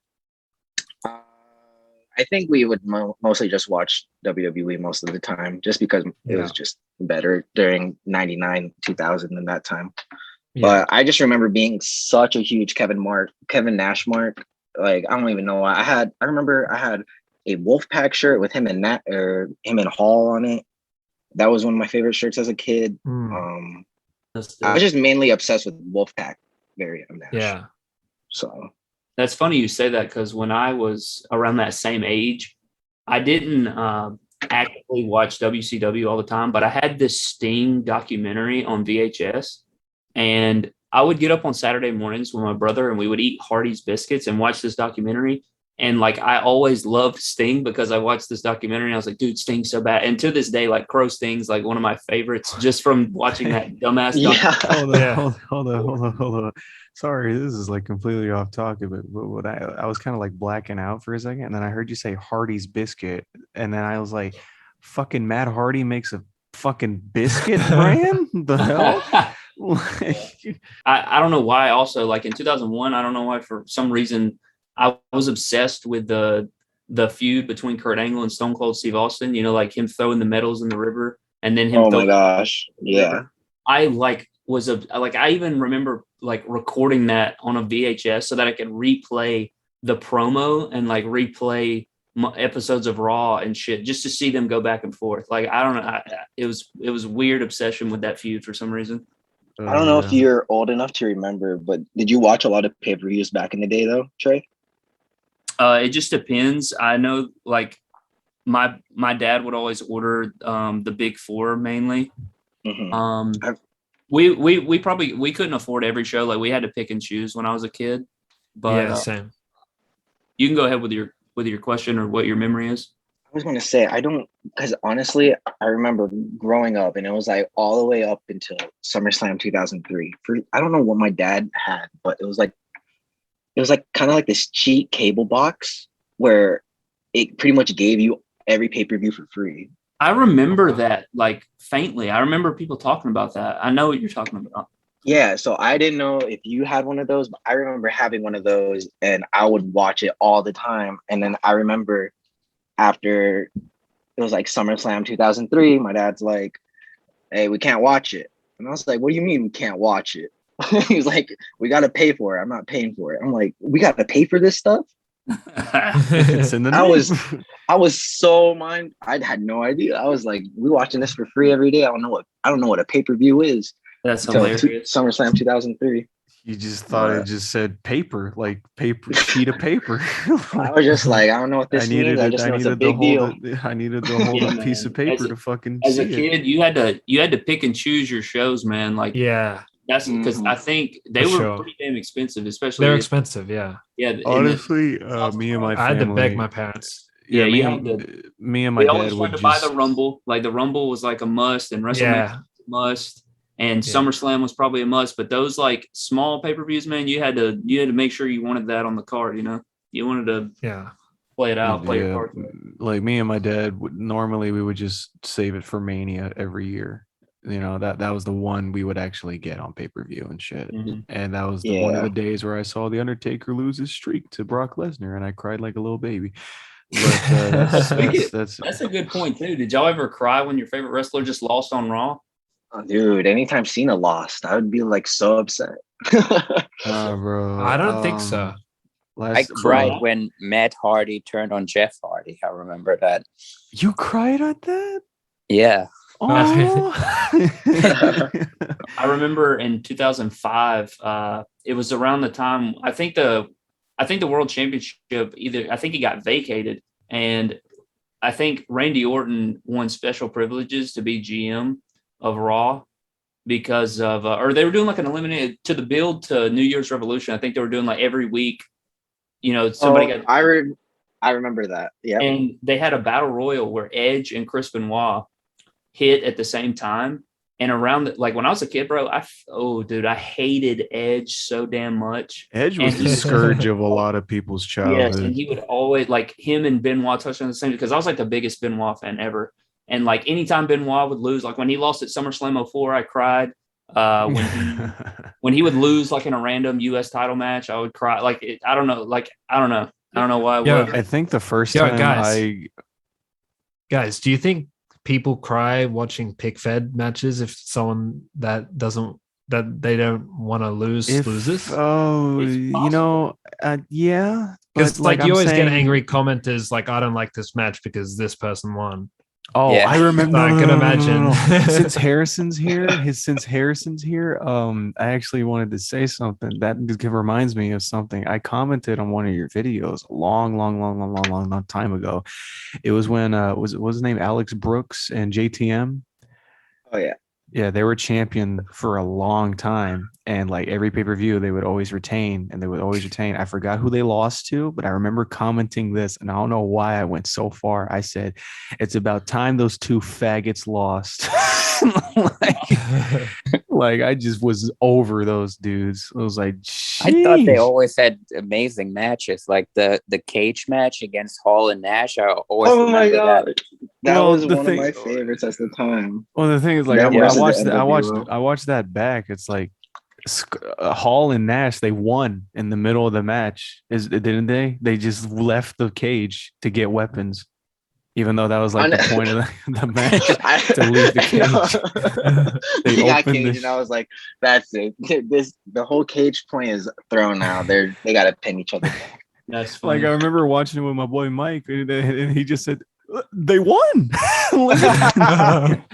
I think we would mostly just watch WWE most of the time, just because it was just better during 99, 2000 and that time. Yeah. But I just remember being such a huge Kevin Nash mark. Like, I don't even know why. I remember I had a Wolfpack shirt with him and Hall on it. That was one of my favorite shirts as a kid. I was just mainly obsessed with Wolfpack variant of Nash. Yeah. So that's funny you say that, because when I was around that same age, I didn't actively watch WCW all the time, but I had this Sting documentary on VHS, and I would get up on Saturday mornings with my brother and we would eat Hardee's biscuits and watch this documentary. And like, I always loved Sting because I watched this documentary and I was like, dude, Sting's so bad. And to this day, like Crow Sting's like one of my favorites just from watching that dumbass. Hold on. Sorry, this is like completely off topic, but what I was kind of like blacking out for a second. And then I heard you say Hardee's biscuit. And then I was like, fucking Matt Hardy makes a fucking biscuit brand? The hell? I don't know why. Also, like in 2001, I don't know why, for some reason I was obsessed with the feud between Kurt Angle and Stone Cold Steve Austin, you know, like him throwing the medals in the river and then him. Oh my gosh. Yeah. I even remember like recording that on a VHS so that I could replay the promo and like replay episodes of Raw and shit just to see them go back and forth. Like, I don't know. It was weird obsession with that feud for some reason. I don't know if you're old enough to remember, but did you watch a lot of pay-per-views back in the day though, Trey? It just depends. I know like my dad would always order the Big Four mainly. Mm-hmm. We probably couldn't afford every show. Like, we had to pick and choose when I was a kid. But same. You can go ahead with your question or what your memory is. I was going to say, I don't, because honestly, I remember growing up and it was like all the way up until SummerSlam 2003. I don't know what my dad had, but it was like kind of like this cheap cable box where it pretty much gave you every pay-per-view for free. I remember that like faintly. I remember people talking about that. I know what you're talking about. Yeah, so I didn't know if you had one of those, but I remember having one of those and I would watch it all the time. And then I remember after it was like SummerSlam 2003, my dad's like, hey, we can't watch it. And I was like, what do you mean we can't watch it? He was like, we got to pay for it. I'm not paying for it. I'm like, we got to pay for this stuff? It's in the name. I was so I had no idea. I was like, we watching this for free every day. I don't know what a pay-per-view is. That's hilarious. SummerSlam 2003. You just thought it just said paper, like paper, sheet of paper. I was just like, I don't know what this means. I just know it's a big deal. I needed to hold a piece of paper to fucking as see a kid, you had to pick and choose your shows, man. Like, yeah, that's because I think they were pretty damn expensive, especially they're expensive. Yeah. Honestly, me and my family, I had to beg my parents. Yeah, me and my dad would buy the Rumble. Like the Rumble was like a must, and WrestleMania was a must, and SummerSlam was probably a must. But those like small pay-per-views, man, you had to make sure you wanted that on the card. You know, you wanted to play it out, play your card. Like me and my dad normally we would just save it for Mania every year. You know, that was the one we would actually get on pay-per-view and shit. And that was one of the days where I saw the Undertaker lose his streak to Brock Lesnar, and I cried like a little baby. But that's a good point too. Did y'all ever cry when your favorite wrestler just lost on Raw? Oh, dude, anytime Cena lost, I would be like so upset. Bro, I don't think so. I cried when Matt Hardy turned on Jeff Hardy. I remember that. You cried at that? Yeah. Oh. I remember in 2005. It was around the time I think the World Championship I think it got vacated, and I think Randy Orton won special privileges to be GM of Raw because of or they were doing like an eliminated to the build to New Year's Revolution. I think they were doing like every week. You know, somebody got. I remember that. Yeah, and they had a battle royal where Edge and Chris Benoit hit at the same time. And around like when I was a kid, bro, I hated Edge so damn much. Edge was the scourge of a lot of people's childhood. Yes, and he would always like him and Benoit touched on the same because I was like the biggest Benoit fan ever. And like anytime Benoit would lose, like when he lost at SummerSlam 04, I cried. When he would lose like in a random US title match, I would cry. Like I don't know why. I think the first time guys, do you think people cry watching pick fed matches if someone that they don't want to loses? Yeah, because like you always get angry commenters like, I don't like this match because this person won. Oh, yeah. I remember. I can imagine. Since Harrison's here, I actually wanted to say something that reminds me of something. I commented on one of your videos a long time ago. It was when was his name Alex Brooks and JTM? Oh yeah. Yeah, they were champion for a long time, and like every pay-per-view they would always retain. I forgot who they lost to, but I remember commenting this, and I don't know why I went so far. I said, it's about time those two faggots lost. like I just was over those dudes. I was like, sheesh. I thought they always had amazing matches, like the cage match against Hall and Nash. I always my god, that was one of my favorites at the time. Well, the thing is, like, I watched that back. It's like Hall and Nash, they won in the middle of the match, didn't they? They just left the cage to get weapons. Even though that was like the point of the match to leave the cage. They got cage, and I was like, "That's it. The whole cage point is thrown now. They got to pin each other back." That's funny. Like I remember watching it with my boy Mike, and he just said, "They won." I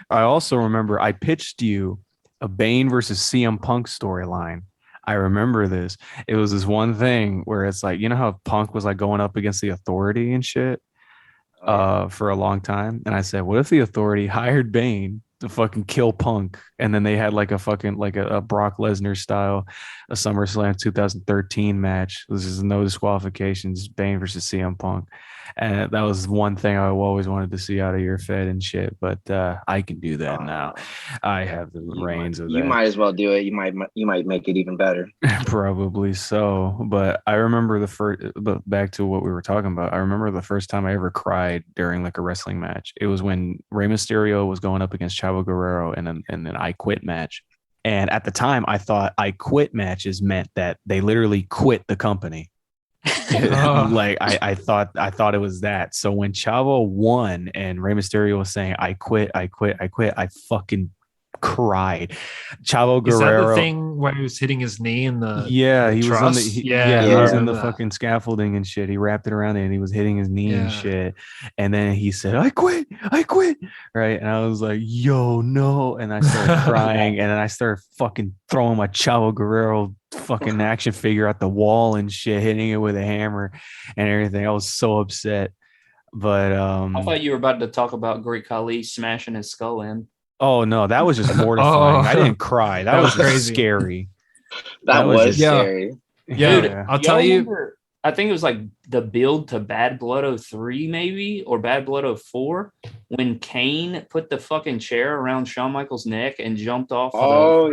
also remember I pitched you a Bane versus CM Punk storyline. I remember this. It was this one thing where it's like, you know how Punk was like going up against the Authority and shit. For a long time, and I said, what if the Authority hired Bane to fucking kill Punk, and then they had like a fucking like a Brock Lesnar style a SummerSlam 2013 match. This is no disqualifications, Bane versus CM Punk, and that was one thing I always wanted to see out of your Fed and shit. But I can do that now. I have the reins of that. You might as well do it. You might make it even better. Probably so. But I remember but back to what we were talking about. I remember the first time I ever cried during like a wrestling match. It was when Rey Mysterio was going up against Chavo Guerrero in an I Quit match. And at the time, I thought I Quit matches meant that they literally quit the company. Like I thought it was that. So when Chavo won and Rey Mysterio was saying I quit, I fucking cried. Chavo Guerrero. Is that the thing where he was hitting his knee in the he was on the he was in the that. fucking scaffolding and shit. He wrapped it around it and he was hitting his knee and shit. And then he said, I quit. Right. And I was like, yo, no. And I started crying. And then I started fucking throwing my Chavo Guerrero fucking action figure at the wall and shit, hitting it with a hammer and everything. I was so upset. But I thought you were about to talk about Great Khali smashing his skull in. Oh no, that was just mortifying. I didn't cry. That was just scary. That was scary. Yeah, dude, I'll tell you. I think it was like the build to Bad Blood 03 maybe, or Bad Blood 04, when Kane put the fucking chair around Shawn Michaels' neck and jumped off.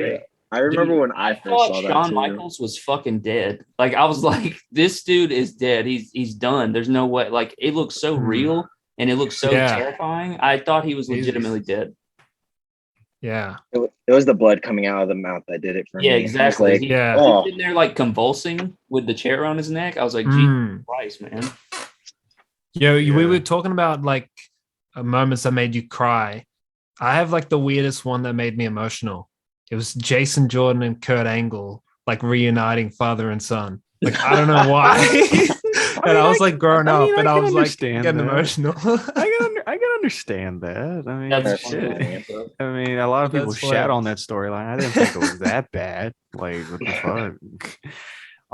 Yeah. I remember when I first saw that Shawn Michaels was fucking dead. Like, I was like, this dude is dead. He's done. There's no way. Like, it looks so real and it looks so terrifying. I thought he was legitimately dead. Yeah. It was the blood coming out of the mouth that did it for me. Yeah, exactly. Like, he was sitting there like convulsing with the chair on his neck. I was like, Jesus Christ, man. We were talking about like moments that made you cry. I have like the weirdest one that made me emotional. It was Jason Jordan and Kurt Angle like reuniting father and son. Like, I don't know why. And I was like growing up, and I was like getting emotional. I can understand that. I mean, that's shit. I mean, a lot of people shat on that storyline. I didn't think it was that bad. Like, what the fuck?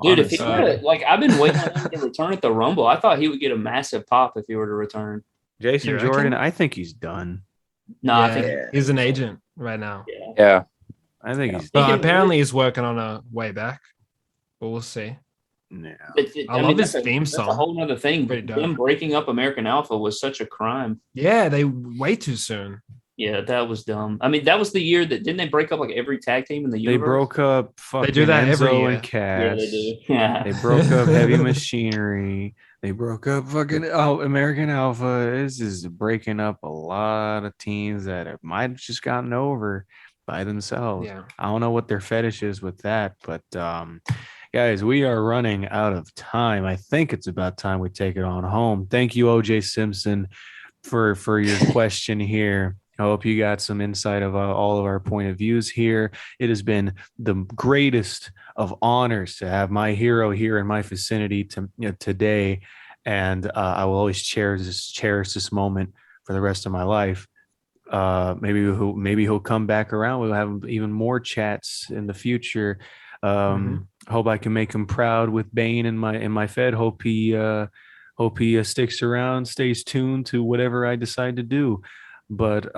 Dude, if he would, like, I've been waiting on him to return at the Rumble. I thought he would get a massive pop if he were to return. Jason Jordan, I think he's done. No, I think he's an agent right now. Yeah. I think he's done. Apparently he's working on a way back. But we'll see. Yeah. I love his theme song. That's a whole other thing. Them breaking up American Alpha was such a crime. Yeah, they way too soon. Yeah, that was dumb. I mean, that was the year that didn't they break up like every tag team in the universe? They broke up fucking they do that Enzo every year. And Cass. Yeah, they do. Yeah. They broke up Heavy Machinery. They broke up fucking American Alpha. This is breaking up a lot of teams that might have just gotten over by themselves. Yeah. I don't know what their fetish is with that, but guys, we are running out of time. I think it's about time we take it on home. Thank you, OJ Simpson, for your question here. I hope you got some insight of all of our point of views here. It has been the greatest of honors to have my hero here in my vicinity today, and I will always cherish this moment for the rest of my life. Maybe he'll come back around. We'll have even more chats in the future. Hope I can make him proud with Bane in my Fed. Hope he sticks around, stays tuned to whatever I decide to do. But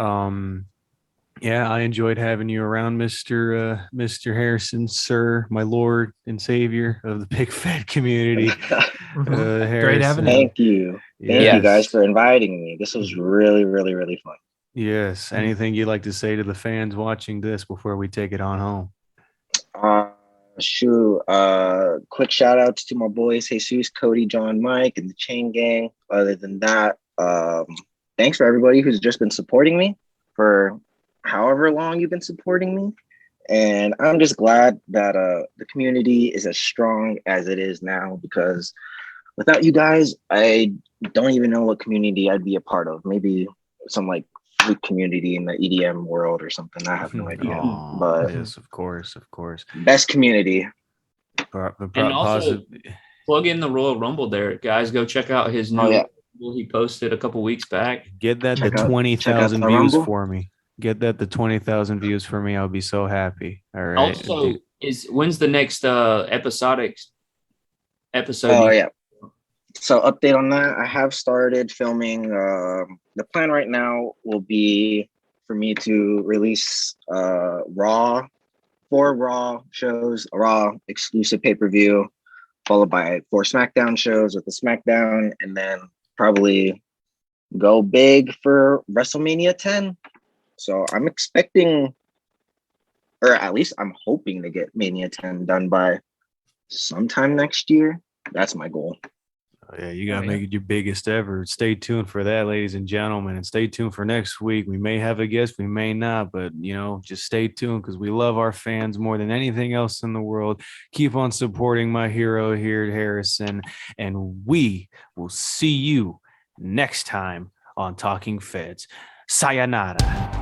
yeah, I enjoyed having you around, Mr. Harrison, sir, my Lord and Savior of the Big Fed community. Great having you. Thank you. Thank you guys for inviting me. This was really, really, really fun. Yes. Anything you'd like to say to the fans watching this before we take it on home? Quick shout outs to my boys Jesus, Cody, John, Mike, and the Chain Gang. Other than that, thanks for everybody who's just been supporting me for however long you've been supporting me. And I'm just glad that the community is as strong as it is now, because without you guys, I don't even know what community I'd be a part of. Maybe some like community in the EDM world or something. I have no idea. But yes, of course. Best community. And also plug in the Royal Rumble there, guys. Go check out his new he posted a couple weeks back. Get that to 20,000 views for me. Get that to 20,000 views for me. I'll be so happy. All right. Also, when's the next episodic episode? Oh yeah. So update on that. I have started filming. The plan right now will be for me to release four Raw shows, a Raw exclusive pay-per-view, followed by 4 SmackDown shows with the SmackDown, and then probably go big for WrestleMania 10. So I'm expecting, or at least I'm hoping to get Mania 10 done by sometime next year. That's my goal. Yeah, you got to make it your biggest ever. Stay tuned for that, ladies and gentlemen, and stay tuned for next week. We may have a guest, we may not, but, just stay tuned because we love our fans more than anything else in the world. Keep on supporting my hero here at Harrison, and we will see you next time on Talking Feds. Sayonara.